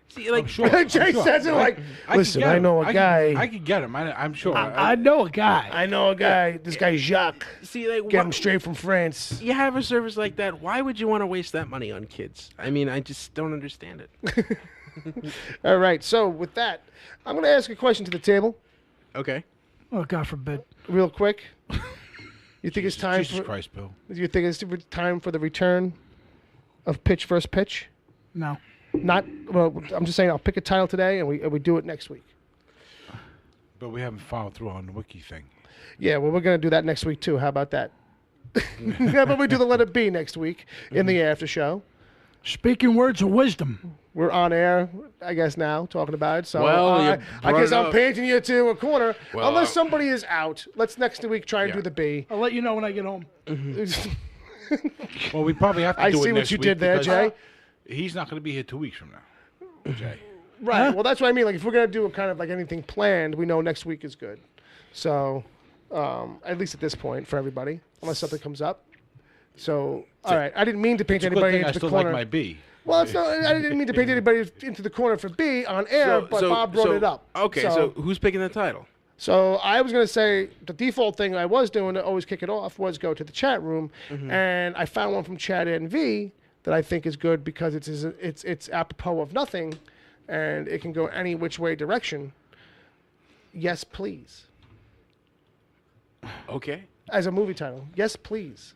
See, like, Jay says it like, listen, I know a guy. I could get him. I'm sure. I know a guy. I know a guy. This guy's Jacques. see, like, Get him straight from France. You have a service like that. Why would you want to waste that money on kids? I mean, I just don't understand it. All right. So with that, I'm going to ask a question to the table, Okay. Oh, God forbid. real quick. You think it's time Jesus for? Christ, Bill. Do you think it's time for the return of Pitch vs. Pitch? No. Not. Well, I'm just saying. I'll pick a title today, and we do it next week. But we haven't followed through on the wiki thing. Yeah. Well, we're going to do that next week too. How about that? How about we do the Let It Be next week in the after show? Speaking words of wisdom. We're on air, I guess, now, talking about it. So Well, you I brought guess it I'm up. painting you to a corner. Well, Unless somebody is out. Let's next week try and do the B. I'll let you know when I get home. Well, we probably have to I do see it what next you week did there, because Jay. He's not going to be here 2 weeks from now. Jay. Right. Well, that's what I mean. Like, if we're going to do a kind of like anything planned, we know next week is good. So, at least at this point for everybody, unless something comes up. So, all right. I didn't mean to paint It's a good anybody thing I into the still corner. like my B. Well, it's not, I didn't mean to paint anybody into the corner for B on air, but Bob brought it up. Okay, so who's picking the title? So I was going to say the default thing I was doing to always kick it off was go to the chat room, and I found one from Chat NV that I think is good because it's apropos of nothing, and it can go any which way direction. Yes, please. Okay. As a movie title, yes, please.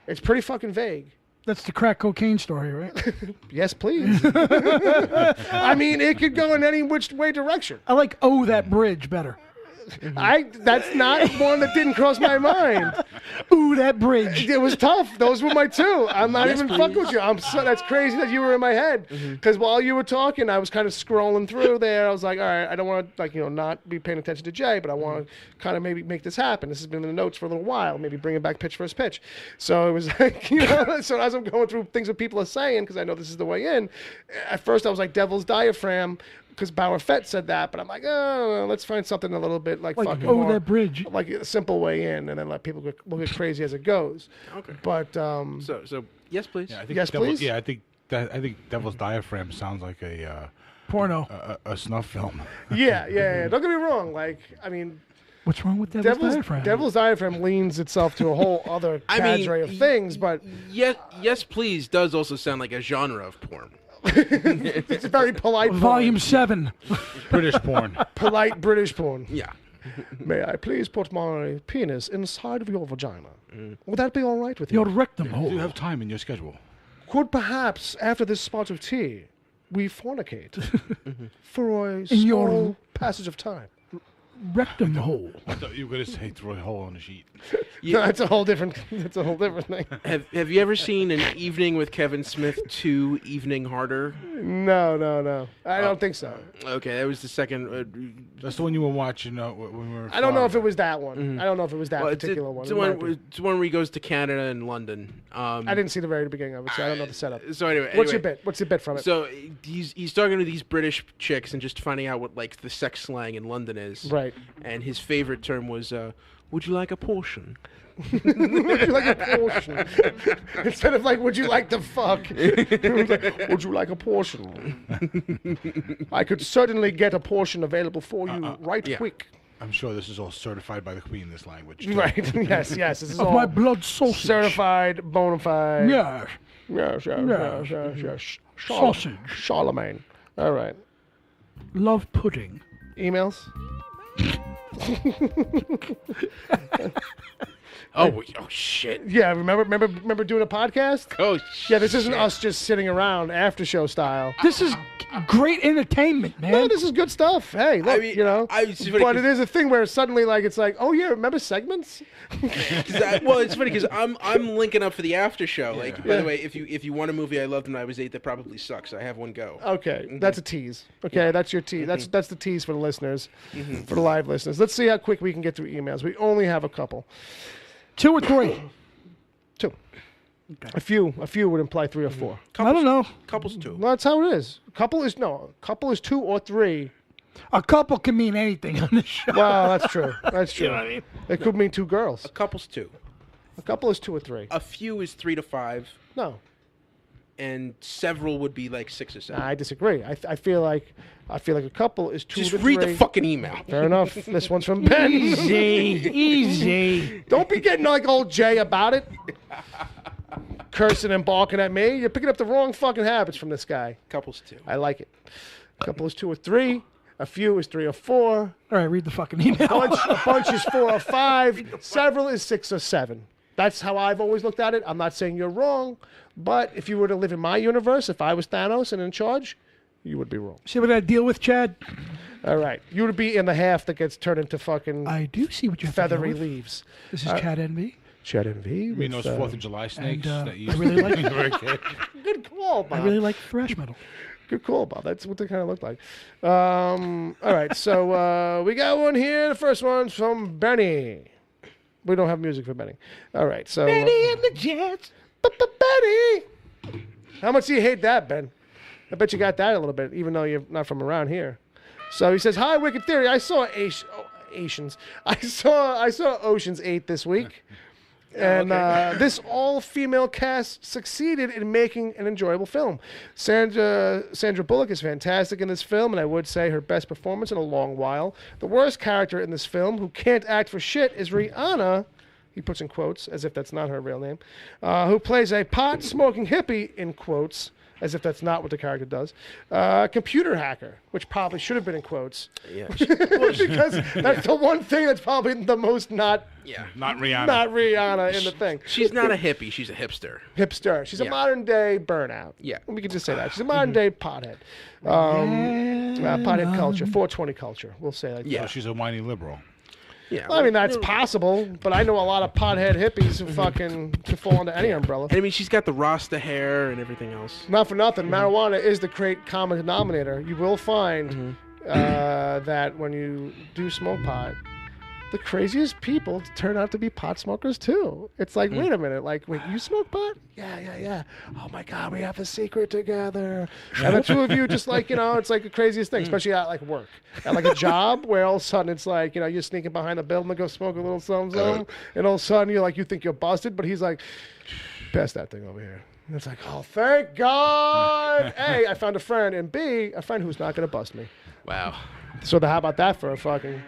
It's pretty fucking vague. That's the crack cocaine story, right? Yes, please. I mean, it could go in any which way direction. I like Oh That Bridge better. That's not one that didn't cross my mind. Ooh, that bridge. It was tough. Those were my two. I'm not even fucking with you. That's crazy that you were in my head. Because while you were talking, I was kind of scrolling through there. I was like, all right, I don't want to, not be paying attention to Jay, but I want to kind of maybe make this happen. This has been in the notes for a little while. Maybe bring it back pitch first pitch. So it was like, so as I'm going through things that people are saying, because I know this is the way in, at first I was like Devil's Diaphragm, because Bauer Fett said that, but I'm like, oh, let's find something a little bit like fucking Oh more, That Bridge. like a simple way in, and then let people will get crazy as it goes. Okay. But So yes, please. Yeah, I think Yes, please? Yeah, I think Devil's Diaphragm sounds like a Porno. a snuff film. yeah. Don't get me wrong. Like, I mean, What's wrong with Devil's Diaphragm? Devil's Diaphragm leans itself to a whole other cadre of things, but Yes, please does also sound like a genre of porn. it's very polite. Volume 7. British porn. polite British porn. Yeah. May I please put my penis inside of your vagina? Would that be all right with you? Your rectum Do hole. you have time in your schedule? Could perhaps, after this spot of tea, we fornicate for a In your- small passage of time? Rectum hole. I thought you were going to say throw a hole on the sheet. Yeah. That's a whole different. That's a whole different thing. Have you ever seen An Evening with Kevin Smith 2 Evening Harder? No. I don't think so. Okay, that was the second. That's the one you were watching when we were. I don't know if it was that one. I don't know if it was that particular one. It's It the might one. be. It's the one where he goes to Canada and London. I didn't see the very beginning of it, so I don't know the setup. So anyway, What's your bit? What's your bit from it? So he's talking to these British chicks and just finding out what like the sex slang in London is. Right. And his favorite term was, "Would you like a portion?" Would you like a portion? Instead of like, would you like to fuck? Would you like a portion? I could certainly get a portion available for you yeah. quick. I'm sure this is all certified by the Queen, this language. too. Right. Yes. This is Of all my blood sausage. certified, bona fide. Yes. Yes. Sausage. Charlemagne. All right. Love pudding. Emails? Oh shit. Yeah, remember doing a podcast? Oh shit. Yeah, this isn't us just sitting around after show style. This is great entertainment, man. No, this is good stuff. Hey, look, but it is a thing where suddenly, like, it's like, oh yeah, remember segments? Well, it's funny because I'm linking up for the after show. Like, by the way, if you want a movie I loved when I was 8 that probably sucks, I have one go. Okay, that's a tease. Okay, that's your tease. That's the tease for the listeners, for the live listeners. Let's see how quick we can get through emails. We only have a couple. 2 or 3? 2. Okay. A few would imply 3 or 4. I don't know. Couples 2. Well, that's how it is. Couple is 2 or 3. A couple can mean anything on this show. Well, that's true. That's true. You know what I mean? It could mean 2 girls. A couple's 2. A couple is 2 or 3. A few is 3 to 5. No. And several would be like 6 or 7. I disagree. I feel like a couple is 2 Just to read 3. the fucking email. Fair enough. This one's from Ben. Easy. Don't be getting like old Jay about it. Cursing and balking at me. You're picking up the wrong fucking habits from this guy. Couples 2. I like it. A couple is 2 or 3. A few is 3 or 4. All right, read the fucking email. A bunch is 4 or 5. Several is 6 or 7. That's how I've always looked at it. I'm not saying you're wrong, but if you were to live in my universe, if I was Thanos and in charge, you would be wrong. See what I deal with, Chad? All right. You would be in the half that gets turned into fucking I do see what you're feathery leaves. This is Chad Envy. Chad and V. You mean those 4th of July snakes that you I really like Good call, Bob. I really like thrash metal. Good call, Bob. That's what they kind of look like. All right. So we got one here. The first one's from Benny. We don't have music for Benny. All right. So Benny and the Jets. Benny. How much do you hate that, Ben? I bet you got that a little bit, even though you're not from around here. So he says, "Hi, Wicked Theory. I saw Asians. I saw Ocean's 8 this week." And this all-female cast succeeded in making an enjoyable film. Sandra Bullock is fantastic in this film, and I would say her best performance in a long while. The worst character in this film, who can't act for shit, is Rihanna, he puts in quotes, as if that's not her real name, who plays a pot-smoking hippie, in quotes, as if that's not what the character does, computer hacker, which probably should have been in quotes. Yeah. Because that's the one thing that's probably the most not Rihanna in the thing. She's not a hippie. She's a hipster. She's a modern-day burnout. Yeah. We could just say that. She's a modern-day pothead. Pothead culture, 420 culture. We'll say that. Yeah. So she's a whiny liberal. Yeah. Well, I mean, that's possible, but I know a lot of pothead hippies who fucking can fall under any umbrella. And I mean, she's got the Rasta hair and everything else. Not for nothing, marijuana is the great common denominator. You will find that when you do smoke pot, the craziest people turn out to be pot smokers too. It's like, wait a minute, like, wait, you smoke pot? Yeah. Oh my God, we have a secret together. And the two of you just like, it's like the craziest thing, especially at like work. At like a job where all of a sudden it's like, you're sneaking behind the building to go smoke a little something, and all of a sudden you're like, you think you're busted, but he's like, pass that thing over here. And it's like, oh, thank God. A, I found a friend, and B, a friend who's not going to bust me. Wow. So how about that for a fucking...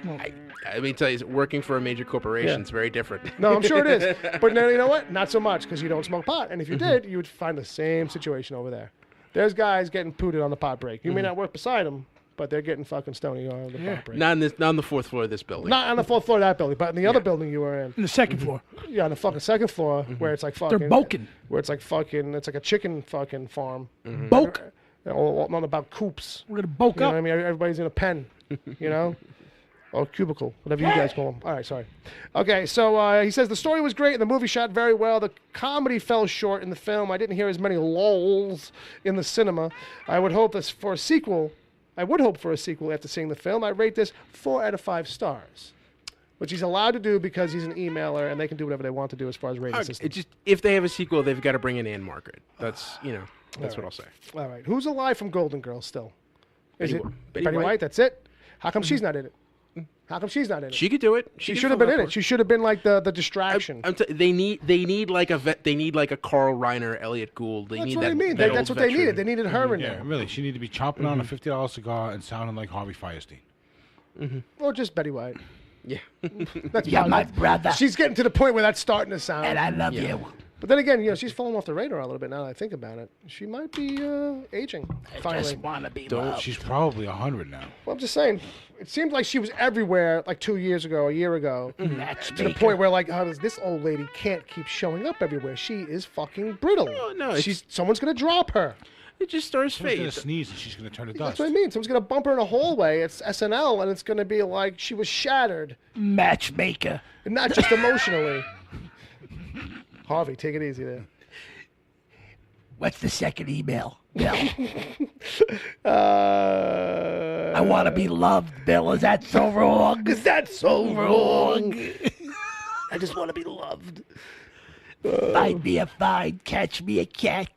I mean, tell you, working for a major corporation is very different. No, I'm sure it is. But now, you know what? Not so much, because you don't smoke pot. And if you did, you would find the same situation over there. There's guys getting pooted on the pot break. You may not work beside them, but they're getting fucking stony on the pot break. Not on the 4th floor of this building. Not on the 4th floor of that building, but in the other building you were in. In the second floor. Yeah, on the fucking second floor, where it's like fucking... They're boking. Where it's like fucking... It's like a chicken fucking farm. Boke. All not about coops. We're going to boke You know up. what I mean? Everybody's in a pen, or cubicle, whatever you guys call them. All right, sorry. Okay, so he says the story was great and the movie shot very well. The comedy fell short in the film. I didn't hear as many lulls in the cinema. I would hope for a sequel after seeing the film. I rate this 4 out of 5 stars, which he's allowed to do because he's an emailer and they can do whatever they want to do as far as rating systems. It just, if they have a sequel, they've got to bring in Ann Margaret. That's what I'll say. All right, who's alive from Golden Girls still? Is it Betty Betty White? White? That's it. How come she's not in it? How come she's not in it? She could do it. She should have been in it. She should have been like the distraction. They need like a Carl Reiner, Elliot Gould. That's what I mean. That's what they needed. They needed her in Yeah, there. really. She needed to be chomping on a $50 cigar and sounding like Harvey Firestein. Or just Betty White. Yeah. That's Yeah, my brother. She's getting to the point where that's starting to sound. And I love you. But then again, she's falling off the radar a little bit now that I think about it. She might be aging. Finally. I just want to be loved. She's probably 100 now. Well, I'm just saying. It seemed like she was everywhere like 2 years ago, a year ago. Mm-hmm. To the point where, like, this old lady can't keep showing up everywhere. She is fucking brittle. Oh, no, someone's going to drop her. It just starts Someone's going fading. to sneeze and she's going to turn to dust. That's what I mean. Someone's going to bump her in a hallway. It's SNL, and it's going to be like she was shattered. Matchmaker. And not just emotionally. Harvey, take it easy there. What's the second email, Bill? I want to be loved, Bill. Is that so wrong? Is that so wrong? I just want to be loved. Find me a find, catch me a catch.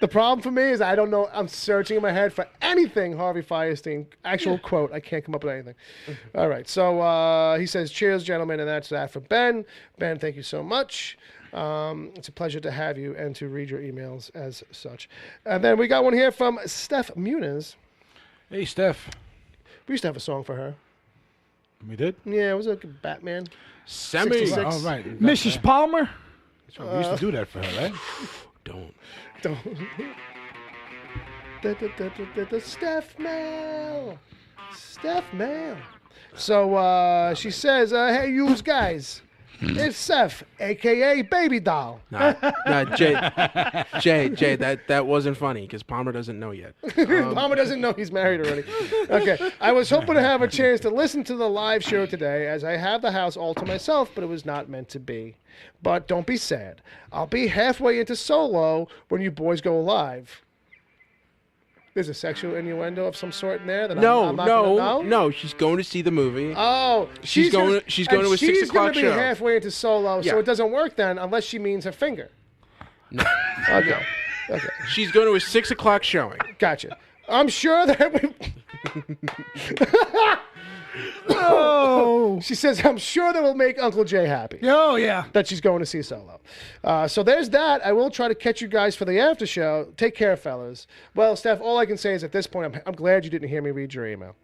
The problem for me is I don't know. I'm searching in my head for anything Harvey Fierstein, actual quote. I can't come up with anything. All right. So he says, cheers, gentlemen. And that's that for Ben. Ben, thank you so much. It's a pleasure to have you and to read your emails as such. And then we got one here from Steph Muniz. Hey, Steph. We used to have a song for her. We did? Yeah, it was like Batman. Semi. 66. Oh, right. Mrs. Palmer? That's right. We used to do that for her, right? Don't. The Steph mail. Steph mail. So she says, hey, you guys. It's Seth, a.k.a. Baby Doll. Nah, Jay, that wasn't funny because Palmer doesn't know yet. Palmer doesn't know he's married already. Okay. I was hoping to have a chance to listen to the live show today as I have the house all to myself, but it was not meant to be. But don't be sad. I'll be halfway into Solo when you boys go live. There's a sexual innuendo of some sort in there that I'm not gonna know? No. She's going to see the movie. Oh, She's going to a 6 o'clock She's going to be show. halfway into Solo, so Yeah. it doesn't work then unless she means her finger. No. Okay. Okay. She's going to a 6 o'clock showing. Gotcha. I'm sure that we... Oh. She says, I'm sure that will make Uncle Jay happy. Oh, yeah. That she's going to see Solo. So there's that. I will try to catch you guys for the after show. Take care, fellas. Well, Steph, all I can say is at this point, I'm glad you didn't hear me read your email.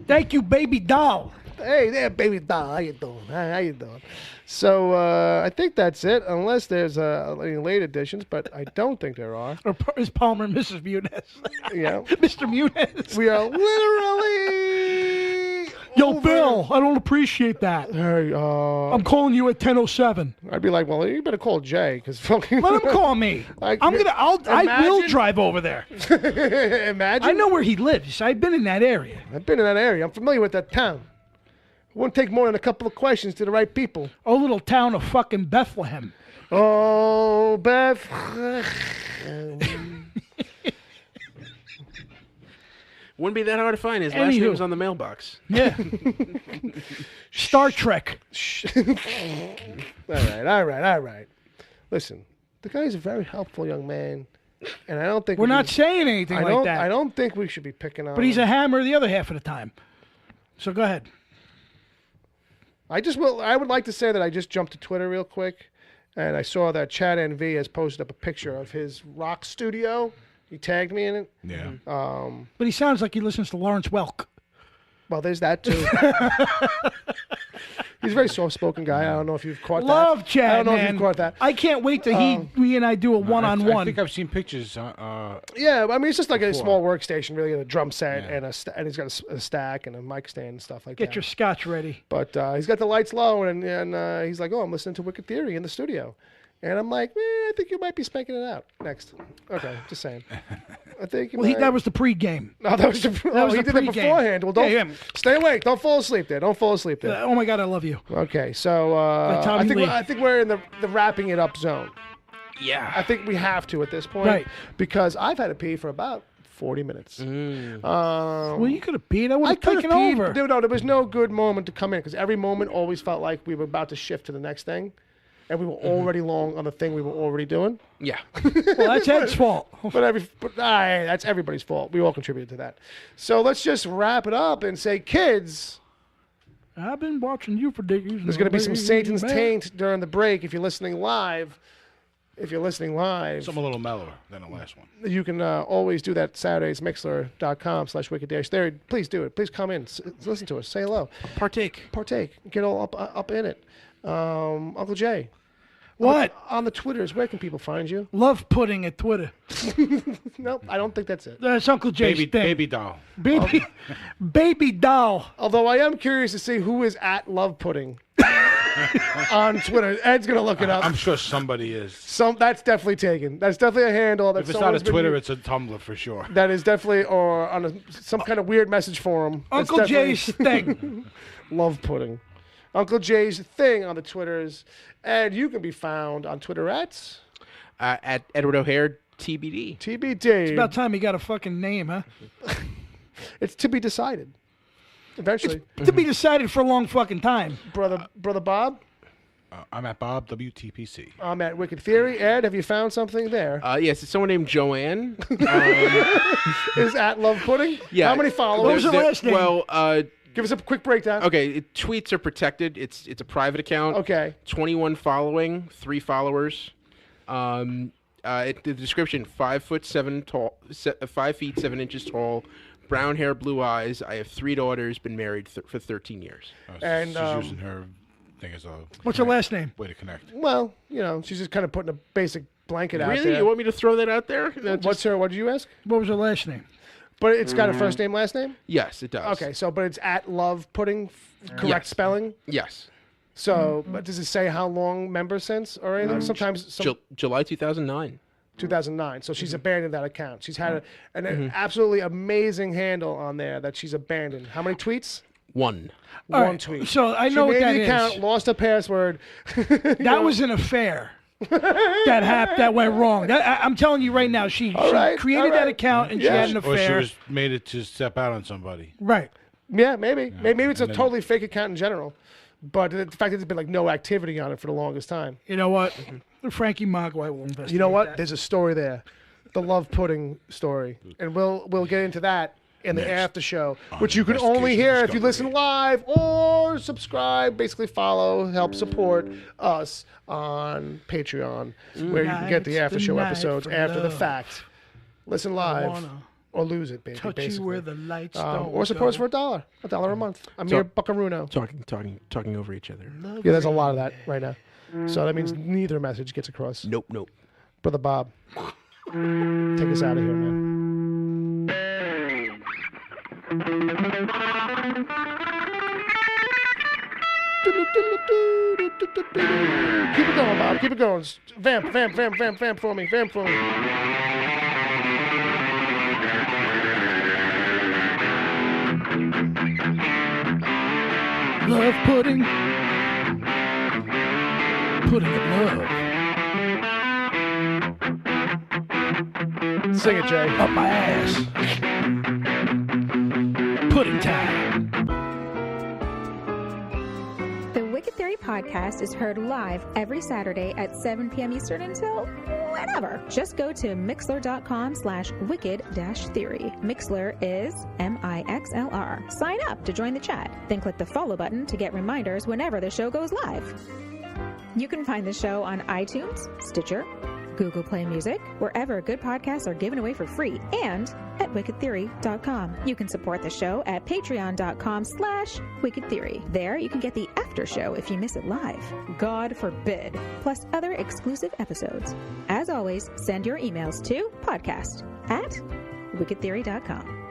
Thank you, Baby Doll. Hey there, Baby Doll. How you doing? How you doing? So I think that's it, unless there's any late additions, but I don't think there are. Or is Palmer Mrs. Muniz? Yeah. Mr. Muniz. We are literally... Yo, over. Bill, I don't appreciate that. Hey, I'm calling you at 10:07. I'd be like, well, you better call Jay, because fucking... Let him call me. I will drive over there. Imagine. I know where he lives. I've been in that area. I've been in that area. I'm familiar with that town. It wouldn't take more than a couple of questions to the right people. Oh, little town of fucking Bethlehem. Oh, Beth. Wouldn't be that hard to find. His last name was on the mailbox. Yeah. Star Trek. All right. Listen, the guy's a very helpful young man, and I don't think We're not saying anything like that. I don't think we should be picking on. But he's him. a hammer the other half of the time. So go ahead. I would like to say that I just jumped to Twitter real quick, and I saw that Chad NV has posted up a picture of his rock studio. He tagged me in it. Yeah. But he sounds like he listens to Lawrence Welk. Well, there's that too. He's a very soft-spoken guy. I don't know if you've caught that. Love Chad, I don't know man. if you've caught that. I can't wait till we and I do a one-on-one. I think I've seen pictures. Yeah, I mean, it's just like a small workstation, really, and a drum set, and he's got a stack and a mic stand and stuff like that. Get your scotch ready. But he's got the lights low, and he's like, oh, I'm listening to Wicked Theory in the studio. And I'm like, I think you might be spanking it out next. Okay, just saying. I think you might. That was the pregame. No, that was the was he the did it pregame. beforehand. Well, don't Yeah. stay awake. Don't fall asleep there. Oh my God, I love you. Okay, so I think we're in the wrapping it up zone. Yeah. I think we have to at this point, Right. Because I've had to pee for about 40 minutes. Well, you could have peed. I would have could've taken peed, over. but no, there was no good moment to come in because every moment always felt like we were about to shift to the next thing, and we were already long on the thing we were already doing. Yeah. Well, that's Ed's fault. But that's everybody's fault. We all contributed to that. So let's just wrap it up and say, kids, I've been watching you for days. there's going to be some Satan's Taint during the break. If you're listening live, Something a little mellower than the last one. you can always do that. Saturdays, mixler.com/wicked-theory. Please do it. Please come in. Listen to us. Say hello. Partake. Get all up in it. Uncle Jay, What? On the Twitters, where can people find you? Love pudding at Twitter. Nope, I don't think that's it. That's Uncle Jay's thing. Baby doll. Baby doll. Although I am curious to see who is at Love Pudding on Twitter. Ed's going to look it up. I'm sure somebody is. That's definitely taken. That's definitely a handle. That If it's not a Twitter, it's a Tumblr for sure. That is definitely, or on some kind of weird message forum. Uncle Jay's thing. Love Pudding. Uncle Jay's thing on the Twitters. And you can be found on Twitter at Edward O'Hare TBD. TBD. It's about time he got a fucking name, huh? It's to be decided. Eventually. To be decided for a long fucking time. Brother Bob? I'm at Bob WTPC. I'm at Wicked Theory. Ed, have you found something there? Yes, it's someone named Joanne. Is at Love Pudding? Yeah. How many followers? What was her last name? Well, give us a quick breakdown. okay, tweets are protected. It's a private account. Okay. 21 following, 3 followers. The description: 5'7" tall, 5 feet 7 inches tall, brown hair, blue eyes. I have 3 daughters. Been married for 13 years. And, she's using her thing as a What's her last name? way to connect. Well, she's just kind of putting a basic blanket out Really? there. You want me to throw that out there? What did you ask? What was her last name? But it's got a first name, last name? Yes, it does. Okay, but it's at Love Pudding, correct Yes. spelling? Yes. So, but does it say how long member since or anything? Sometimes July 2009. 2009. So she's abandoned that account. She's had an absolutely amazing handle on there that she's abandoned. How many tweets? 1. All One right, tweet. So I know She what made that the is. account, lost a password. That was an affair. that went wrong. I'm telling you right now, she created that account and she had an Or she affair. was made it to step out on somebody. Right. Yeah, maybe. Maybe it's a totally fake account in general. But the fact that there's been like no activity on it for the longest time. You know what? Frankie Mogwai will investigate. You know what? that. There's a story there, the Love Pudding story, and we'll get into that in the after show, which you can only hear if you listen live or subscribe. Basically, follow, help support us on Patreon, where you can get the after show episodes after the fact. Listen live or lose it, baby. Touch basically. you where the lights don't Or support us go. for $1 a month. I'm here, Buckaruno. Talking over each other. Yeah, there's a lot of that right now. So that means neither message gets across. Nope. Brother Bob, take us out of here, man. Keep it going, Bob. Keep it going. Vamp for me. Vamp for me. Love pudding. Pudding of love. Sing it, Jay. Up my ass. Pudding time. The Wicked Theory podcast is heard live every Saturday at 7 p.m. Eastern until whenever. Just go to mixler.com/wicked-theory. Mixler is MIXLR. Sign up to join the chat. Then click the follow button to get reminders whenever the show goes live. You can find the show on iTunes, Stitcher, Google Play Music, wherever good podcasts are given away for free, and at wickedtheory.com. You can support the show at patreon.com/wickedtheory. There you can get the after show if you miss it live. God forbid. Plus other exclusive episodes. As always, send your emails to podcast@wickedtheory.com.